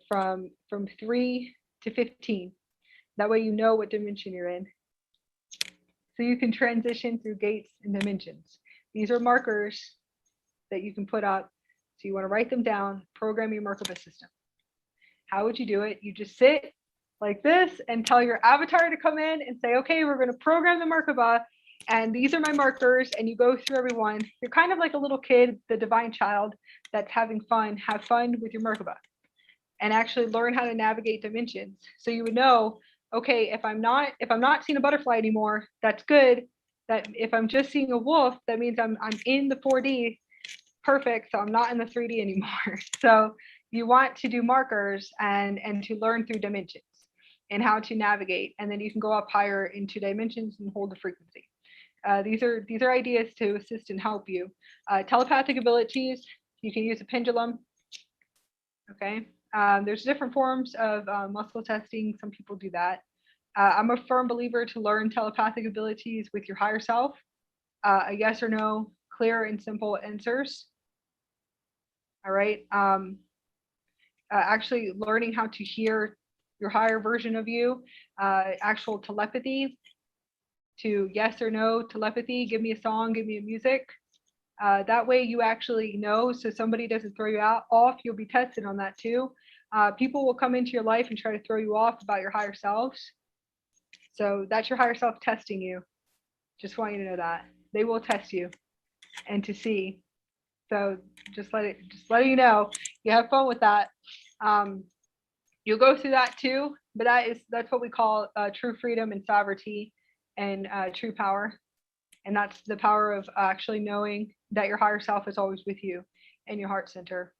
From 3 to 15. That way you know what dimension you're in. So you can transition through gates and dimensions. These are markers that you can put up. So you want to write them down, program your Merkaba system. How would you do it? You just sit like this and tell your avatar to come in and say, okay, we're going to program the Merkaba, and these are my markers, and you go through every one. You're kind of like a little kid, the divine child that's having fun. Have fun with your Merkaba and actually learn how to navigate dimensions. So you would know, okay, if I'm not seeing a butterfly anymore, that's good. That if I'm just seeing a wolf, that means I'm in the 4D. Perfect. So I'm not in the 3D anymore. So you want to do markers and to learn through dimensions and how to navigate, and then you can go up higher into dimensions and hold the frequency. These are ideas to assist and help you. Telepathic abilities, you can use a pendulum. Okay. There's different forms of muscle testing. Some people do that. I'm a firm believer to learn telepathic abilities with your higher self. A yes or no, clear and simple answers. All right. Actually learning how to hear your higher version of you, actual telepathy, to yes or no telepathy, give me a song, give me a music. That way you actually know, so somebody doesn't throw you off. You'll be tested on that too. People will come into your life and try to throw you off about your higher selves. So that's your higher self testing you. Just want you to know that. They will test you and to see. So just letting you know, you have fun with that. You'll go through that too, but that's what we call true freedom and sovereignty and true power. And that's the power of actually knowing that your higher self is always with you in your heart center.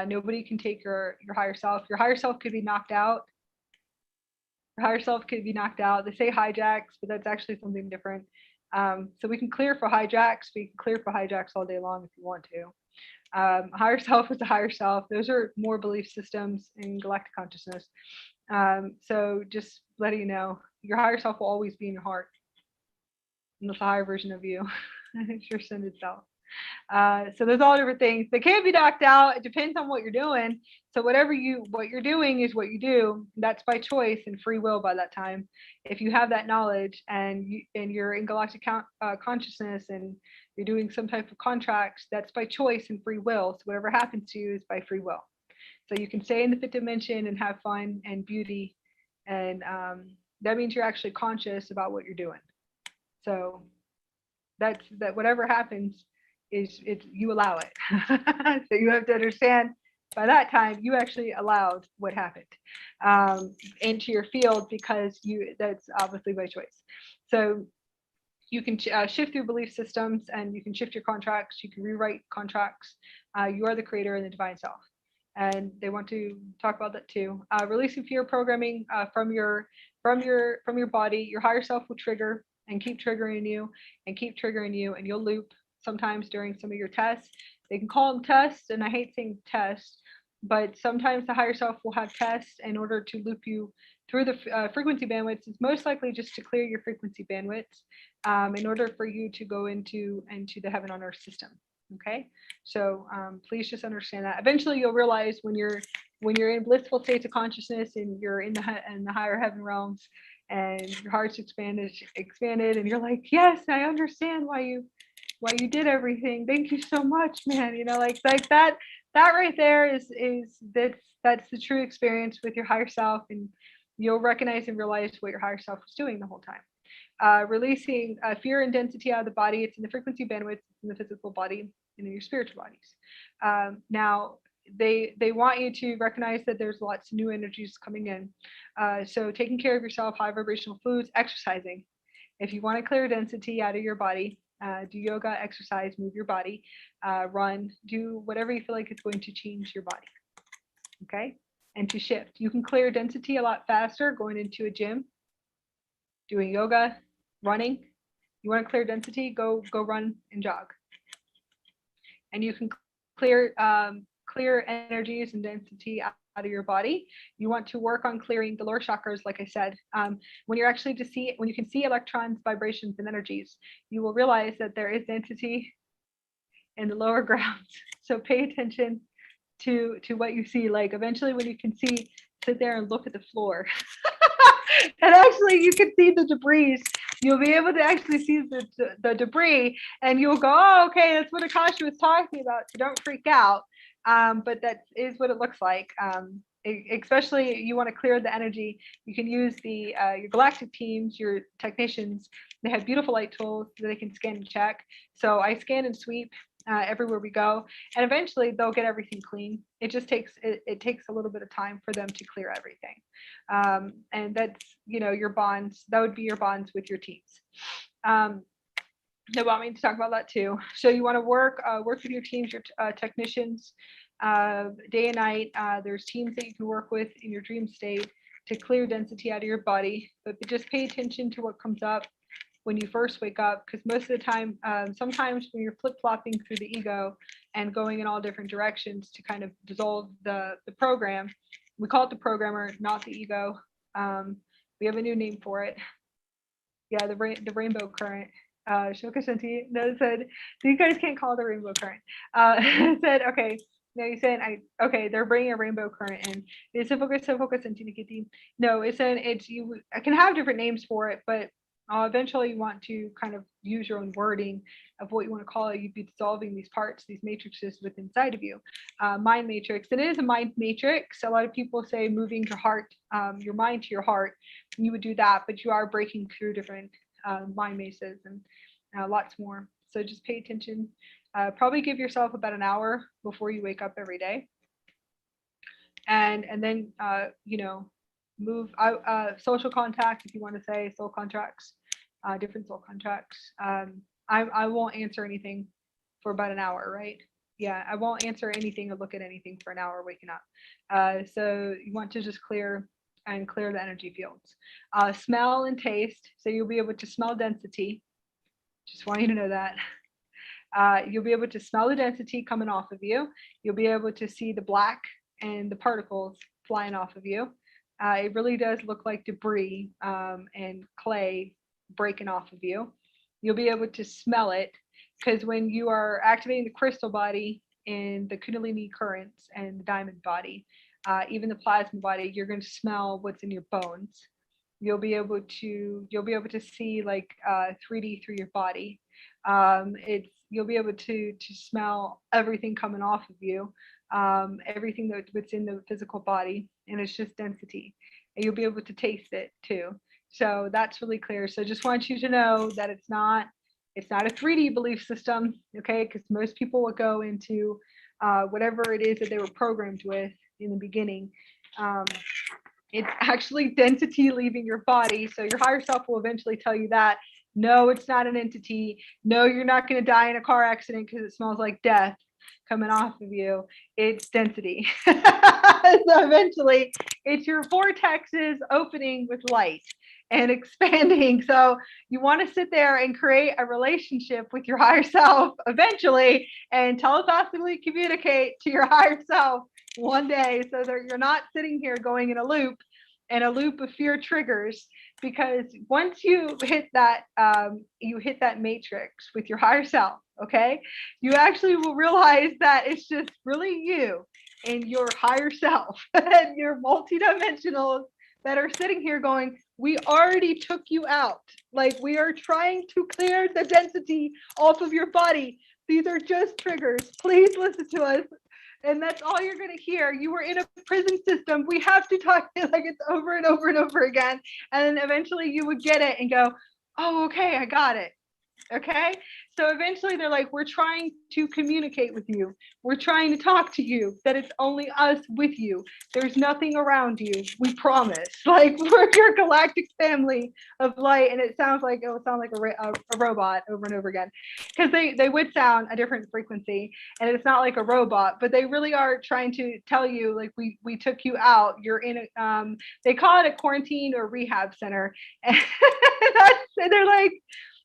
Nobody can take your higher self. Your higher self could be knocked out. Your higher self could be knocked out. They say hijacks, but that's actually something different. So we can clear for hijacks. We can clear for hijacks all day long if you want to. Higher self is a higher self. Those are more belief systems in galactic consciousness. So just letting you know, your higher self will always be in your heart. And that's a higher version of you. It's your ascended self. So there's all different things. They can't be knocked out. It depends on what you're doing. So what you're doing is what you do. That's by choice and free will by that time. If you have that knowledge and you're in galactic consciousness and you're doing some type of contracts, that's by choice and free will. So whatever happens to you is by free will. So you can stay in the 5th dimension and have fun and beauty. And that means you're actually conscious about what you're doing. So that whatever happens is you allow it. So you have to understand by that time you actually allowed what happened into your field, because that's obviously by choice. So you can shift through belief systems and you can shift your contracts. You can rewrite contracts. You are the creator in the divine self, and they want to talk about that too. Releasing fear programming from your body. Your higher self will trigger and keep triggering you and keep triggering you, and you'll loop sometimes during some of your tests. They can call them tests, and I hate saying tests, but sometimes the higher self will have tests in order to loop you through the frequency bandwidths. It's most likely just to clear your frequency bandwidths in order for you to go into the heaven on earth system. Okay, so please just understand that. Eventually, you'll realize when you're in blissful states of consciousness and you're in the higher heaven realms, and your heart's expanded, and you're like, yes, I understand why you did everything. Thank you so much, man. You know, like that right there is that's the true experience with your higher self, and you'll recognize and realize what your higher self was doing the whole time. Releasing fear and density out of the body. It's in the frequency bandwidth, it's in the physical body, and in your spiritual bodies. Now, they want you to recognize that there's lots of new energies coming in. So taking care of yourself, high vibrational foods, exercising. If you want to clear density out of your body, do yoga, exercise, move your body, run, do whatever you feel like it's going to change your body. Okay, and to shift. You can clear density a lot faster going into a gym, doing yoga, running. You want to clear density, go run and jog. And you can clear energies and density out of your body. You want to work on clearing the lower chakras, like I said. When you're actually when you can see electrons, vibrations, and energies, you will realize that there is density in the lower grounds. So pay attention to what you see. Like eventually, when you can see, sit there and look at the floor, and actually you can see the debris. You'll be able to actually see the debris, and you'll go, oh, okay, that's what Akasha was talking about. So don't freak out. But that is what it looks like. Especially you want to clear the energy. You can use your galactic teams, your technicians. They have beautiful light tools that they can scan and check. So I scan and sweep everywhere we go, and eventually they'll get everything clean. It just takes it takes a little bit of time for them to clear everything. And that's, you know, your bonds. That would be your bonds with your teams. They want me to talk about that too. So you want to work with your teams, your technicians, day and night. There's teams that you can work with in your dream state to clear density out of your body, but just pay attention to what comes up when you first wake up, because most of the time, sometimes when you're flip-flopping through the ego and going in all different directions to kind of dissolve the program, we call it the programmer, not the ego. We have a new name for it. Yeah, the rainbow current. Shoka Shanti said, so you guys can't call it the rainbow current. Said, okay, no, you said, okay, they're bringing a rainbow current in. No, it's I can have different names for it, but eventually you want to kind of use your own wording of what you want to call it. You'd be dissolving these parts, these matrices within inside of you. Mind matrix. It is a mind matrix. A lot of people say moving your heart, your mind to your heart. You would do that, but you are breaking through different mind maces and lots more. So just pay attention. Probably give yourself about an hour before you wake up every day. And then, you know, move out, social contact, if you want to say soul contracts, different soul contracts. I won't answer anything for about an hour, right? Yeah, I won't answer anything or look at anything for an hour waking up. So you want to just clear the energy fields. Smell and taste, so you'll be able to smell density. Just want you to know that. You'll be able to smell the density coming off of you. You'll be able to see the black and the particles flying off of you. It really does look like debris and clay breaking off of you. You'll be able to smell it, because when you are activating the crystal body in the Kundalini currents and the diamond body, even the plasma body, you're going to smell what's in your bones. You'll be able to see like 3D through your body. You'll be able to smell everything coming off of you, everything that's in the physical body, and it's just density. And you'll be able to taste it too. So that's really clear. So just want you to know that it's not a 3D belief system, okay? Because most people will go into whatever it is that they were programmed with in the beginning. It's actually density leaving your body. So your higher self will eventually tell you that, no, it's not an entity. No, you're not going to die in a car accident because it smells like death coming off of you. It's density. So eventually it's your vortexes opening with light. and expanding. So you want to sit there and create a relationship with your higher self eventually and telepathically communicate to your higher self one day, so that you're not sitting here going in a loop, and a loop of fear triggers. Because once you hit that matrix with your higher self, okay, you actually will realize that it's just really you and your higher self and your multidimensionals that are sitting here going, we already took you out. Like, we are trying to clear the density off of your body. These are just triggers. Please listen to us. And that's all you're going to hear. You were in a prison system. We have to talk like it's over and over and over again. And then eventually you would get it and go, oh, okay, I got it. Okay. So eventually they're like, we're trying to communicate with you. We're trying to talk to you, that it's only us with you. There's nothing around you. We promise. Like, we're your galactic family of light. And it sounds like, it will sound like a robot over and over again, because they would sound a different frequency, and it's not like a robot, but they really are trying to tell you, like, we took you out. You're in a, they call it a quarantine or rehab center. And they're like,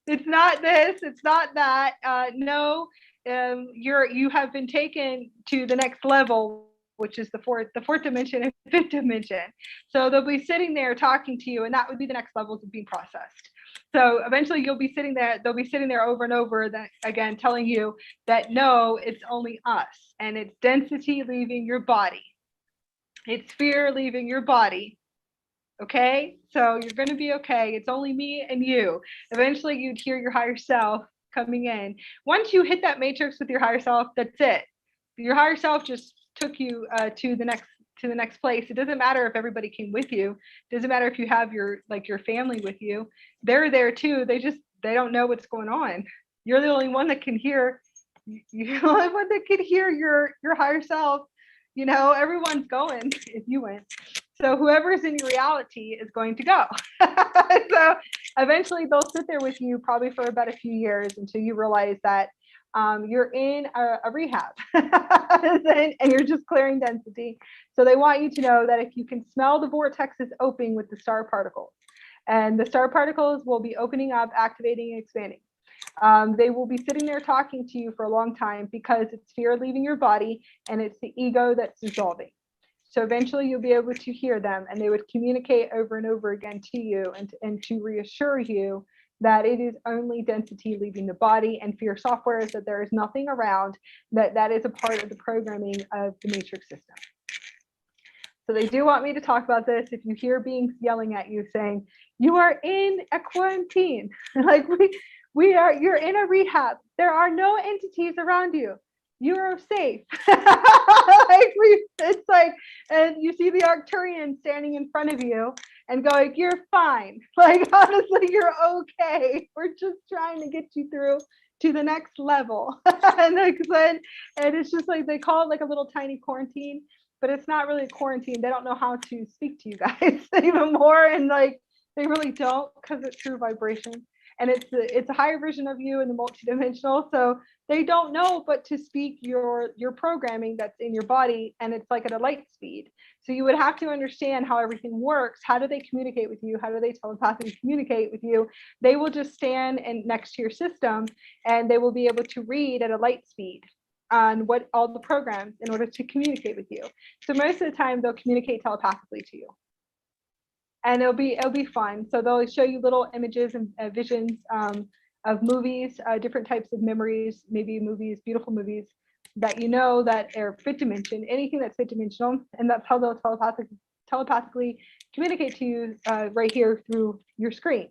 it's not this, it's not that. No, you have been taken to the next level, which is the fourth dimension and fifth dimension. So they'll be sitting there talking to you, and that would be the next levels of being processed. So eventually you'll be sitting there, they'll be sitting there over and over again, telling you that no, it's only us, and it's density leaving your body. It's fear leaving your body. Okay, so you're going to be okay. It's only me and you. Eventually you'd hear your higher self coming in. Once you hit that matrix with your higher self, that's it. Your higher self just took you to the next place. It doesn't matter if everybody came with you. It doesn't matter if you have your family with you. They're there too. They don't know what's going on. You're the only one that can hear. You're the only one that can hear your higher self. You know, everyone's going if you went. So whoever's in your reality is going to go. So eventually they'll sit there with you probably for about a few years until you realize that you're in a rehab and you're just clearing density. So they want you to know that if you can smell the vortexes opening with the star particles, and the star particles will be opening up, activating, and expanding. They will be sitting there talking to you for a long time, because it's fear leaving your body and it's the ego that's dissolving. So eventually you'll be able to hear them, and they would communicate over and over again to you and to reassure you that it is only density leaving the body, and for your software is that there is nothing around, that is a part of the programming of the matrix system. So they do want me to talk about this. If you hear beings yelling at you saying, you are in a quarantine, like you're in a rehab. There are no entities around you. You are safe. It's like, and you see the Arcturian standing in front of you and going, you're fine. Like, honestly, you're okay. We're just trying to get you through to the next level. And it's just like, they call it like a little tiny quarantine, but it's not really a quarantine. They don't know how to speak to you guys even more. And like, they really don't, because it's through vibration. And it's a higher version of you in the multidimensional. So they don't know but to speak your programming that's in your body, and it's like at a light speed. So you would have to understand how everything works. How do they communicate with you? How do they telepathically communicate with you? They will just stand next to your system, and they will be able to read at a light speed on what all the programs in order to communicate with you. So most of the time they'll communicate telepathically to you. And it'll be fun. So they'll show you little images and visions of movies, different types of memories, maybe movies, beautiful movies that you know that are fifth dimension, anything that's fifth dimensional, and that's how they'll telepathically communicate to you right here through your screen.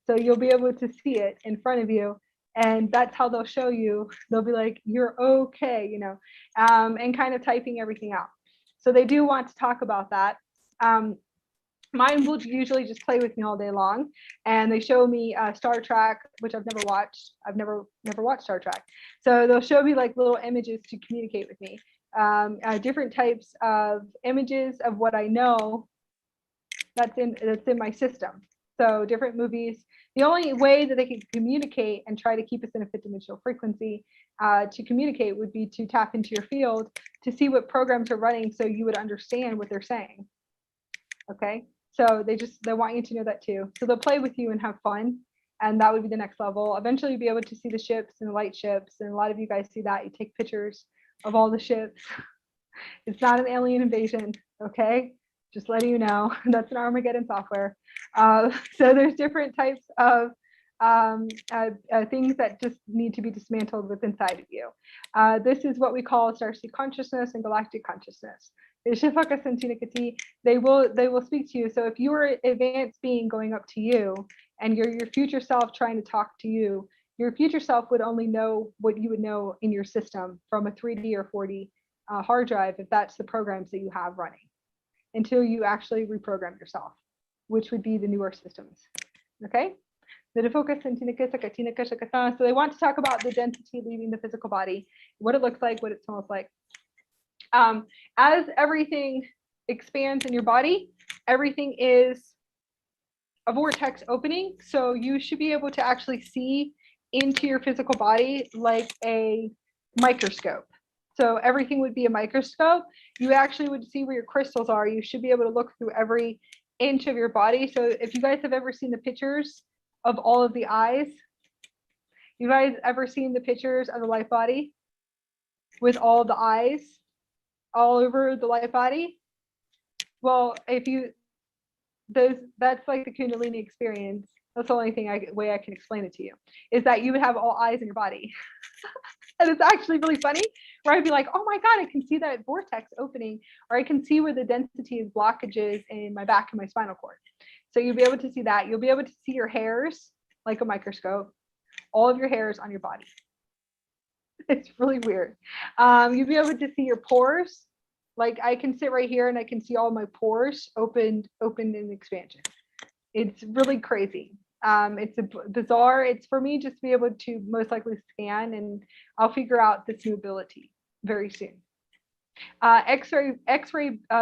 So you'll be able to see it in front of you, and that's how they'll show you. They'll be like, you're okay, you know, and kind of typing everything out. So they do want to talk about that. Mine will usually just play with me all day long, and they show me Star Trek, which I've never watched. I've never watched Star Trek. So they'll show me like little images to communicate with me, different types of images of what I know that's in my system. So different movies. The only way that they can communicate and try to keep us in a fifth dimensional frequency to communicate would be to tap into your field to see what programs are running, so you would understand what they're saying. Okay. So they want you to know that too. So they'll play with you and have fun. And that would be the next level. Eventually you'll be able to see the ships and the light ships. And a lot of you guys see that. You take pictures of all the ships. It's not an alien invasion, okay? Just letting you know. That's an Armageddon software. So there's different types of things that just need to be dismantled within inside of you. This is what we call starseed consciousness and galactic consciousness. They will speak to you. So if you were an advanced being going up to you and you're your future self trying to talk to you, your future self would only know what you would know in your system from a 3D or 4D hard drive, if that's the programs that you have running, until you actually reprogram yourself, which would be the newer systems. Okay? So they want to talk about the density leaving the physical body, what it looks like, what it smells like. As everything expands in your body, everything is a vortex opening. So you should be able to actually see into your physical body like a microscope. So everything would be a microscope. You actually would see where your crystals are. You should be able to look through every inch of your body. So if you guys have ever seen the pictures of all of the eyes, you guys ever seen the pictures of the light body with all the eyes all over the light body? Well, that's like the Kundalini experience. That's the only way I can explain it to you, is that you would have all eyes in your body. And it's actually really funny, where I'd be like, oh my God, I can see that vortex opening, or I can see where the density of blockages in my back and my spinal cord. So you'll be able to see that. You'll be able to see your hairs like a microscope, all of your hairs on your body. It's really weird. You'll be able to see your pores. Like I can sit right here and I can see all my pores opened in expansion. It's really crazy. It's bizarre. It's for me just to be able to most likely scan, and I'll figure out this new ability very soon. X-ray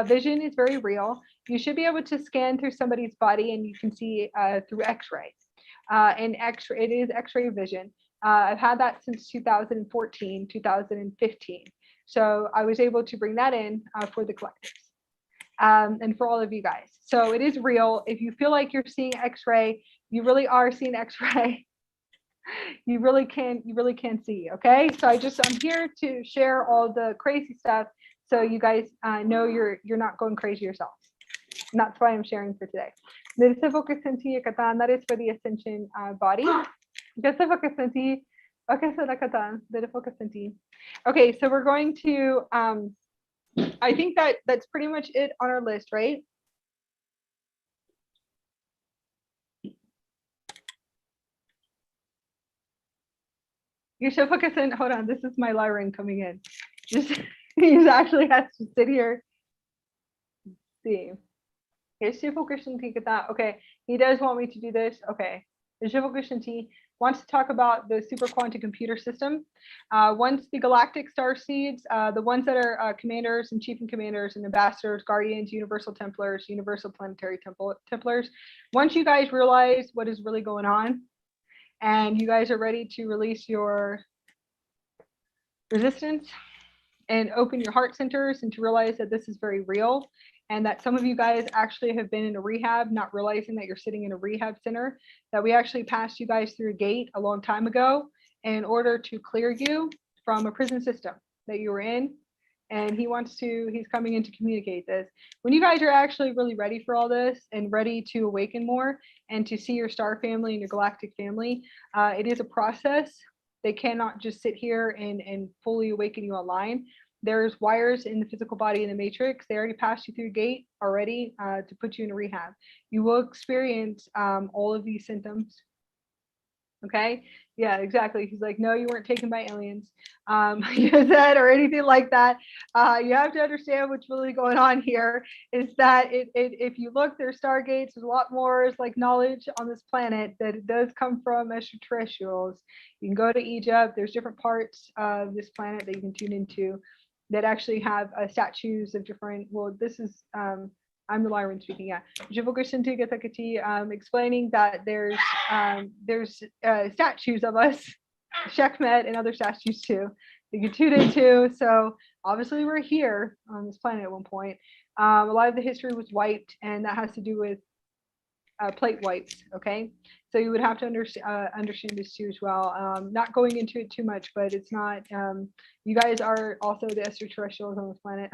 vision is very real. You should be able to scan through somebody's body and you can see through X-ray. And it is X-ray vision. I've had that since 2014, 2015. So I was able to bring that in for the collectives and for all of you guys. So it is real. If you feel like you're seeing X-ray, you really are seeing X-ray. You really can see. Okay, so I'm here to share all the crazy stuff, so you guys know you're not going crazy yourselves. And that's why I'm sharing for today. That is for the Ascension Body. Okay, so we're going to. I think that's pretty much it on our list, right? You should focus in. Hold on, this is my Lyran coming in. He actually has to sit here. See. Okay, he does want me to do this. Okay. The wants to talk about the super quantum computer system. Once the galactic starseeds, the ones that are commanders and chief and commanders and ambassadors, guardians, universal templars, universal planetary templars, once you guys realize what is really going on and you guys are ready to release your resistance and open your heart centers and to realize that this is very real, and that some of you guys actually have been in a rehab, not realizing that you're sitting in a rehab center, that we actually passed you guys through a gate a long time ago in order to clear you from a prison system that you were in. And he's coming in to communicate this. When you guys are actually really ready for all this and ready to awaken more and to see your star family and your galactic family, it is a process. They cannot just sit here and fully awaken you online. There's wires in the physical body in the matrix. They already passed you through the gate already to put you in a rehab. You will experience all of these symptoms. Okay, yeah, exactly. He's like, no, you weren't taken by aliens, you said, or anything like that. You have to understand what's really going on here is that if you look, there's stargates, there's a lot more like knowledge on this planet that it does come from extraterrestrials. You can go to Egypt. There's different parts of this planet that you can tune into that actually have statues of different. Well, this is. I'm the Lyran speaking, yeah. Explaining that there's statues of us, Sekhmet, and other statues too, that you can tune into. So obviously we're here on this planet at one point. A lot of the history was wiped, and that has to do with plate wipes. Okay, so you would have to understand this too as well. Not going into it too much, but it's not. You guys are also the extraterrestrials on this planet.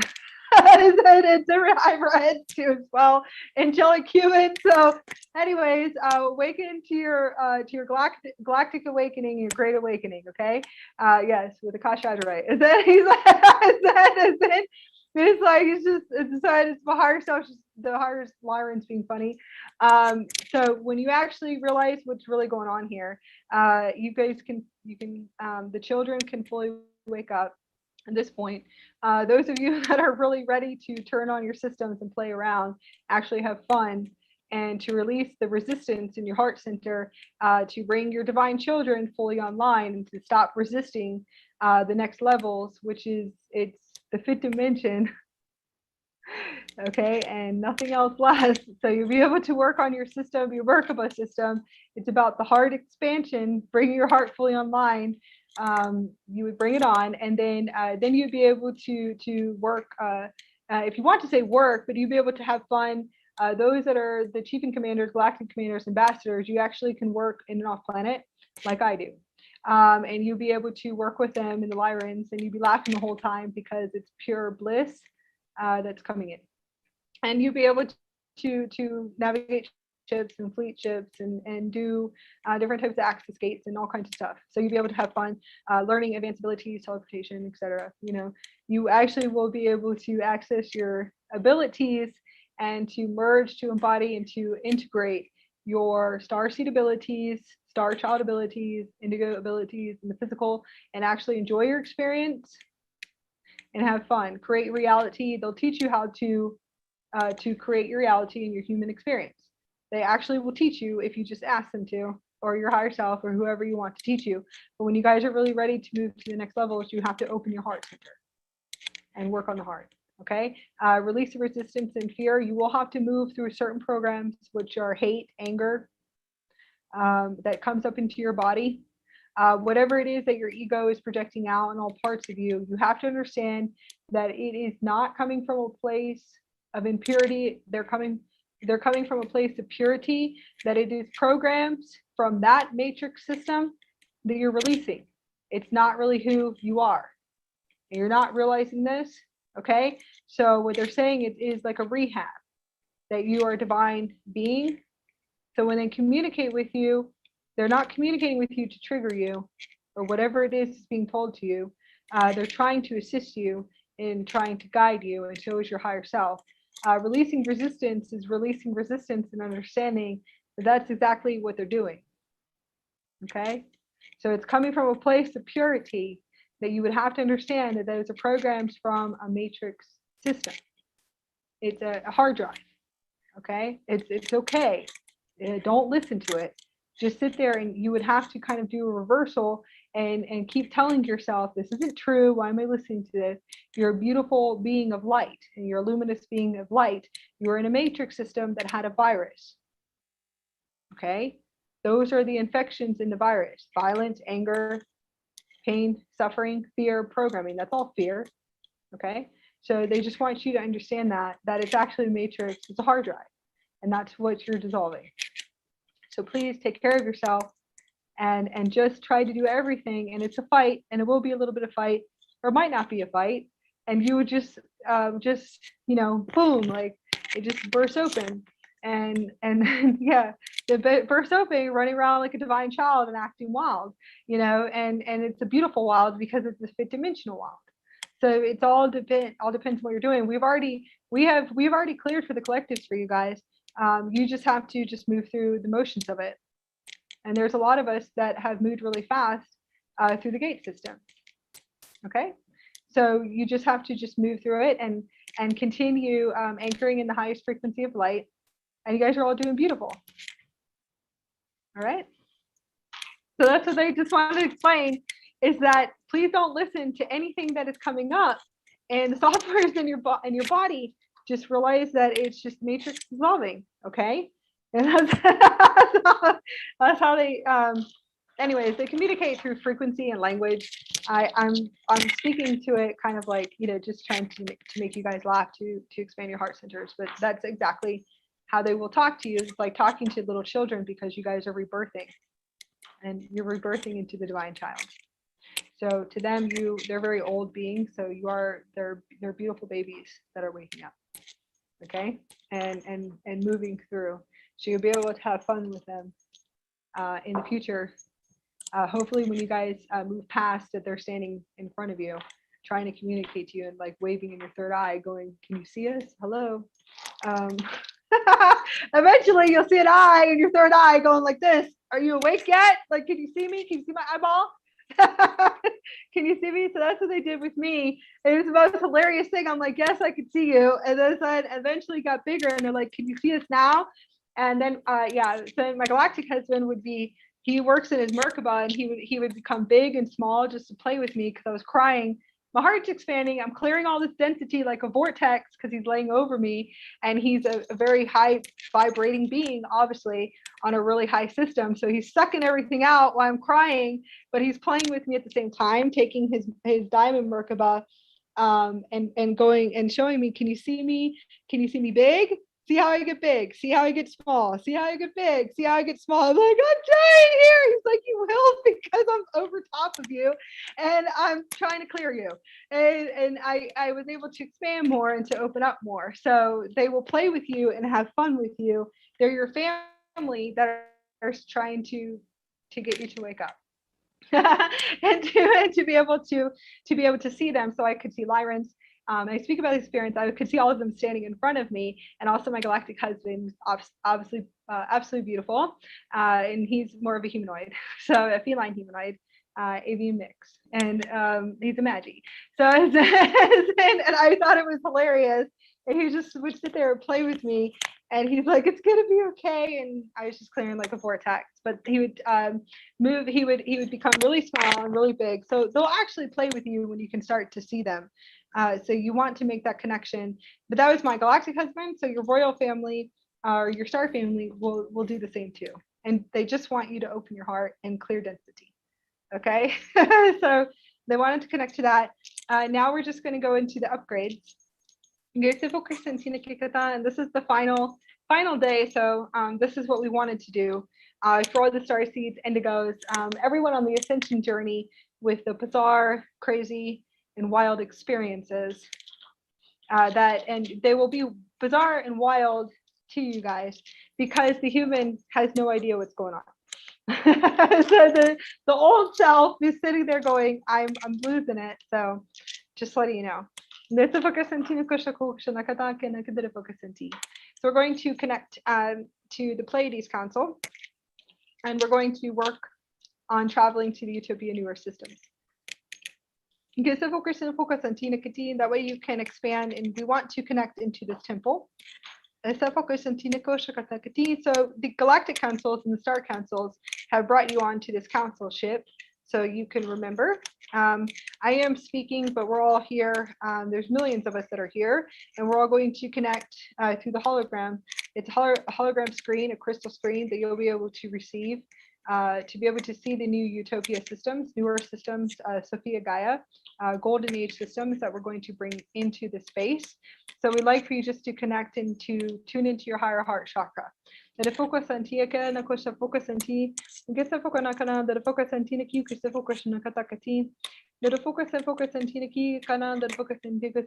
It's different hybrids too as well, angelic humans. So, anyways, awaken to your galactic awakening, your great awakening. Okay, yes, with Akasha Azurite. Is that he's like, is it? It's like it's the higher self, the higher Lyran's being funny. So when you actually realize what's really going on here, you can the children can fully wake up at this point. Those of you that are really ready to turn on your systems and play around, actually have fun, and to release the resistance in your heart center, to bring your divine children fully online, and to stop resisting the next levels, which is it's the fifth dimension. Okay, and nothing else lasts. So you'll be able to work on your system, your Merkaba system. It's about the heart expansion, bringing your heart fully online. You would bring it on, and then you'd be able to work. If you want to say work, but you'd be able to have fun. Those that are the chief and commanders, galactic commanders, ambassadors, you actually can work in and off planet, like I do. And you'll be able to work with them in the Lyrans, and you'll be laughing the whole time because it's pure bliss that's coming in. And you'll be able to navigate ships and fleet ships and do different types of access gates and all kinds of stuff. So you'll be able to have fun learning advanced abilities, teleportation, etc. You know, you actually will be able to access your abilities and to merge, to embody, and to integrate your starseed abilities, star child abilities, indigo abilities in the physical, and actually enjoy your experience and have fun. Create reality. They'll teach you how to create your reality in your human experience. They actually will teach you if you just ask them to, or your higher self, or whoever you want to teach you. But when you guys are really ready to move to the next levels, you have to open your heart center and work on the heart. Okay, release the resistance and fear. You will have to move through certain programs, which are hate, anger, that comes up into your body. Whatever it is that your ego is projecting out in all parts of you, you have to understand that it is not coming from a place of impurity. They're coming from a place of purity, that it is programs from that matrix system that you're releasing. It's not really who you are. And you're not realizing this. Okay, so what they're saying is like a rehab, that you are a divine being. So when they communicate with you, they're not communicating with you to trigger you or whatever it is being told to you. They're trying to assist you in trying to guide you, and so is your higher self. Releasing resistance is releasing resistance and understanding that that's exactly what they're doing. Okay, so it's coming from a place of purity, that you would have to understand that those are programs from a matrix system. It's a hard drive. Okay, it's okay. Don't listen to it. Just sit there, and you would have to kind of do a reversal and keep telling yourself, this isn't true. Why am I listening to this? You're a beautiful being of light, and you're a luminous being of light. You're in a matrix system that had a virus. Okay, those are the infections in the virus: violence, anger, pain, suffering, fear, programming. That's all fear. Okay, so they just want you to understand that it's actually a matrix. It's a hard drive, and that's what you're dissolving. So please take care of yourself, and just try to do everything. And it's a fight, and it will be a little bit of fight, or it might not be a fight. And you would just boom, like it just bursts open, and yeah, it bursts open, running around like a divine child and acting wild, and it's a beautiful wild because it's the fifth dimensional wild. So it's all depends on what you're doing. We've already cleared for the collectives for you guys. You just have to just move through the motions of it. And there's a lot of us that have moved really fast through the gate system. Okay, so you just have to just move through it and continue anchoring in the highest frequency of light. And you guys are all doing beautiful. All right. So that's what I just wanted to explain, is that please don't listen to anything that is coming up and the software is in your body. Just realize that it's just matrix dissolving. Okay. And that's how they anyways, they communicate through frequency and language. I'm speaking to it kind of like, you know, just trying to make you guys laugh, to expand your heart centers, but that's exactly how they will talk to you. It's like talking to little children, because you guys are rebirthing, and you're rebirthing into the divine child. So to them, they're very old beings. So they're beautiful babies that are waking up. Okay, and moving through. So you'll be able to have fun with them in the future. Hopefully when you guys move past that, they're standing in front of you, trying to communicate to you and like waving in your third eye, going, "Can you see us? Hello." Eventually you'll see an eye in your third eye going like this. "Are you awake yet? Like, can you see me? Can you see my eyeball? Can you see me?" So that's what they did with me. It was the most hilarious thing. I'm like, "Yes, I can see you." And then eventually got bigger, and they're like, "Can you see us now?" And then so my galactic husband would be, he works in his Merkaba, and he would become big and small just to play with me, because I was crying. My heart's expanding. I'm clearing all this density like a vortex, because he's laying over me, and he's a very high vibrating being, obviously on a really high system. So he's sucking everything out while I'm crying, but he's playing with me at the same time, taking his diamond Merkaba, and going and showing me, "Can you see me? Can you see me big? See how I get big. See how I get small. See how I get big. See how I get small." I'm like, "I'm dying here." He's like, "You will, because I'm over top of you, and I'm trying to clear you." And I was able to expand more and to open up more. So they will play with you and have fun with you. They're your family that are trying to get you to wake up. and to be able to see them. So I could see Lyrans. I speak about the experience. I could see all of them standing in front of me, and also my galactic husband, obviously absolutely beautiful, and he's more of a humanoid, so a feline humanoid, avian mix, and he's a magi. So and I thought it was hilarious, and he just would sit there and play with me. And he's like, "It's gonna be okay." And I was just clearing like a vortex. But he would move. He would become really small and really big. So they'll actually play with you when you can start to see them. So you want to make that connection. But that was my galactic husband. So your royal family or your star family will do the same too. And they just want you to open your heart and clear density. Okay. So they wanted to connect to that. Now we're just going to go into the upgrades. And this is the final day. So this is what we wanted to do for all the starseeds, indigos, everyone on the ascension journey with the bizarre, crazy, and wild experiences. And they will be bizarre and wild to you guys, because the human has no idea what's going on. So the old self is sitting there going, I'm losing it. So just letting you know. So we're going to connect to the Pleiades Council, and we're going to work on traveling to the Utopia newer systems. That way you can expand, and we want to connect into this temple. So the galactic councils and the star councils have brought you on to this council ship, so you can remember. I am speaking, but we're all here. There's millions of us that are here, and we're all going to connect through the hologram. It's a hologram screen, a crystal screen that you'll be able to receive to be able to see the new Utopia systems, newer systems, Sophia Gaia, golden age systems that we're going to bring into the space. So we'd like for you just to connect and to tune into your higher heart chakra. That focus on Tiaka, na kosha focus on T, get the focus on Kana, that focus on Tinaki, Kusa focus on Katakati, that focus on Tinaki, Kana, that focus on Tika,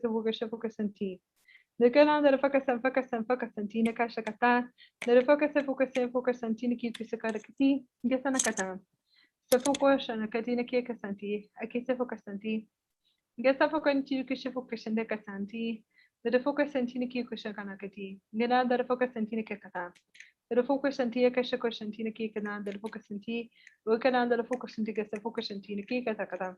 focus on T. The Kana, that focus on Tina Kashakata, that focus on Tinaki, Kusakarakati, get on a Kata. So focus on Katina Kasanti, Akisa focus on T. Get the focus on Kusha on the Kasanti. The focus on Tinaki Kushakanakati, Gana, that focus on Tinakata. The focus on Tia Kashakosh and Tinaki Kana, the focus on T, Wokana, the focus on Tika, the focus on Tinaki Katakata.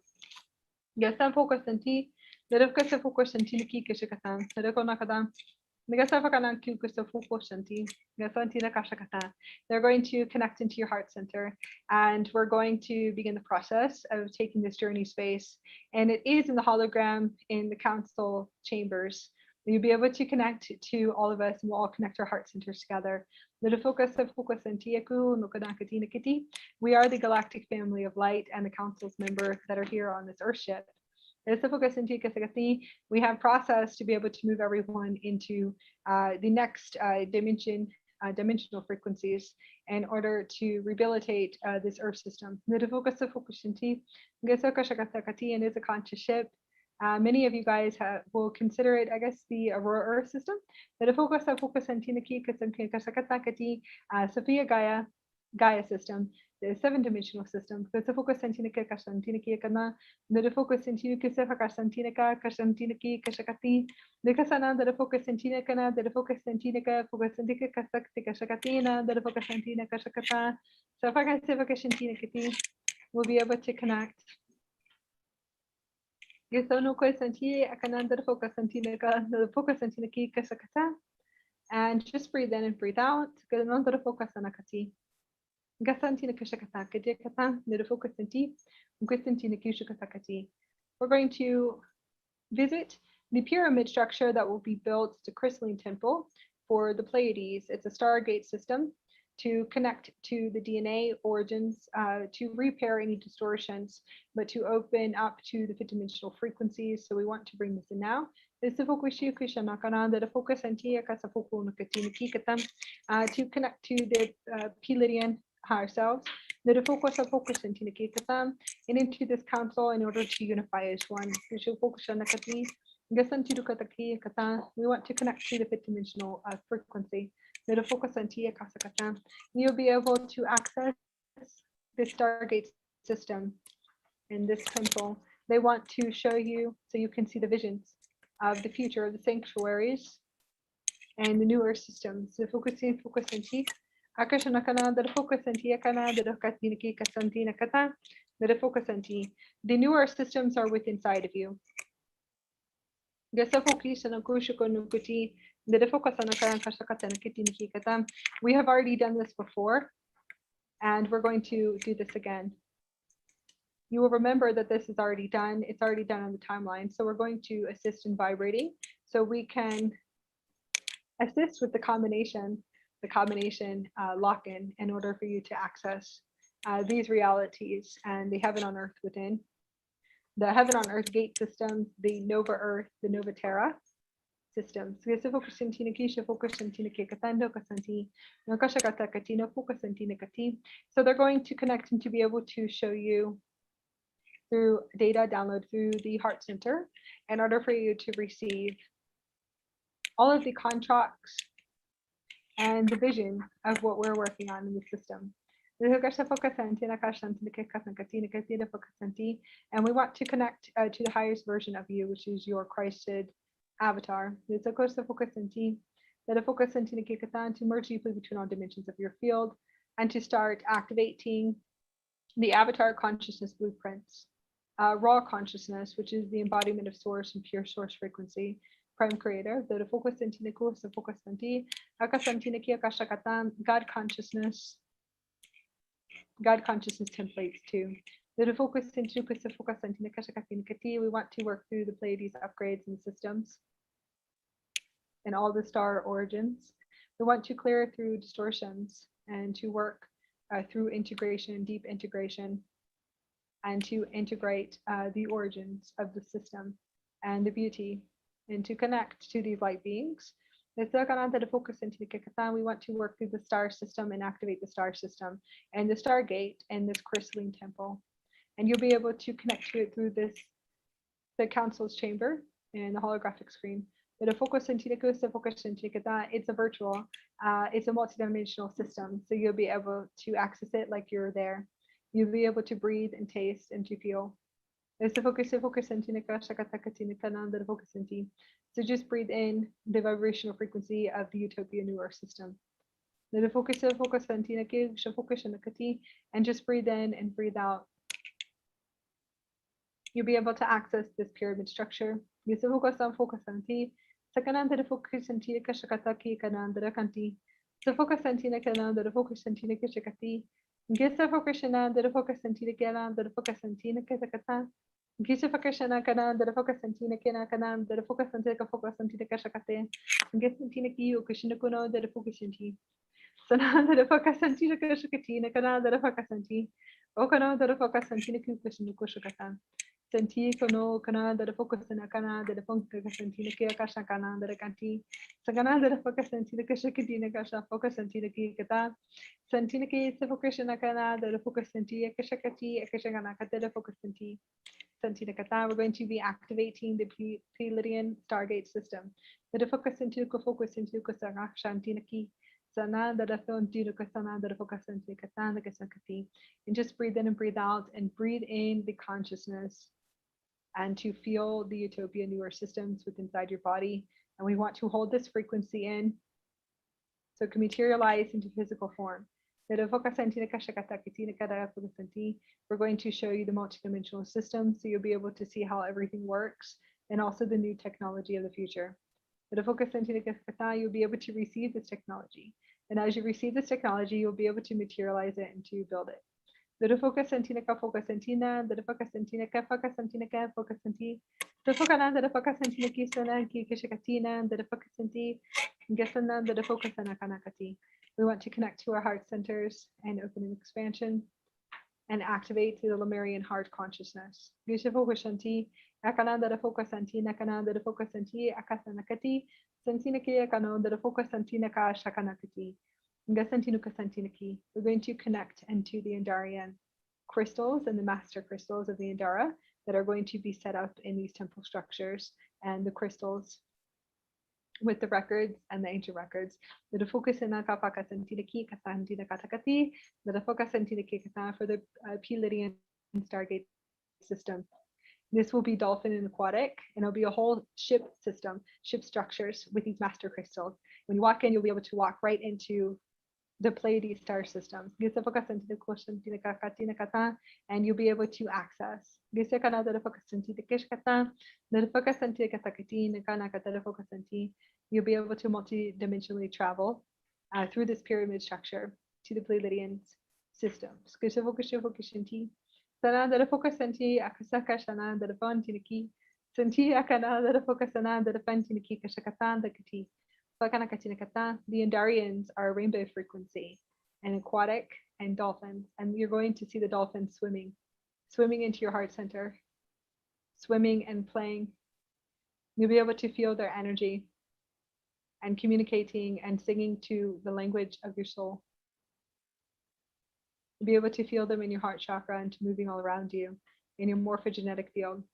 Get some focus on T, the focus on Tinaki Kashakatan, the Konakatan, the Gasafakanan Kukus of focus on T, Gasantina Kashakata. They're going to connect into your heart center, and we're going to begin the process of taking this journey space. And it is in the hologram in the council chambers. You'll be able to connect to all of us, and we'll all connect our heart centers together. We are the galactic family of light and the council's members that are here on this Earthship. We have process to be able to move everyone into the next dimensional frequencies in order to rehabilitate this Earth system. And is a conscious ship. Many of you guys will consider it, I guess, the Aurora Earth system. Sophia Gaia system, the 7-dimensional system. We'll be able to connect. And just breathe in and breathe out. We're going to visit the pyramid structure that will be built to Crystalline Temple for the Pleiades. It's a Stargate system to connect to the DNA origins, to repair any distortions, but to open up to the 5th-dimensional frequencies. So we want to bring this in now. To connect to the Pleiadian higher selves, and into this council in order to unify as one. We want to connect to the 5th-dimensional frequency. You'll be able to access the Stargate system in this temple. They want to show you so you can see the visions of the future of the sanctuaries and the newer systems. The newer systems are within inside of you. We have already done this before, and we're going to do this again. You will remember that this is already done. It's already done on the timeline. So we're going to assist in vibrating so we can assist with the combination lock-in in order for you to access these realities and the heaven on earth within. The heaven on earth gate system, the Nova Earth, the Nova Terra systems. So they're going to connect and to be able to show you through data download through the heart center in order for you to receive all of the contracts and the vision of what we're working on in the system. And we want to connect to the highest version of you, which is your Christed avatar. To merge deeply between all dimensions of your field and to start activating the avatar consciousness blueprints. Raw consciousness, which is the embodiment of source and pure source frequency. Prime creator, God consciousness. God consciousness templates too. We want to work through the Pleiades upgrades and systems and all the star origins. We want to clear through distortions and to work through integration, deep integration, and to integrate the origins of the system and the beauty, and to connect to these light beings. We want to work through the star system and activate the star system and the Stargate and this Crystalline Temple. And you'll be able to connect to it through this, the council's chamber and the holographic screen. It's a virtual, it's a multidimensional system. So you'll be able to access it like you're there. You'll be able to breathe and taste and to feel. So just breathe in the vibrational frequency of the Utopia New Earth system. And just breathe in and breathe out. You'll be able to access this pyramid structure. Gisa fakashana kana da focus santina kena kana da focus santika focus santika kashakate. Gesantina ki ukashina kuno da focus santi. Sana da focus santina kashakatina kana da focus santi. Okano da focus santina ki ukashina kushakatan. Santi kono kana da focus na kana da focus santina ki akasha kana da kanti. Sagana da focus santina kashakatina kasha focus santina ki kata. Santina ki focus na kana da focus santi akashakati akashagana kata da focus santi. We're going to be activating the Pleiadian Stargate system. The focus into focus into Shantinaki, Sana, the Dafon Dudukasana, the focus into Katan, the Kasakati. And just breathe in and breathe out and breathe in the consciousness and to feel the Utopia newer systems within inside your body. And we want to hold this frequency in so it can materialize into physical form. We're going to show you the multidimensional system so you'll be able to see how everything works and also the new technology of the future. You'll be able to receive this technology. And as you receive this technology, you'll be able to materialize it and to build it. The focus santina focus santina, the focus santina focus santina focus santi, the focana, the focus santina kisana, kishakatina, the focus santi, gesana, the focus anakanakati. We want to connect to our heart centers and open an expansion and activate the Lemurian heart consciousness. Gishafokushanti, Akana, the focus santi, Nakana, the focus santi, Akasanakati, Santinaki, Akano, the focus santinaka, Shakanakati. We're going to connect into the Andarian crystals and the master crystals of the Andara that are going to be set up in these temple structures and the crystals with the records and the ancient records. The focus in for the Pleiadian Stargate system. This will be dolphin and aquatic, and it'll be a whole ship system, ship structures with these master crystals. When you walk in, you'll be able to walk right into the Pleiades star systems. And you'll be able to access. You'll be able to multidimensionally travel through this pyramid structure to the Pleiadian systems. The Andarians are a rainbow frequency and aquatic and dolphins, and you're going to see the dolphins swimming into your heart center, swimming and playing. You'll be able to feel their energy and communicating and singing to the language of your soul. You'll be able to feel them in your heart chakra and moving all around you in your morphogenetic field.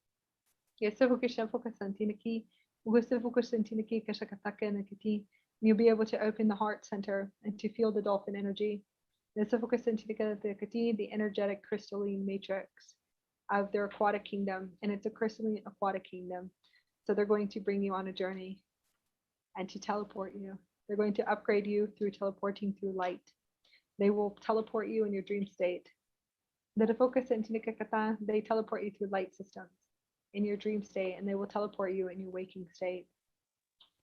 You'll be able to open the heart center and to feel the dolphin energy. The energetic crystalline matrix of their aquatic kingdom, and it's a crystalline aquatic kingdom. So they're going to bring you on a journey and to teleport you. They're going to upgrade you through teleporting through light. They will teleport you in your dream state. They teleport you through light systems in your dream state, and they will teleport you in your waking state.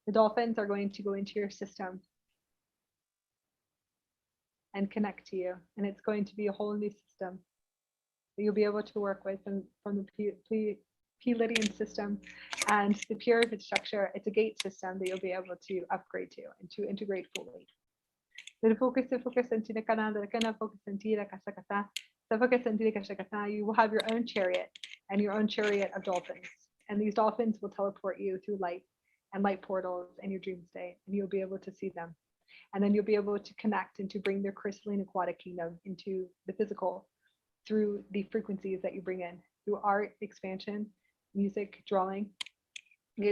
The dolphins are going to go into your system and connect to you, and it's going to be a whole new system that you'll be able to work with from the Pleiadian system and the pyramid structure. It's a gate system that you'll be able to upgrade to and to integrate fully. You will have your own chariot and your own chariot of dolphins, and these dolphins will teleport you through light and light portals in your dream state, and you'll be able to see them. And then you'll be able to connect and to bring their crystalline aquatic kingdom into the physical through the frequencies that you bring in through art, expansion, music, drawing. And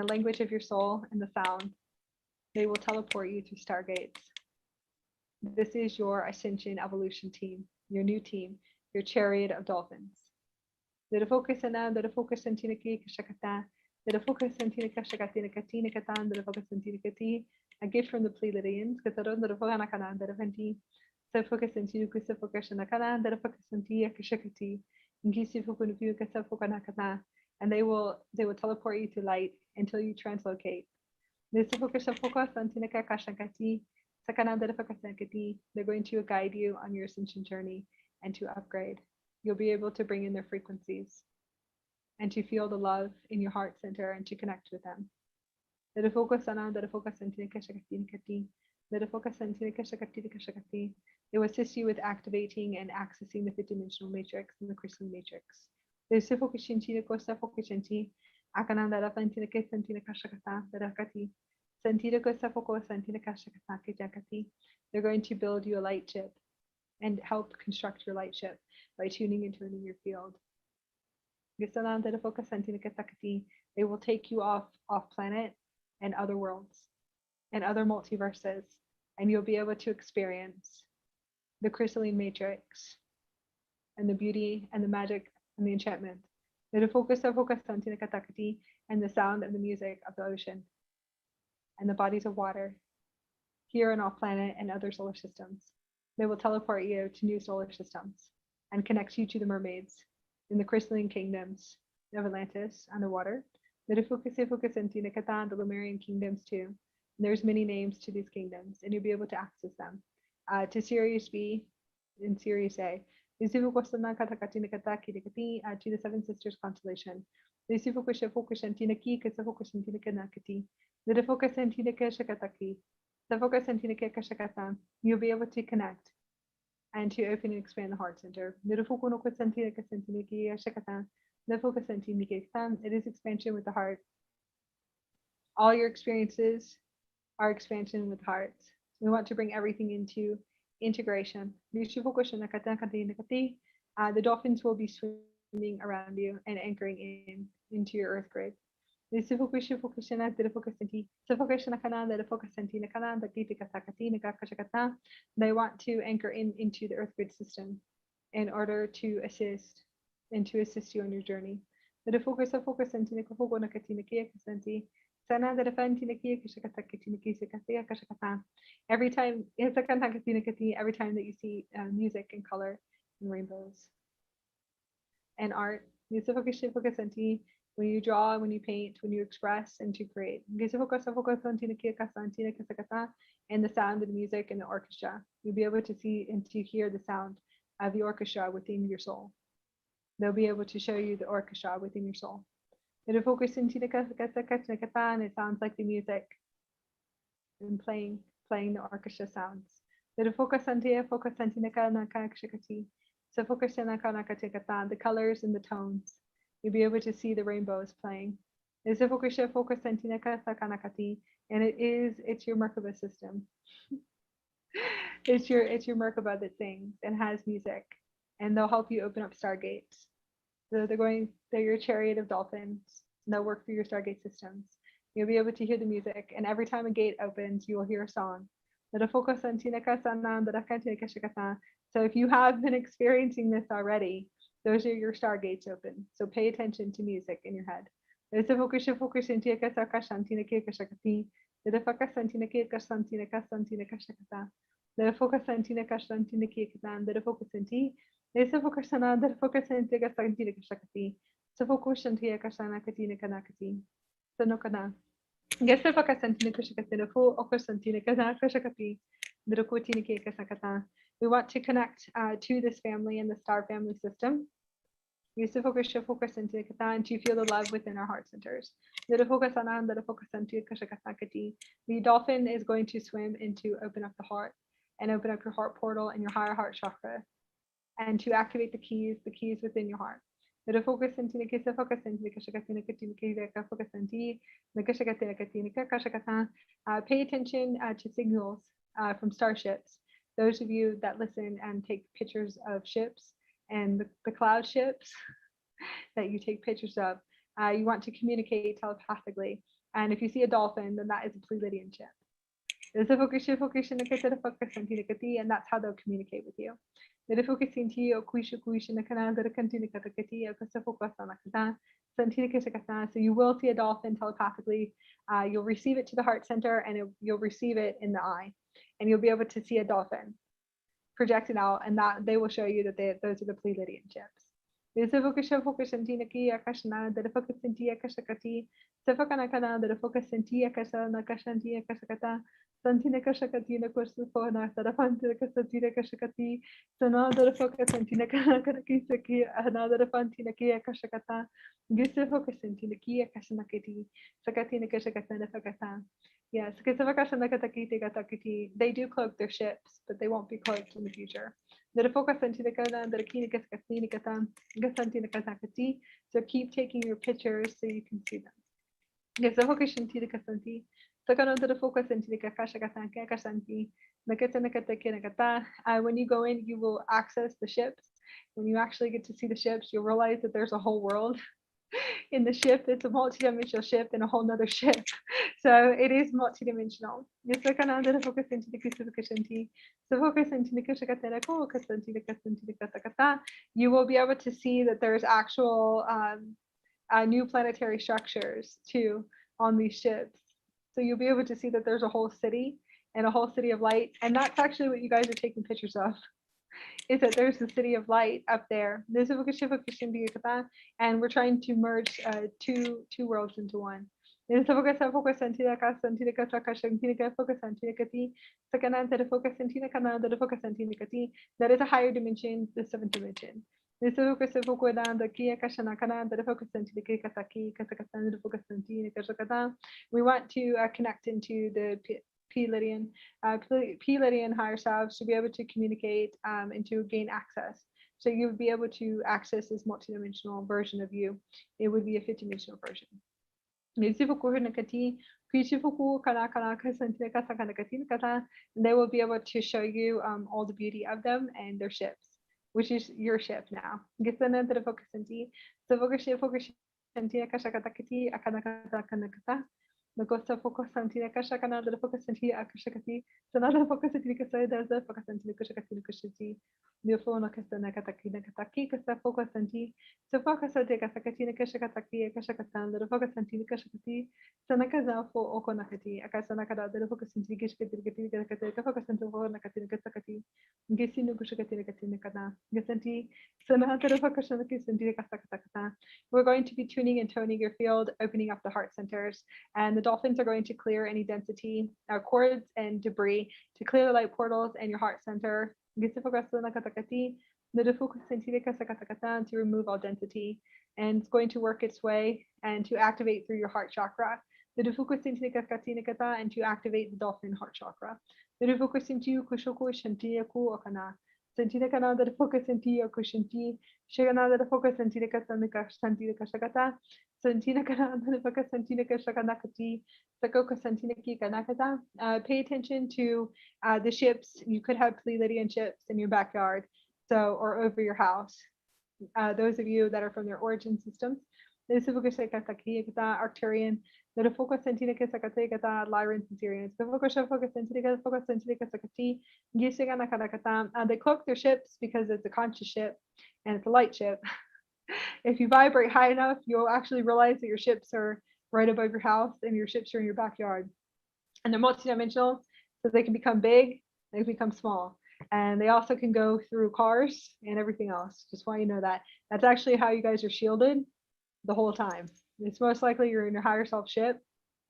the language of your soul and the sound, they will teleport you through stargates. This is your Ascension evolution team, your new team, your chariot of dolphins. A gift from the Pleiadians. And they will teleport you to light until you translocate. They're going to guide you on your ascension journey and to upgrade. You'll be able to bring in their frequencies and to feel the love in your heart center and to connect with them. They will assist you with activating and accessing the fifth dimensional matrix and the crystalline matrix. They're going to build you a light ship and help construct your light ship by tuning and turning your field. They will take you off planet and other worlds and other multiverses, and you'll be able to experience the crystalline matrix and the beauty and the magic and the enchantment. And the sound and the music of the ocean and the bodies of water here and off planet and other solar systems. They will teleport you to new solar systems and connect you to the mermaids in the crystalline kingdoms of Atlantis underwater. The Lemurian kingdoms too. And there's many names to these kingdoms, and you'll be able to access them. To Sirius B and Sirius A. To the Seven Sisters constellation. You'll be able to connect and to open and expand the heart center. It is expansion with the heart. All your experiences are expansion with hearts. We want to bring everything into integration. The dolphins will be swimming around you and anchoring into your earth grid. They want to anchor into the earth grid system in order to assist you on your journey. Every time that you see music and color and rainbows and art, when you draw, when you paint, when you express and to create. And the sound of the music and the orchestra. You'll be able to see and to hear the sound of the orchestra within your soul. They'll be able to show you the orchestra within your soul. And it sounds like the music and playing the orchestra sounds. The colors and the tones. You'll be able to see the rainbows playing. And it's your Merkaba system. It's your Merkaba that sings and has music, and they'll help you open up Stargates. So they're your chariot of dolphins. And they'll work through your Stargate systems. You'll be able to hear the music, and every time a gate opens, you will hear a song. So if you have been experiencing this already, those are your stargates open. So pay attention to music in your head. We want to connect to this family and the star family system. And to feel the love within our heart centers. The dolphin is going to swim and to open up the heart and open up your heart portal and your higher heart chakra and to activate the keys within your heart. Pay attention to signals from starships. Those of you that listen and take pictures of ships and the cloud ships that you take pictures of, you want to communicate telepathically. And if you see a dolphin, then that is a Pleiadian ship. And that's how they'll communicate with you. So you will see a dolphin telepathically. You'll receive it to the heart center, and you'll receive it in the eye, and you'll be able to see a dolphin projected out, and that they will show you that those are the Pleiadian ships. focus Santinaki, Akashana, the focus Sinti Akashakati, Sefakanakana, the focus Sinti Akasha, Nakashanti Akashakata, Santina Kashakati, the Kursufona, the Fantika Santina Kashakati, Sana, the focus Santina Kanakisaki, another Fantinaki Akashakata, Gisa focus Santinaki Akashanakati, Sakatina Kashakata, Fakata. Yes, they do cloak their ships, but they won't be cloaked in the future. So keep taking your pictures so you can see them. When you go in, you will access the ships. When you actually get to see the ships, you'll realize that there's a whole world in the ship. It's a multi-dimensional ship and a whole nother ship. So it is multi-dimensional. You will be able to see that there's actual new planetary structures too on these ships. So you'll be able to see that there's a whole city and a whole city of light. And that's actually what you guys are taking pictures of. Is that there's the city of light up there. And we're trying to merge two worlds into one. That is a higher dimension, the seventh dimension. We want to connect into the P-Lydian higher selves to be able to communicate and to gain access. So you would be able to access this multidimensional version of you. It would be a fifth dimensional version. And they will be able to show you all the beauty of them and their ships, which is your ship now. Nagosa focus Santina Kashakana, the focus Santi Akashakati, another focus Santika, there's a focus Santina Kashakati Kushiti, the phone Kasana Kataki, Nakataki, Kasa focus Santi, so focus Santika Sakatina Kashakataki, Kashakatan, the focus Santina Kashakati, Sanakaza for Okonakati, Akasanakada, the focus Santi Kishkati, the focus Santo Nakatina Kasakati, Gisinu Kushakati Katinakana, Gasanti, Sanata focus Sanaki Santika Kasakata. We're going to be tuning and toning your field, opening up the heart centers, and the dolphins are going to clear any density, cords and debris to clear the light portals and your heart center. To remove all density, and it's going to work its way and to activate through your heart chakra. And to activate the dolphin heart chakra. Sentina canal de focus sentia cushinti, Shagana de focus sentina casanica santina cashagata, Sentina canal de focus sentina cashaganakati, Sakoka sentina ki kanakata. Pay attention to the ships. You could have Pleiadian ships in your backyard, so or over your house. Those of you that are from their origin systems. Arcturian, the focus sentineka sakata, Lyran Syrians, the focus sentineka focus sentineka sakati, they cloak their ships because it's a conscious ship and it's a light ship. If you vibrate high enough, you'll actually realize that your ships are right above your house and your ships are in your backyard. And they're multidimensional, so they can become big, they can become small. And they also can go through cars and everything else. Just want you to know that. That's actually how you guys are shielded the whole time. It's most likely you're in your higher self ship.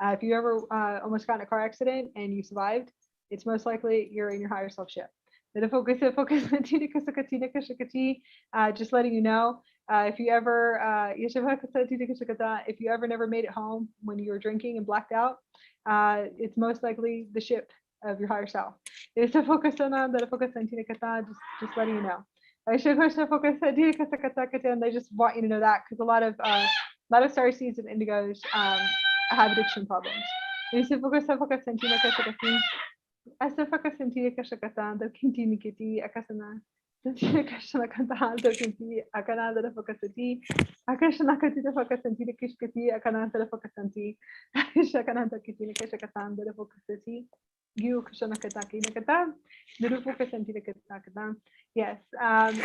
If you ever almost got in a car accident and you survived, it's most likely you're in your higher self ship. Just letting you know, if you ever never made it home when you were drinking and blacked out, it's most likely the ship of your higher self. Just letting you know. And they just want you to know that because a lot of starseeds and indigos have addiction problems. Yes,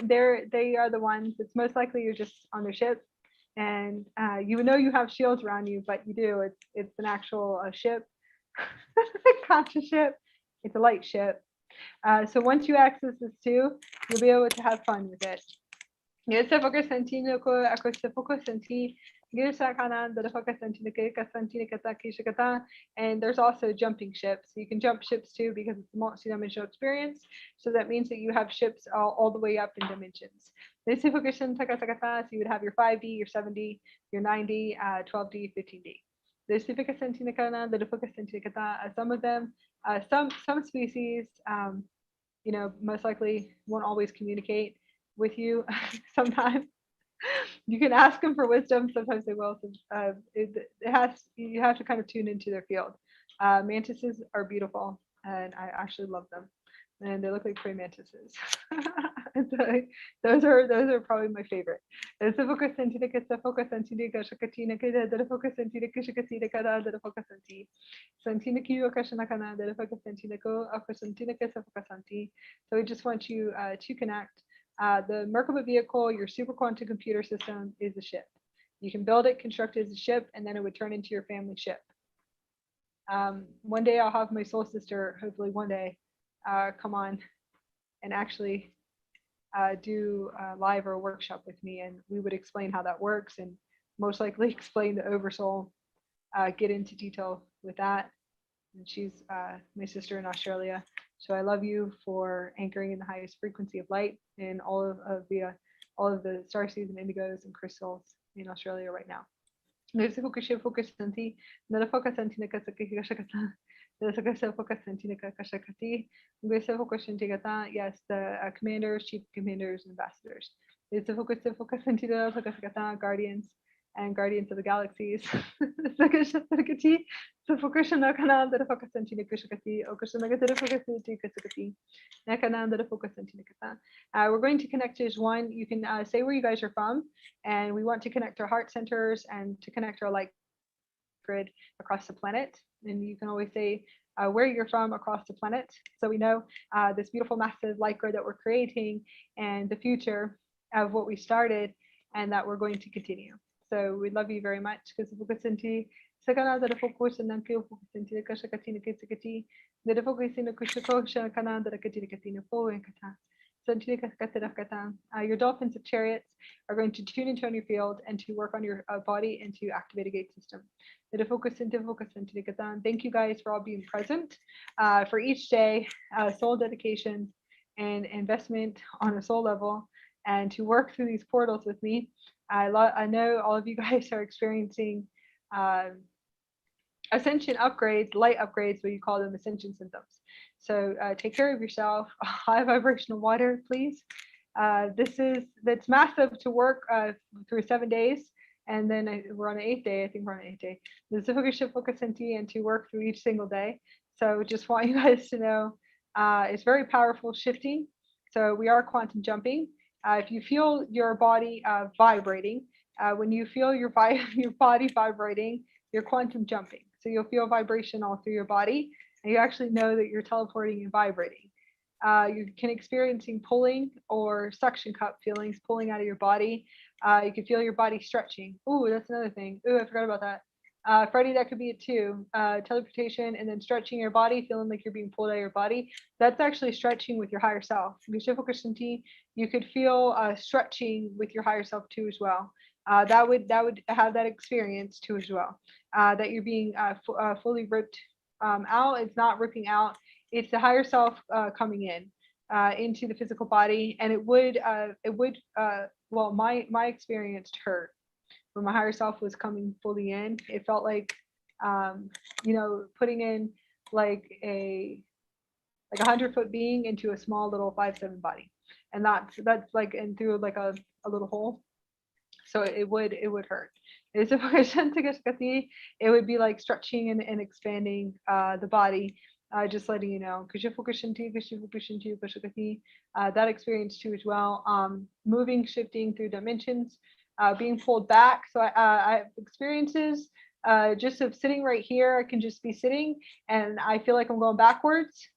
they are the ones. It's most likely you're just on their ship, and you know you have shields around you, but you do. It's an actual ship, conscious ship. It's a light ship. So once you access this too, you'll be able to have fun with it. Yes, se focus sentino ko ako se focus senti Girsa kanan the focus sentina kata. And there's also jumping ships. You can jump ships too because it's a multi-dimensional experience. So that means that you have ships all the way up in dimensions. This focus so you would have your 5D, your 7D, your 9D, 12D, 15D. This focus sentina kana the focus sentina kata. Some of them, some species, most likely won't always communicate with you. Sometimes you can ask them for wisdom. Sometimes they will. So, you have to kind of tune into their field. Mantises are beautiful, and I actually love them, and they look like praying mantises. So those are probably my favorite. The focus scientific, the focus scientific, shakatina kida, the focus scientific, shakatina kada, the focus scientific, scientific akashana kana, the focus scientific, akashantina kasa focus scientific. So we just want you to connect. The Merkaba vehicle, your super quantum computer system, is a ship. You can build it, construct it as a ship, and then it would turn into your family ship. One day I'll have my soul sister, hopefully one day, come on and actually do a live or a workshop with me, and we would explain how that works and most likely explain the oversoul, get into detail with that. And she's my sister in Australia. So I love you for anchoring in the highest frequency of light in all of the starseeds and indigos and crystals in Australia right now. Yes, the commanders, chief commanders, ambassadors. Guardians and guardians of the galaxies. We're going to connect as one. You can say where you guys are from, and we want to connect our heart centers and to connect our light grid across the planet. And you can always say where you're from across the planet, so we know this beautiful massive light grid that we're creating and the future of what we started and that we're going to continue. So we love you very much because sakana da focus and then feel focus into the kashakati kitty the focus in the kushako shakana da katina fo and kata. Your dolphins of chariots are going to tune into on your field and to work on your body and to activate a gate system. Thank you guys for all being present for each day, soul dedication and investment on a soul level, and to work through these portals with me. I know all of you guys are experiencing ascension upgrades, light upgrades, what you call them ascension symptoms. So take care of yourself. High vibrational water, please. That's massive to work through 7 days. And then we're on the 8th day. I think we're on the 8th day. This is a focus and to work through each single day. So just want you guys to know it's very powerful shifting. So we are quantum jumping. If you feel your body vibrating, when you feel your body vibrating, you're quantum jumping. So you'll feel vibration all through your body, and you actually know that you're teleporting and vibrating. You can experiencing pulling or suction cup feelings pulling out of your body. You can feel your body stretching. Ooh, that's another thing. Ooh, I forgot about that. Freddie, that could be it too. Teleportation and then stretching your body, feeling like you're being pulled out of your body. That's actually stretching with your higher self. You could feel stretching with your higher self too as well. That would have that experience too as well. That you're being fully ripped out. It's not ripping out. It's the higher self coming in into the physical body, and it would well, my experience hurt when my higher self was coming fully in. It felt like putting in like a 100-foot being into a small little 5'7" body, and that's like and through like a little hole. So it would hurt. It would be like stretching and expanding the body, just letting you know. That experience too as well. Moving, shifting through dimensions, being pulled back. So I have experiences just of sitting right here. I can just be sitting and I feel like I'm going backwards.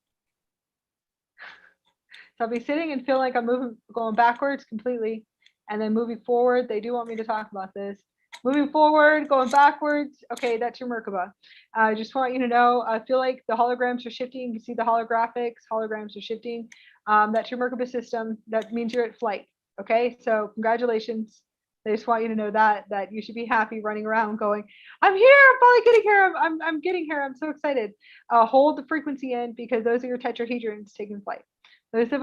So I'll be sitting and feel like I'm going backwards completely. And then moving forward, they do want me to talk about this. Moving forward, going backwards. Okay, that's your Merkaba. I just want you to know, I feel like the holograms are shifting. You can see the holographics, holograms are shifting. That's your Merkaba system. That means you're at flight. Okay, so congratulations. I just want you to know that you should be happy running around going, I'm here, I'm finally getting here, I'm getting here, I'm so excited. Hold the frequency in because those are your tetrahedrons taking flight. So they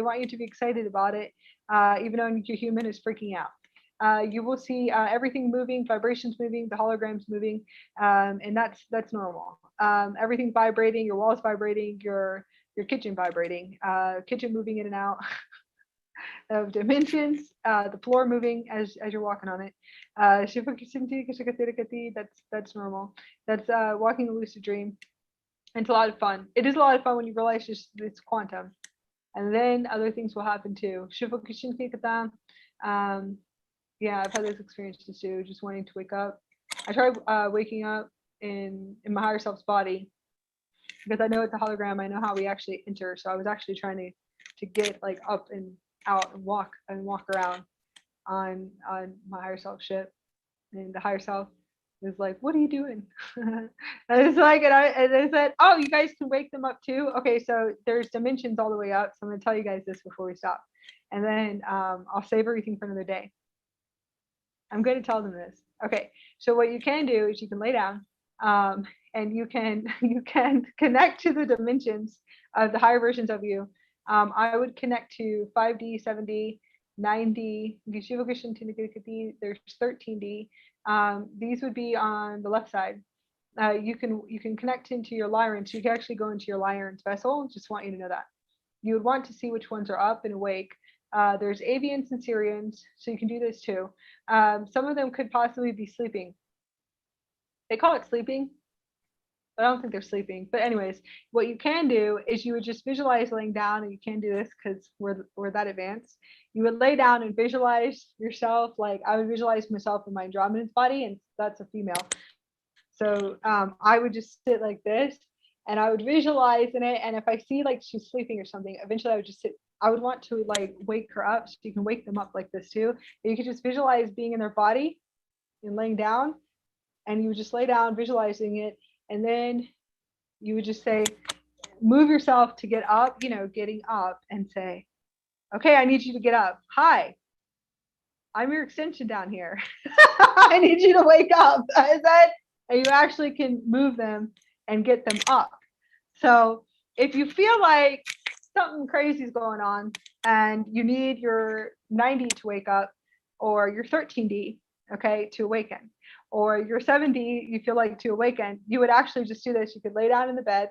want you to be excited about it, even though your human is freaking out. You will see everything moving, vibrations moving, the holograms moving, and that's normal. Everything vibrating, your walls vibrating, your kitchen vibrating, kitchen moving in and out of dimensions, the floor moving as you're walking on it. That's normal. That's walking a lucid dream. It's a lot of fun. It is a lot of fun when you realize it's quantum. And then other things will happen too. Yeah, I've had those experiences too, just wanting to wake up. I tried waking up in my higher self's body because I know it's a hologram. I know how we actually enter. So I was actually trying to get like up and out and walk around on my higher self ship. And the higher self was like, "What are you doing?" And it's like, and I said, "Oh, you guys can wake them up too." Okay, so there's dimensions all the way up. So I'm gonna tell you guys this before we stop, and then I'll save everything for another day. I'm going to tell them this. Okay, so what you can do is you can lay down, and you can connect to the dimensions of the higher versions of you. I would connect to 5D, 7D, 9D. There's 13D. These would be on the left side. You can connect into your Lyran, so you can actually go into your Lyran's vessel. Just want you to know that. You would want to see which ones are up and awake. There's avians and Syrians, so you can do this too. Some of them could possibly be sleeping. They call it sleeping, but I don't think they're sleeping. But anyways, what you can do is you would just visualize laying down, and you can't do this because we're that advanced. You would lay down and visualize yourself. Like I would visualize myself in my Andromedan's body, and that's a female. So I would just sit like this, and I would visualize in it. And if I see like she's sleeping or something, eventually I would just sit. I would want to like wake her up, so you can wake them up like this too. And you could just visualize being in their body and laying down, and you would just lay down visualizing it, and then you would just say, move yourself to get up, getting up, and say, okay, I need you to get up. Hi, I'm your extension down here. I need you to wake up. Is that? And you actually can move them and get them up. So if you feel like something crazy is going on and you need your 9D to wake up, or your 13D, okay, to awaken, or your 7D you feel like to awaken, you would actually just do this. You could lay down in the bed,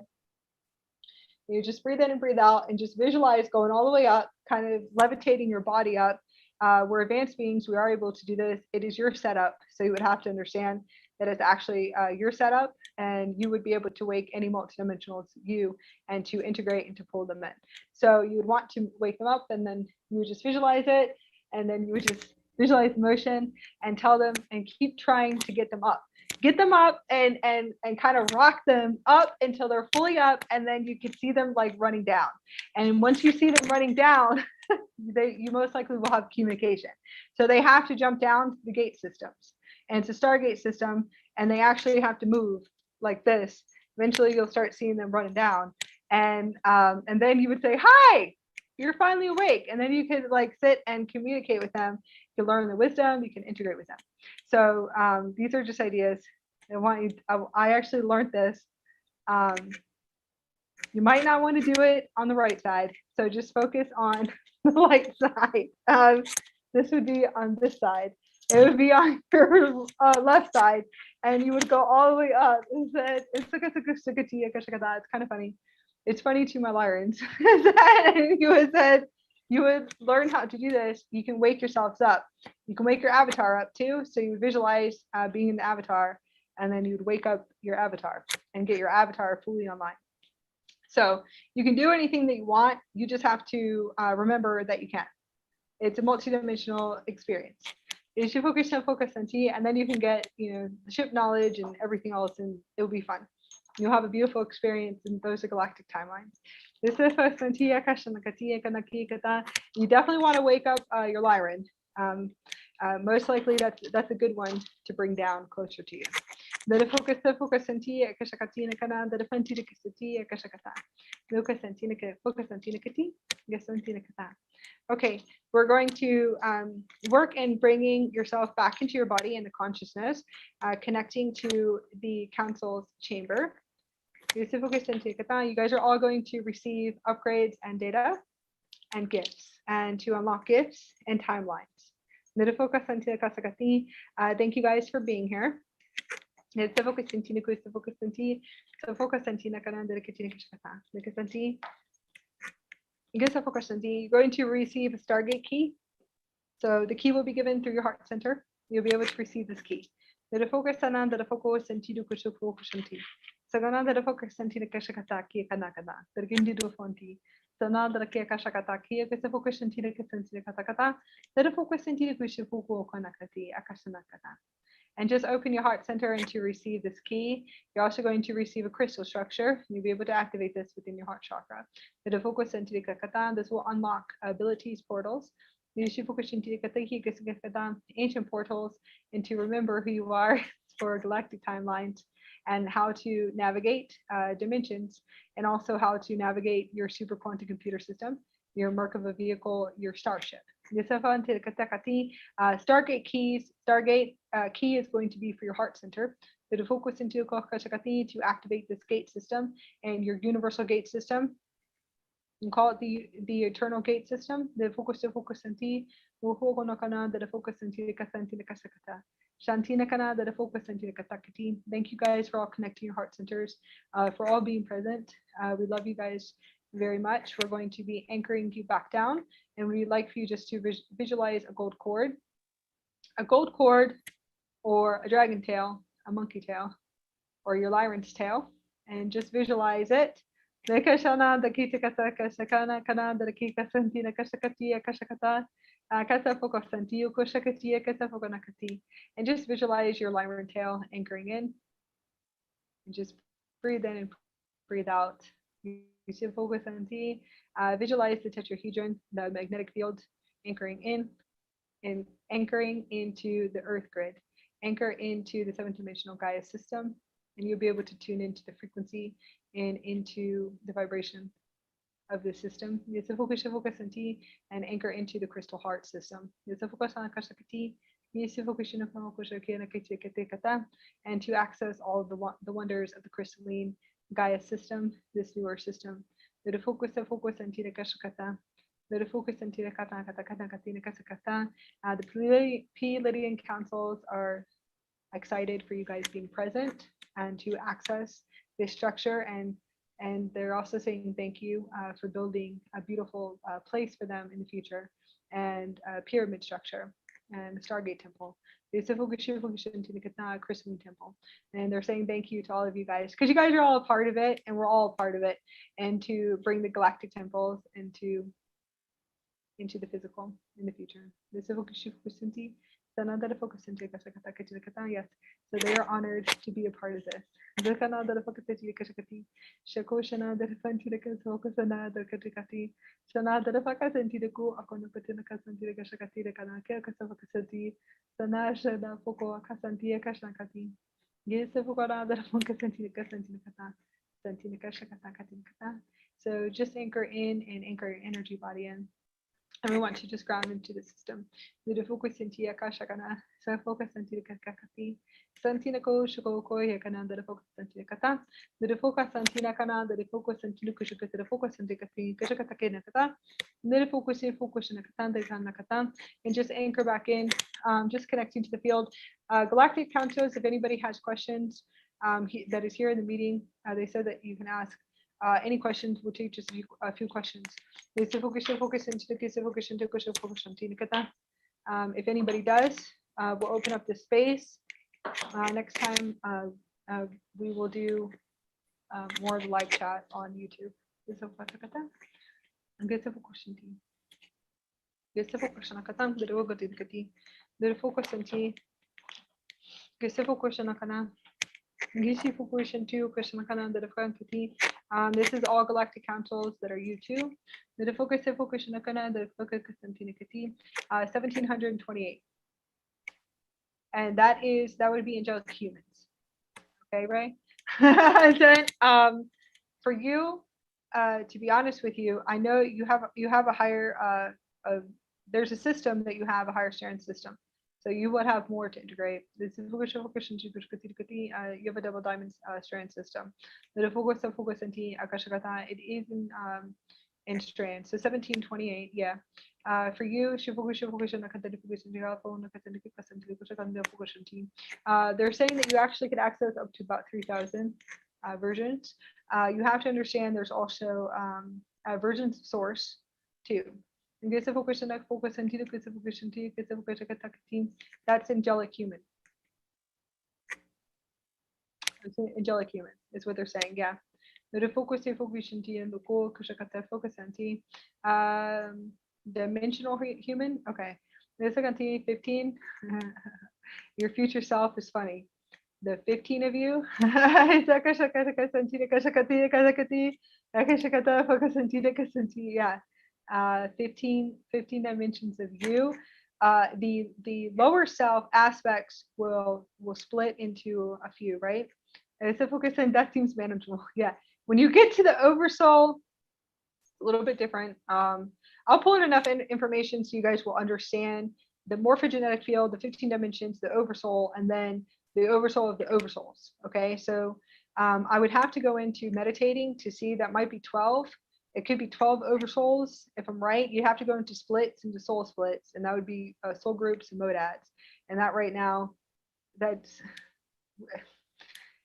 you just breathe in and breathe out, and just visualize going all the way up, kind of levitating your body up. We're advanced beings, we are able to do this. It is your setup, so you would have to understand that it's actually your setup, and you would be able to wake any multidimensional you and to integrate and to pull them in. So you would want to wake them up, and then you would just visualize it, and then you would just visualize the motion and tell them and keep trying to get them up. Get them up and kind of rock them up until they're fully up, and then you can see them like running down. And once you see them running down, you most likely will have communication. So they have to jump down to the gate systems. And it's a Stargate system, and they actually have to move like this. Eventually, you'll start seeing them running down, and then you would say, "Hi, you're finally awake," and then you could like sit and communicate with them. You can learn the wisdom. You can integrate with them. So these are just ideas. I actually learned this. You might not want to do it on the right side, so just focus on the light side. This would be on this side. It would be on your left side, and you would go all the way up. It's kind of funny. It's funny to my Lyrans. You would learn how to do this. You can wake yourselves up. You can wake your avatar up too. So you would visualize being in the avatar, and then you would wake up your avatar and get your avatar fully online. So you can do anything that you want. You just have to remember that you can. It's a multidimensional experience. You should focus on T, and then you can get the ship knowledge and everything else, and it'll be fun. You'll have a beautiful experience, and those are galactic timelines. You definitely want to wake up your Lyran. Most likely that's a good one to bring down closer to you. Okay, we're going to work in bringing yourself back into your body and the consciousness, connecting to the council's chamber. You guys are all going to receive upgrades and data and gifts, and to unlock gifts and timelines. Thank you guys for being here. You're going to receive a Stargate key. So the key will be given through your heart center. You'll be able to receive this key. And just open your heart center and to receive this key. You're also going to receive a crystal structure. You'll be able to activate this within your heart chakra. This will unlock abilities, portals. Ancient portals, and to remember who you are for galactic timelines, and how to navigate dimensions, and also how to navigate your super quantum computer system, your Merkaba vehicle, your starship. Stargate keys. Stargate key is going to be for your heart center. To activate this gate system and your universal gate system. You call it the eternal gate system. Thank you guys for all connecting your heart centers, for all being present. We love you guys very much. We're going to be anchoring you back down, and we'd like for you just to visualize a gold cord or a dragon tail, a monkey tail, or your lyran's tail, and just visualize it. And just visualize your lyran tail anchoring in, and just breathe in and breathe out. Visualize the tetrahedron, the magnetic field, anchoring in and anchoring into the earth grid, anchor into the 7th dimensional Gaia system, and you'll be able to tune into the frequency and into the vibration of the system. And anchor into the crystal heart system. And to access all of the wonders of the crystalline Gaia system, this newer system. The Pleiadian councils are excited for you guys being present and to access this structure, and they're also saying thank you for building a beautiful place for them in the future, and a pyramid structure and the Stargate temple, the Crystalline temple. And they're saying thank you to all of you guys, because you guys are all a part of it and we're all a part of it, and to bring the galactic temples into the physical in the future. Yes, so they are honored to be a part of this. So just anchor in and anchor your energy body in. And we want to just ground into the system. Focus into Akasha kana. So focus into Kakati. Santina ko shuko ko yakana the focus into Kata. The focus Santina kana, the focus into Lukushaka, the focus into Kati, Kashakata Kata. The focus in Katan, the Katan, and just anchor back in, just connecting to the field. Galactic councils, if anybody has questions that is here in the meeting, they said that you can ask. Any questions? We'll take just a few questions. If anybody does, we'll open up the space. Next time, we will do more of the live chat on YouTube. This is all galactic councils that are U2. 1728. And that would be angelic humans. Okay, right? And then for you, to be honest with you, I know you have a higher there's a system that you have a higher sharing system. So you would have more to integrate. This is you have a double diamond strand system. It is in strands. So 1728, yeah. For you, they're saying that you actually could access up to about 3,000 versions. You have to understand there's also versions of source too. That's angelic human. Angelic human is what they're saying, yeah. Dimensional human, okay. 15. Your future self is funny. The 15 of you, yeah. 15 dimensions of you. The lower self aspects will split into a few, right? That seems manageable. Yeah. When you get to the oversoul, a little bit different. I'll pull in enough information so you guys will understand the morphogenetic field, the 15 dimensions, the oversoul, and then the oversoul of the oversouls. Okay, so I would have to go into meditating to see that might be 12. It could be 12 oversouls. If I'm right, you have to go into splits, into soul splits, and that would be soul groups and modads. And that right now,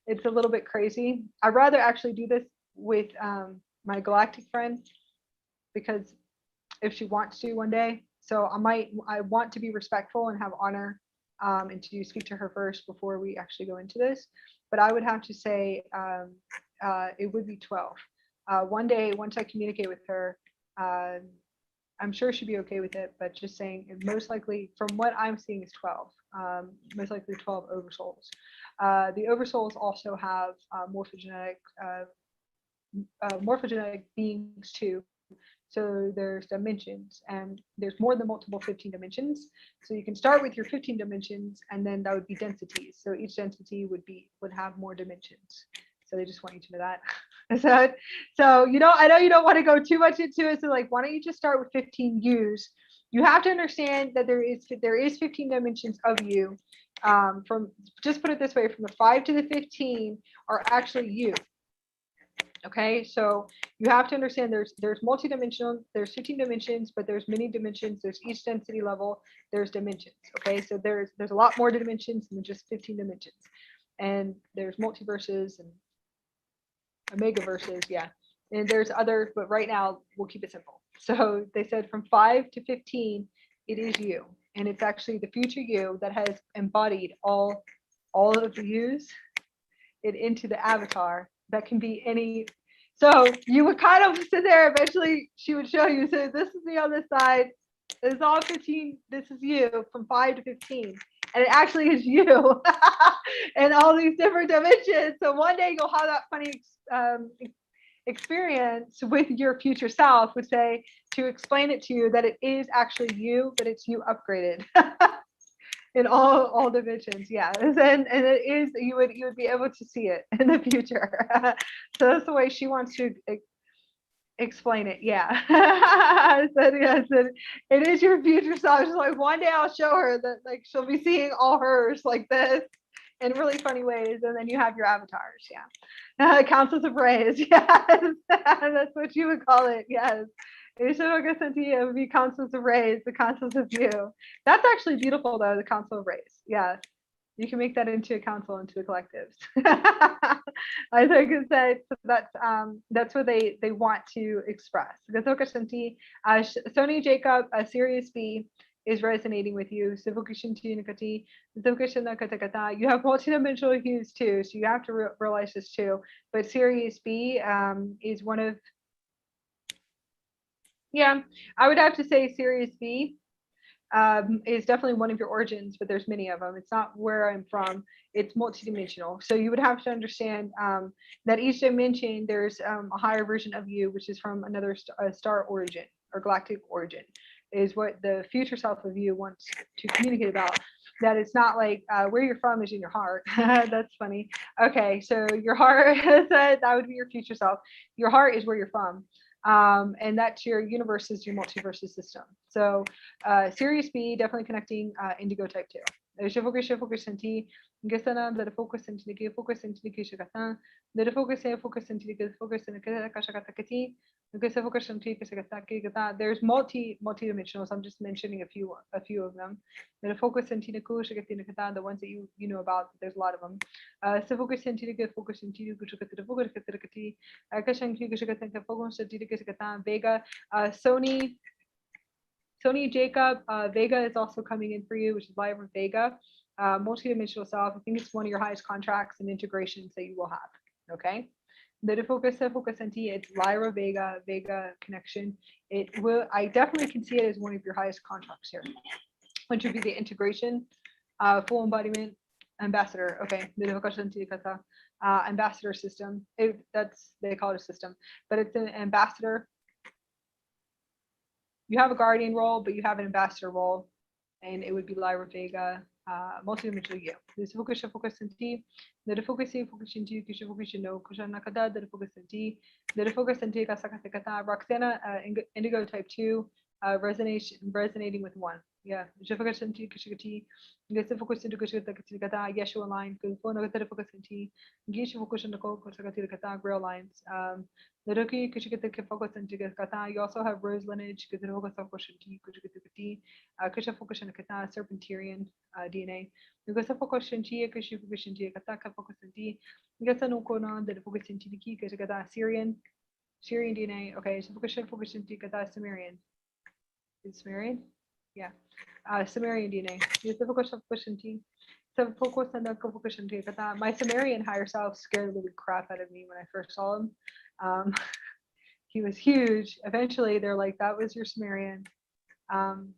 it's a little bit crazy. I'd rather actually do this with my galactic friend, because if she wants to one day, so I want to be respectful and have honor, and to speak to her first before we actually go into this. But I would have to say it would be 12. One day, once I communicate with her, I'm sure she'd be okay with it, but just saying, most likely, from what I'm seeing, is 12. Most likely 12 oversouls. The oversouls also have morphogenetic beings too. So there's dimensions, and there's more than multiple 15 dimensions. So you can start with your 15 dimensions, and then that would be densities. So each density would have more dimensions. So they just want you to know that. So I know you don't want to go too much into it. So like, why don't you just start with 15 U's? You have to understand that there is 15 dimensions of you. From, just put it this way, from the 5 to the 15 are actually you. Okay, so you have to understand there's multidimensional, there's 15 dimensions, but there's many dimensions, there's each density level, there's dimensions. Okay, so there's a lot more dimensions than just 15 dimensions. And there's multiverses and omegaverses, yeah. And there's others, but right now we'll keep it simple. So they said from 5 to 15, it is you. And it's actually the future you that has embodied all of the yous into the avatar. That can be any. So you would kind of sit there, eventually she would show you, so this is me on this side, this is all 15, this is you from 5 to 15, and it actually is you and all these different dimensions. So one day you'll have that funny experience with your future self, would say, to explain it to you that it is actually you, but it's you upgraded. In all dimensions, yeah, and it is, you would be able to see it in the future. So that's the way she wants to explain it. Yeah. I said yes, it is your future self. She's like, one day I'll show her that, like, she'll be seeing all hers like this in really funny ways, and then you have your avatars. Yeah. Councils of rays. Yes. That's what you would call it. Yes. It would be councils of rays, the councils of you. That's actually beautiful though, the council of rays. Yeah. You can make that into a council, into a collectives. I think it's that, that's what they want to express. Sony Jacob, Sirius B is resonating with you. You have multidimensional hues too, so you have to realize this too. But Sirius B is one of, yeah, I would have to say Sirius B is definitely one of your origins, but there's many of them. It's not where I'm from. It's multidimensional. So you would have to understand that each dimension, there's a higher version of you, which is from another star origin or galactic origin, is what the future self of you wants to communicate about. that it's not like where you're from is in your heart. That's funny. Okay, so your heart, that would be your future self. Your heart is where you're from. And that's your universes, your multiverses system. So Sirius B, definitely connecting indigo type 2. Focus senti, gesana, the focus senti, focus senti, kishakatan, the focus senti, focus in the kashakatakati, there's multi-dimensional, so I'm just mentioning a few of them. The focus in the ones that you know about, there's a lot of them. So focus in focus in Vega, Sony Jacob, Vega is also coming in for you, which is live with Vega. Multi-dimensional self, I think it's one of your highest contracts and integrations that you will have. Okay. The focus it's Lyra Vega connection. It will, I definitely can see it as one of your highest contracts here, which would be the integration, full embodiment, ambassador. Okay, the ambassador system. That's, they call it a system, but it's an ambassador. You have a guardian role, but you have an ambassador role, and it would be Lyra Vega, multi-dimensional you. This focus in T, the focus in T, focus no, Kushanakada, the focus in T, the focus in T, Kasakatakata, Roxana, indigo type 2, resonating with 1. Yeah, focus in T, Kishikati, get the focus into Kushikata, Yeshua line, Kufono, the focus in T, Gish focus in the Kusakati, Grill lines. The Ruki, Kushikata focus in Kata, you also have Rose lineage, because the focus of Kushinti, Kushikati, Kusha focus in Kata, Serpentarian DNA. Because the focus in Tia, Kushi focus in Tia, Kataka focus in T, because the Nukona, the focus in Tiki, Kushikata, Syrian DNA. Okay, so focus in Tia, Kata, Sumerian. Is Sumerian? Yeah. Sumerian DNA. Use the focus in T. So focus on the focus in Tia, Kata. My Sumerian higher self scared the crap out of me when I first saw him. He was huge. Eventually, they're like, that was your Sumerian.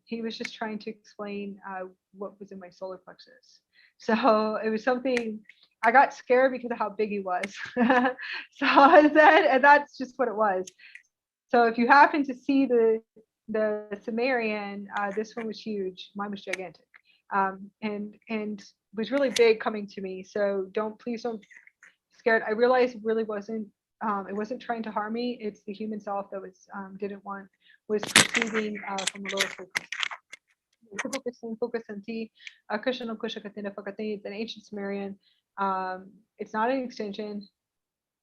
He was just trying to explain what was in my solar plexus. So it was something, I got scared because of how big he was. So I said, and that's just what it was. So if you happen to see the Sumerian, this one was huge. Mine was gigantic, and was really big coming to me. So please don't scared. I realized it really wasn't. It wasn't trying to harm me. It's the human self that was perceiving from a lower frequency. Focus on T. It's an ancient Sumerian. It's not an extension.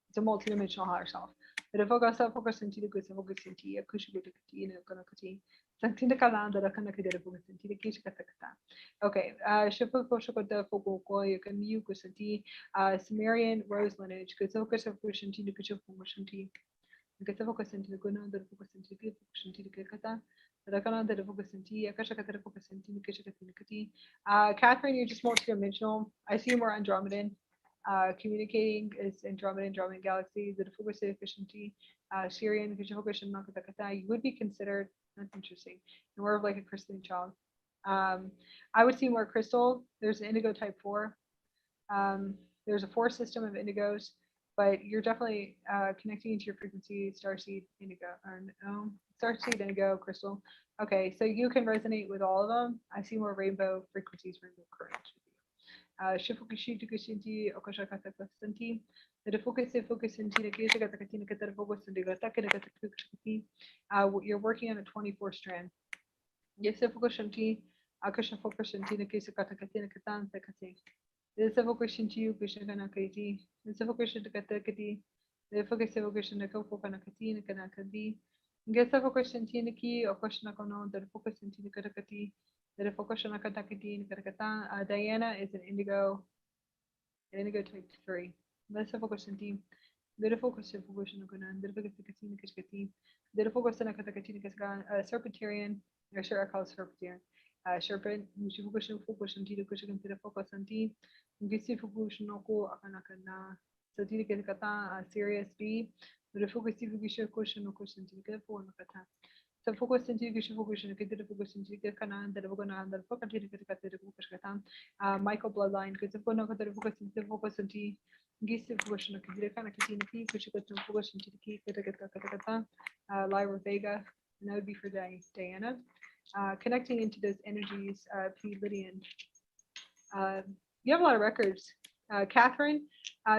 It's a multidimensional higher self. Focus on T. Focus on T. Okay, Sumerian rose lineage. Catherine, you're just multi-dimensional. I see more Andromedan. Communicating is Andromedan galaxy. The focus efficiency, Syrian, you would be considered. That's interesting. More of like a crystalline child. I would see more crystal. There's an indigo type 4. There's a 4 system of indigos, but you're definitely connecting into your frequency, starseed, indigo, or no, starseed, indigo, crystal. Okay, so you can resonate with all of them. I see more rainbow frequencies, rainbow currents. Shifukushi tukushinti okashakatasanti. The focus you're working on a 24 strand. Yes, focushanti, Akasha focushanti, the case of Katakatina Katan, Sekati. The focushanti, Kushana Kati, the focushan to Katakati, the focus evocation the Kopokanakati, Kanakadi. Get the focushanti, the key, Okashanakono, the focushanti, the Katakati. The focushan Katakati, Katakatan. Diana is an indigo type 3. Let's focus on team. The focus of focus on the focus of Kashkati. The focus on Katakati Kaskan, Serpentarian, or sure I call it Serpentarian. Serpent, which focus on Tito Kushakan to the focus on team. Gisi focus no ko Akanakana. So Tito Kaskata, Sirius B. The focus of Kushan no question to the phone of Kata. So focus into focus into Kanan, the Vogonan, the Fokati, Michael Bloodline, because the focus into focus into Gisi focus on the Kanakati, focus into the key, Lyra Vega, and that would be for Diana. Connecting into those energies, P. Lydian. You have a lot of records. Catherine,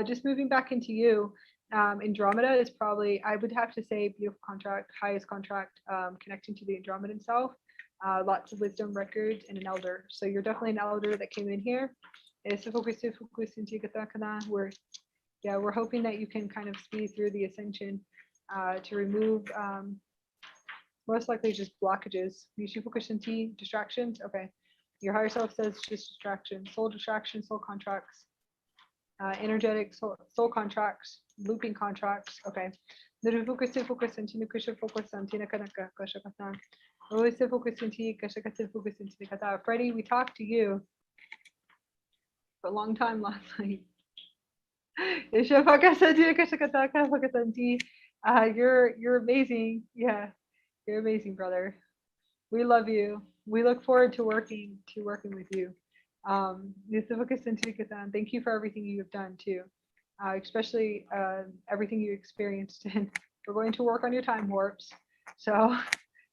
just moving back into you. Andromeda is probably, I would have to say, beautiful contract, highest contract, connecting to the Andromedan self. Lots of wisdom records and an elder. So you're definitely an elder that came in here. We're hoping that you can kind of speed through the ascension to remove most likely just blockages. Distractions. Okay. Your higher self says just distraction, soul contracts, energetic soul contracts, looping contracts. Okay. Freddie, we talked to you for a long time last night. You're amazing. Yeah, you're amazing, brother. We love you. We look forward to working with you. Thank you for everything you have done too, especially everything you experienced. And we're going to work on your time warps. So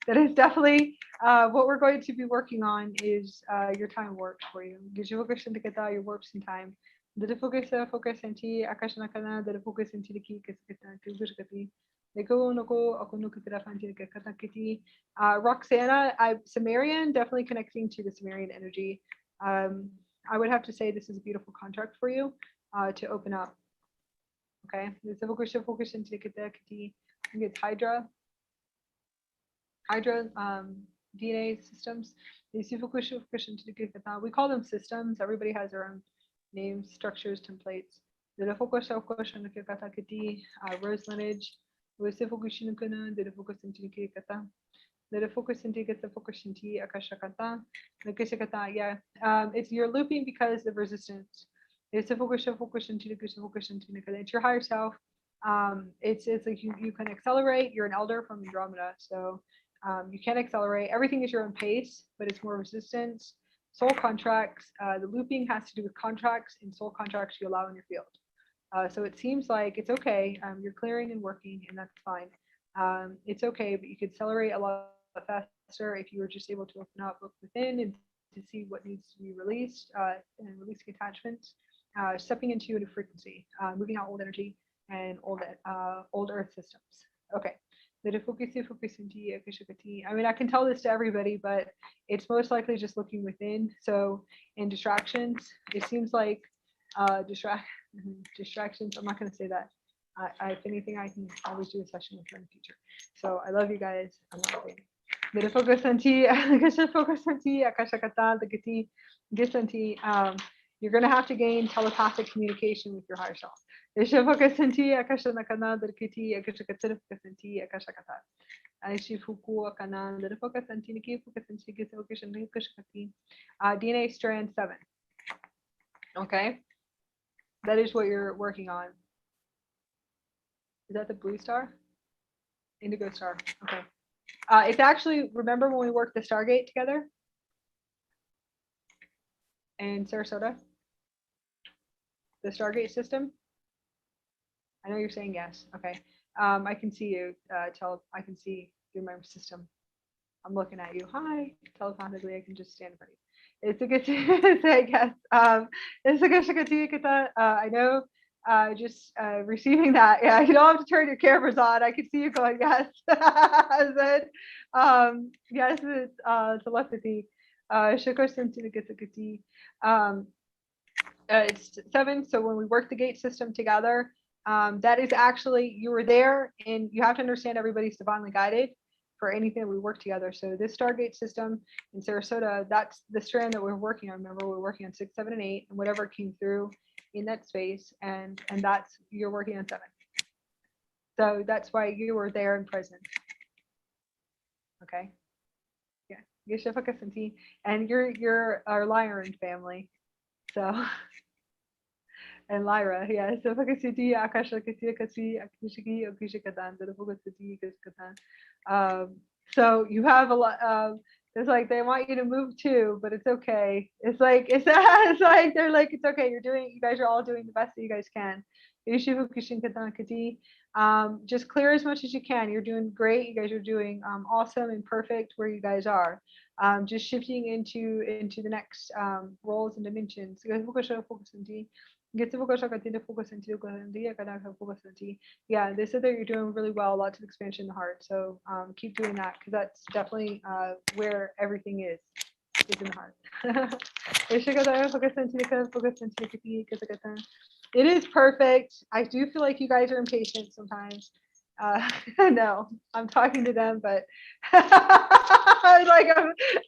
that is definitely what we're going to be working on is your time warps for you. Your warps in time. Focus anti Akasha nakana focus anti ki Roxana, Sumerian, definitely connecting to the Sumerian energy. I would have to say this is a beautiful contract for you to open up. Okay, focus into I think it's Hydra DNA systems. We call them systems. Everybody has their own names, structures, templates. Rose lineage. Yeah, it's you're looping because of resistance. It's your higher self. It's like you can accelerate. You're an elder from Andromeda, so you can accelerate. Everything is your own pace, but it's more resistance. Soul contracts. The looping has to do with contracts, and soul contracts you allow in your field. So it seems like it's okay. You're clearing and working, and that's fine. It's okay, but you could accelerate a lot faster if you were just able to open up, look within, and to see what needs to be released and releasing attachments, stepping into a new frequency, moving out old energy and old earth systems. Okay. I mean, I can tell this to everybody, but it's most likely just looking within. So in distractions, it seems like distractions. I'm not going to say that. If anything, I can always do a session with you in the future. So I love you guys. I'm not saying. You're going to have to gain telepathic communication with your higher self. DNA strand 7. Okay, that is what you're working on. Is that the blue star? Indigo star. Okay. It's actually, remember when we worked the Stargate together? In Sarasota? The Stargate system? I know you're saying yes. Okay. I can see you. I can see through my system. I'm looking at you. Hi. Telepathically, I can just stand in front of you. It's a good to say yes. It's a good to I know. Just receiving that. Yeah, you don't have to turn your cameras on. I can see you going yes. Then, yes, it's telepathy. It's 7. So when we work the gate system together, that is actually, you were there, and you have to understand everybody's divinely guided for anything that we work together. So this Stargate system in Sarasota, that's the strand that we're working on. Remember, we're working on 6, 7, and 8, and whatever came through in that space, and that's, you're working on 7. So that's why you were there and present. Okay. Yeah. And you're our Lyran family. So and Lyra, yeah. So Akasha so you have a lot. It's like they want you to move too, but it's okay. It's like it's like they're like it's okay. You guys are all doing the best that you guys can. Just clear as much as you can. You're doing great. You guys are doing awesome and perfect where you guys are. just shifting into the next roles and dimensions. Yeah, they said that you're doing really well, lots of expansion in the heart. So keep doing that, because that's definitely where everything is in the heart. It is perfect. I do feel like you guys are impatient sometimes. No, I'm talking to them, but like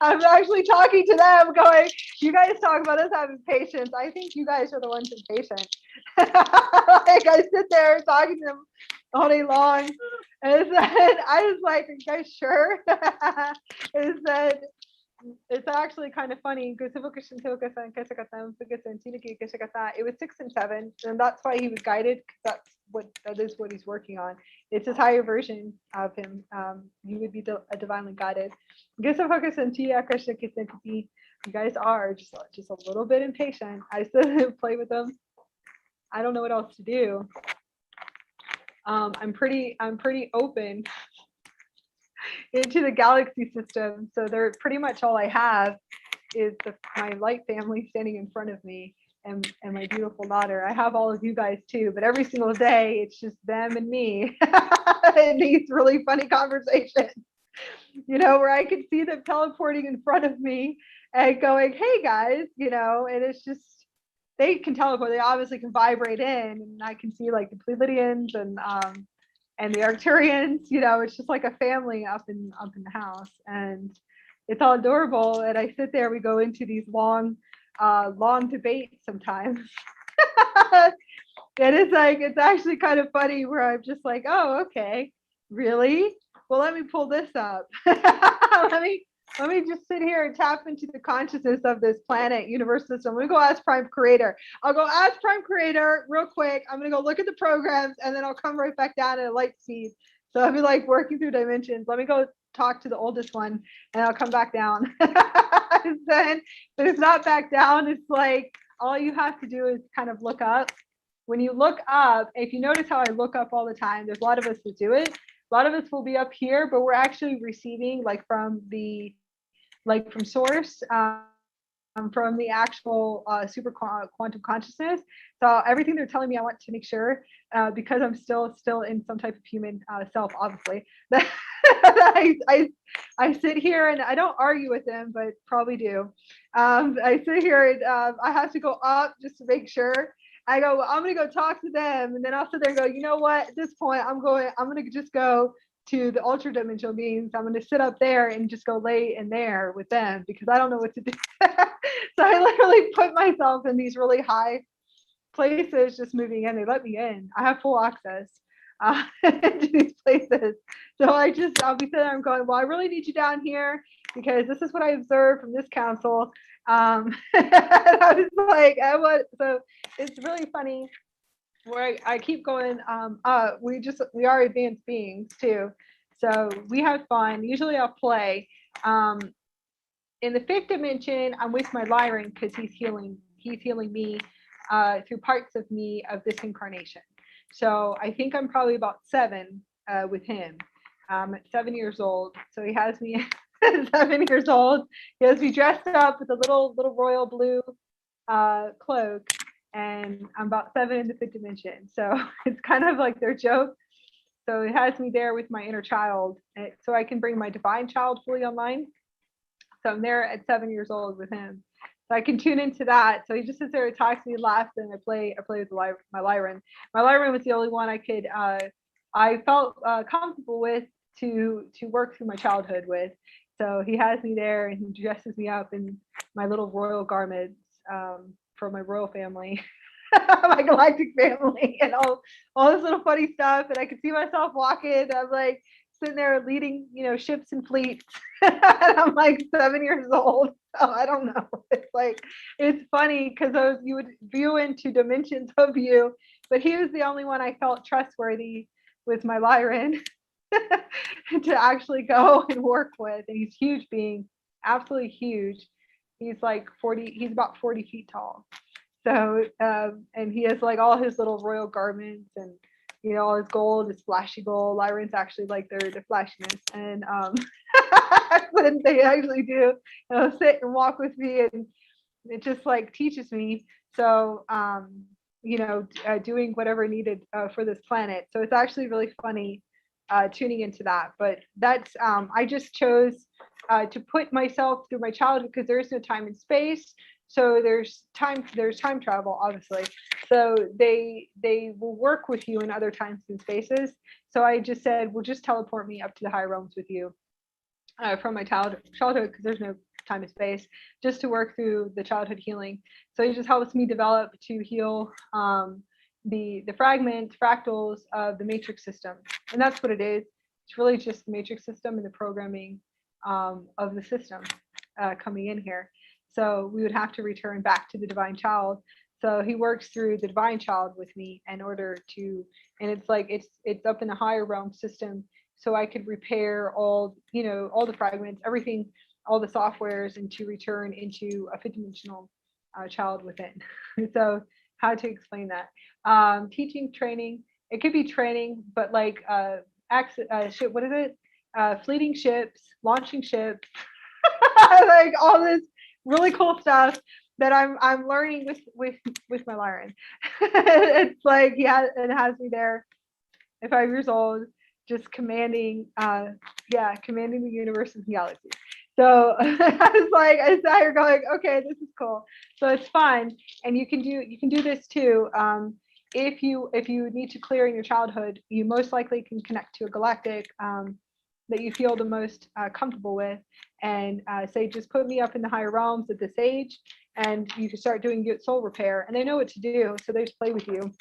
I'm actually talking to them, going, you guys talk about us having patience. I think you guys are the ones impatient. Like I sit there talking to them all day long, and then I was like, are you guys sure? Is that it's actually kind of funny. It was 6 and 7, and that's why he was guided, because that is what he's working on. It's his higher version of him. You would be a divinely guided. You guys are just a little bit impatient. I still play with them. I don't know what else to do. I'm pretty open into the galaxy system, so they're pretty much all I have is my light family standing in front of me, and my beautiful daughter. I have all of you guys too, but every single day it's just them and me in these really funny conversations, where I can see them teleporting in front of me and going, hey guys, and it's just, they can teleport, they obviously can vibrate in, and I can see like the Pleiadians and the Arcturians, it's just like a family up in the house, and it's all adorable. And I sit there, we go into these long debates sometimes. And it's actually kind of funny, where I'm just like, oh, okay, really? Well, let me pull this up. Let me just sit here and tap into the consciousness of this planet, universe system. Let me go ask Prime Creator. I'll go ask Prime Creator real quick. I'm gonna go look at the programs, and then I'll come right back down at a light speed. So I'll be like working through dimensions. Let me go talk to the oldest one, and I'll come back down. Then, but it's not back down. It's like all you have to do is kind of look up. When you look up, if you notice how I look up all the time, there's a lot of us that do it. A lot of us will be up here, but we're actually receiving from source, from the actual super quantum consciousness. So everything they're telling me, I want to make sure, because I'm still in some type of human self, obviously, that I sit here and I don't argue with them, but probably do. I sit here and I have to go up just to make sure. I go, well, I'm gonna go talk to them, and then I'll sit there and go, you know what? At this point, I'm gonna just go to the ultra dimensional beings. I'm gonna sit up there and just go lay in there with them, because I don't know what to do. So I literally put myself in these really high places, just moving in. They let me in. I have full access to these places. So I'll be sitting there and going, well, I really need you down here, because this is what I observed from this council. And I was like, so it's really funny, where I keep going, we are advanced beings too. So we have fun. Usually I'll play. In the 5th dimension, I'm with my Lyran, because he's healing me through parts of me of this incarnation. So I think I'm probably about 7 with him. At 7 years old. So he has me at 7 years old. He has me dressed up with a little royal blue cloak, and I'm about 7 in the 5th dimension. So it's kind of like their joke. So it has me there with my inner child, so I can bring my divine child fully online. So I'm there at 7 years old with him. So I can tune into that. So he just sits there and talks to me, laughs, and I play with my Lyran. My Lyran was the only one I felt comfortable with to work through my childhood with. So he has me there, and he dresses me up in my little royal garments for my royal family, my galactic family, and all this little funny stuff. And I could see myself walking. I'm like sitting there leading, ships and fleets. And I'm like 7 years old. So I don't know. It's funny, because you would view into dimensions of you, but he was the only one I felt trustworthy with my Lyran to actually go and work with. And he's huge being, absolutely huge. He's about 40 feet tall. So, and he has all his little royal garments, and all his gold, his flashy gold. Lyrans actually like their flashiness, and when they actually do, sit and walk with me, and it just like teaches me. So doing whatever needed for this planet. So it's actually really funny tuning into that. But that's I just chose to put myself through my childhood because there is no time and space. So there's time travel, obviously. So they will work with you in other times and spaces. So I just said, well, just teleport me up to the higher realms with you from my childhood because there's no time and space, just to work through the childhood healing. So it just helps me develop to heal the fractals of the matrix system, and that's what it is. It's really just the matrix system and the programming of the system coming in here. So we would have to return back to the divine child. So he works through the divine child with me in order to, and it's like it's up in a higher realm system, so I could repair all the fragments, everything, all the softwares, and to return into a fifth dimensional child within. So how to explain that? Teaching, training. It could be training, but like ship. What is it? Fleeting ships, launching ships, like all this really cool stuff that I'm learning with my Lyran. It's like it has me there at 5 years old, just commanding the universe and galaxies. So I sat here going, okay, this is cool. So it's fun, and you can do this too. If you need to clear in your childhood, you most likely can connect to a galactic that you feel the most comfortable with, and say, just put me up in the higher realms at this age, and you can start doing soul repair. And they know what to do, so they just play with you.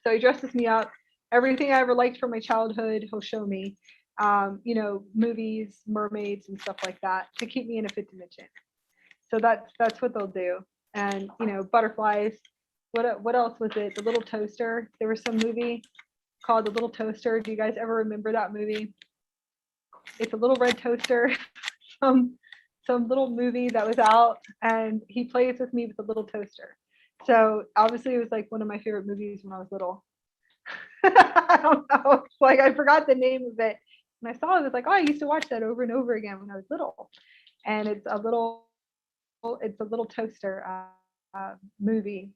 So he dresses me up. Everything I ever liked from my childhood, he'll show me. Movies, mermaids, and stuff like that to keep me in a fifth dimension. So that's what they'll do. And butterflies. What else was it? The Little Toaster. There was some movie called The Little Toaster. Do you guys ever remember that movie? It's a little red toaster. some little movie that was out, and he plays with me with the little toaster. So obviously it was like one of my favorite movies when I was little. I don't know. Like I forgot the name of it. And I saw it, was like, oh, I used to watch that over and over again when I was little. And it's a little toaster movie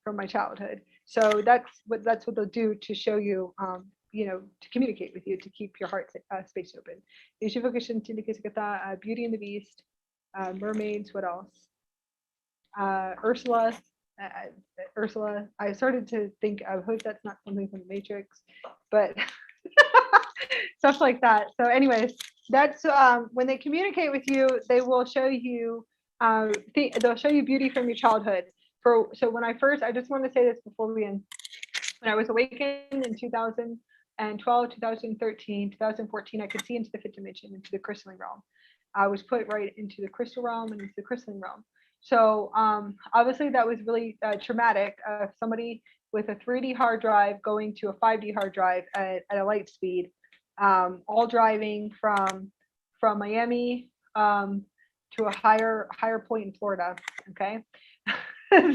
from my childhood. So that's what they'll do to show you, to communicate with you, to keep your heart space open. Beauty and the Beast, mermaids. What else? Ursula. Ursula. I started to think, I hope that's not something from the Matrix, but stuff like that. So anyways, that's when they communicate with you, they will show you they'll show you beauty from your childhood. So when I just want to say this before we end. When I was awakened in 2012, 2013, 2014, I could see into the fifth dimension, into the crystalline realm. I was put right into the crystal realm and into the crystalline realm. So obviously that was really traumatic. Somebody with a 3D hard drive going to a 5D hard drive at a light speed, all driving from Miami to a higher point in Florida. Okay.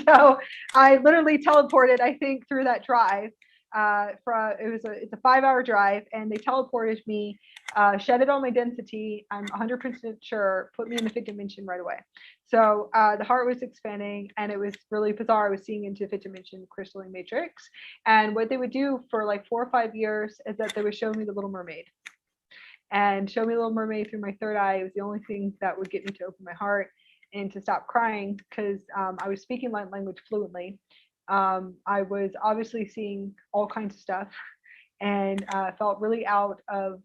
So I literally teleported, I think, through that drive. It's a 5-hour drive, and they teleported me, shedded all my density. I'm 100% sure, put me in the fifth dimension right away. So the heart was expanding, and it was really bizarre. I was seeing into fifth dimension crystalline matrix, and what they would do for like 4 or 5 years is that they would show me the Little Mermaid, and show me Little Mermaid through my third eye. It was the only thing that would get me to open my heart and to stop crying, because I was speaking light language fluently. I was obviously seeing all kinds of stuff, and felt really out of,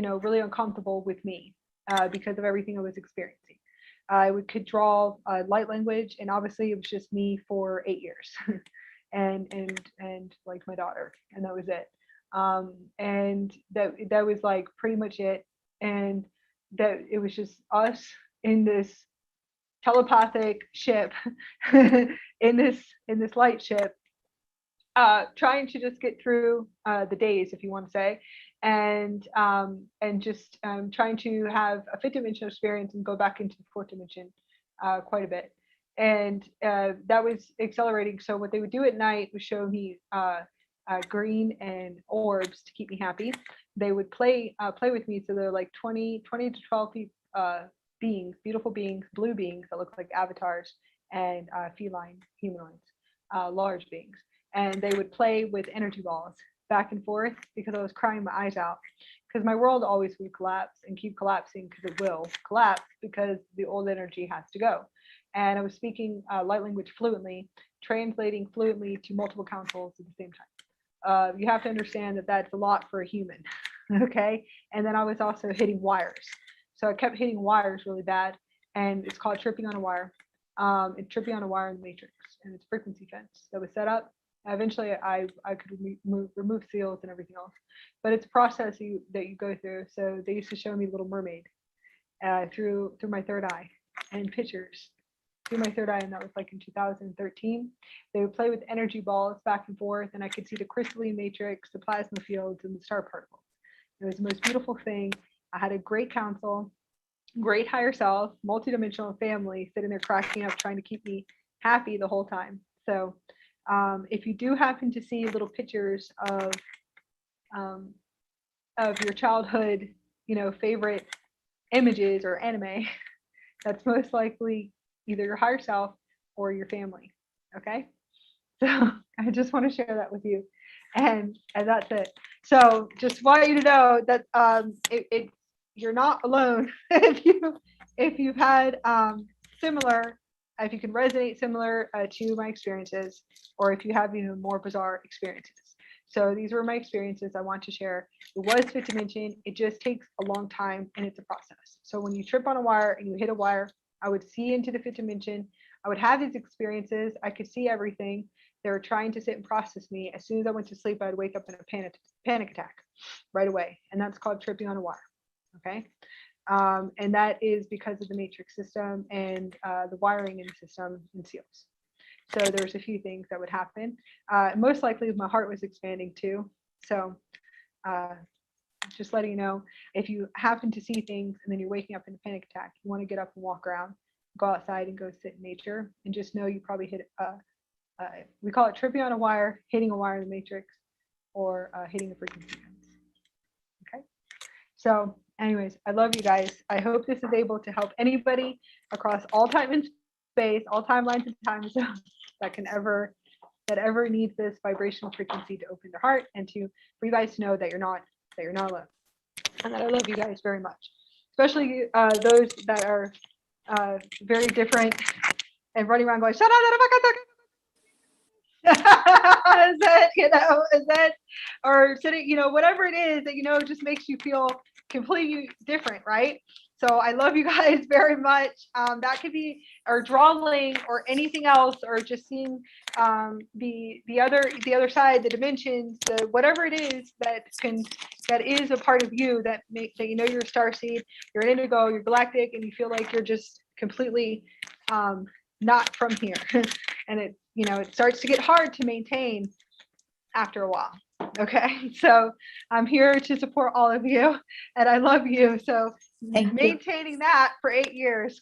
really uncomfortable with me because of everything I was experiencing. I could draw light language, and obviously it was just me for 8 years, and like my daughter, and that was it. And that was like pretty much it, and that it was just us in this telepathic ship, in this light ship, trying to just get through the days, if you want to say, and just trying to have a fifth dimensional experience and go back into the fourth dimension quite a bit. And that was accelerating. So what they would do at night was show me green and orbs to keep me happy. They would play with me. So they're like 20 to 12 beings, beautiful beings, blue beings that look like avatars, and feline humanoids, large beings. And they would play with energy balls back and forth because I was crying my eyes out. Because my world always would collapse and keep collapsing, because it will collapse because the old energy has to go. And I was speaking light language fluently, translating fluently to multiple councils at the same time. You have to understand that that's a lot for a human, okay? And then I was also hitting wires. So I kept hitting wires really bad, and it's called tripping on a wire. It's tripping on a wire in the matrix, and it's a frequency fence that was set up. Eventually, I could remove seals and everything else, but it's a process that you go through. So they used to show me Little Mermaid through my third eye, and pictures through my third eye, and that was like in 2013. They would play with energy balls back and forth, and I could see the crystalline matrix, the plasma fields, and the star particles. It was the most beautiful thing. I had a great counsel, great higher self, multidimensional family sitting there cracking up, trying to keep me happy the whole time. So if you do happen to see little pictures of your childhood, favorite images or anime, that's most likely either your higher self or your family. Okay, so I just want to share that with you, and that's it. So just want you to know that you're not alone if you've had similar, if you can resonate similar to my experiences, or if you have even more bizarre experiences. So these were my experiences I want to share. It was fifth dimension. It just takes a long time, and it's a process. So when you trip on a wire and you hit a wire, I would see into the fifth dimension. I would have these experiences. I could see everything. They were trying to sit and process me. As soon as I went to sleep, I'd wake up in a panic attack right away. And that's called tripping on a wire. Okay. And that is because of the matrix system and the wiring in the system and seals. So there's a few things that would happen. Most likely my heart was expanding too. So just letting you know, if you happen to see things and then you're waking up in a panic attack, you want to get up and walk around, go outside and go sit in nature, and just know you probably hit, we call it tripping on a wire, hitting a wire in the matrix, or hitting the frequency fence. Okay. So anyways, I love you guys. I hope this is able to help anybody across all time and space, all timelines and time zones that ever needs this vibrational frequency to open their heart, and for you guys to know that you're not alone, and that I love you guys very much, especially those that are very different and running around going, shut up, is that, or sitting, whatever it is that, just makes you feel completely different, right? So I love you guys very much. That could be, or drawing, or anything else, or just seeing the other side, the dimensions, whatever it is that is a part of you that makes that you're a starseed, you're an indigo, you're galactic, and you feel like you're just completely not from here, and it starts to get hard to maintain after a while. Okay, so I'm here to support all of you, and I love you. So maintaining that for 8 years,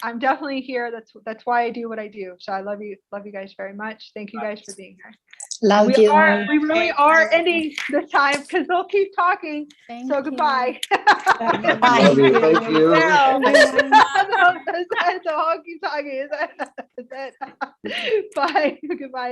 I'm definitely here. That's why I do what I do. So I love you guys very much. Thank you guys for being here. Love you. We really are ending this time because they'll keep talking. So goodbye. Love you. Thank you. So I'll keep talking. Is that? Bye. Goodbye.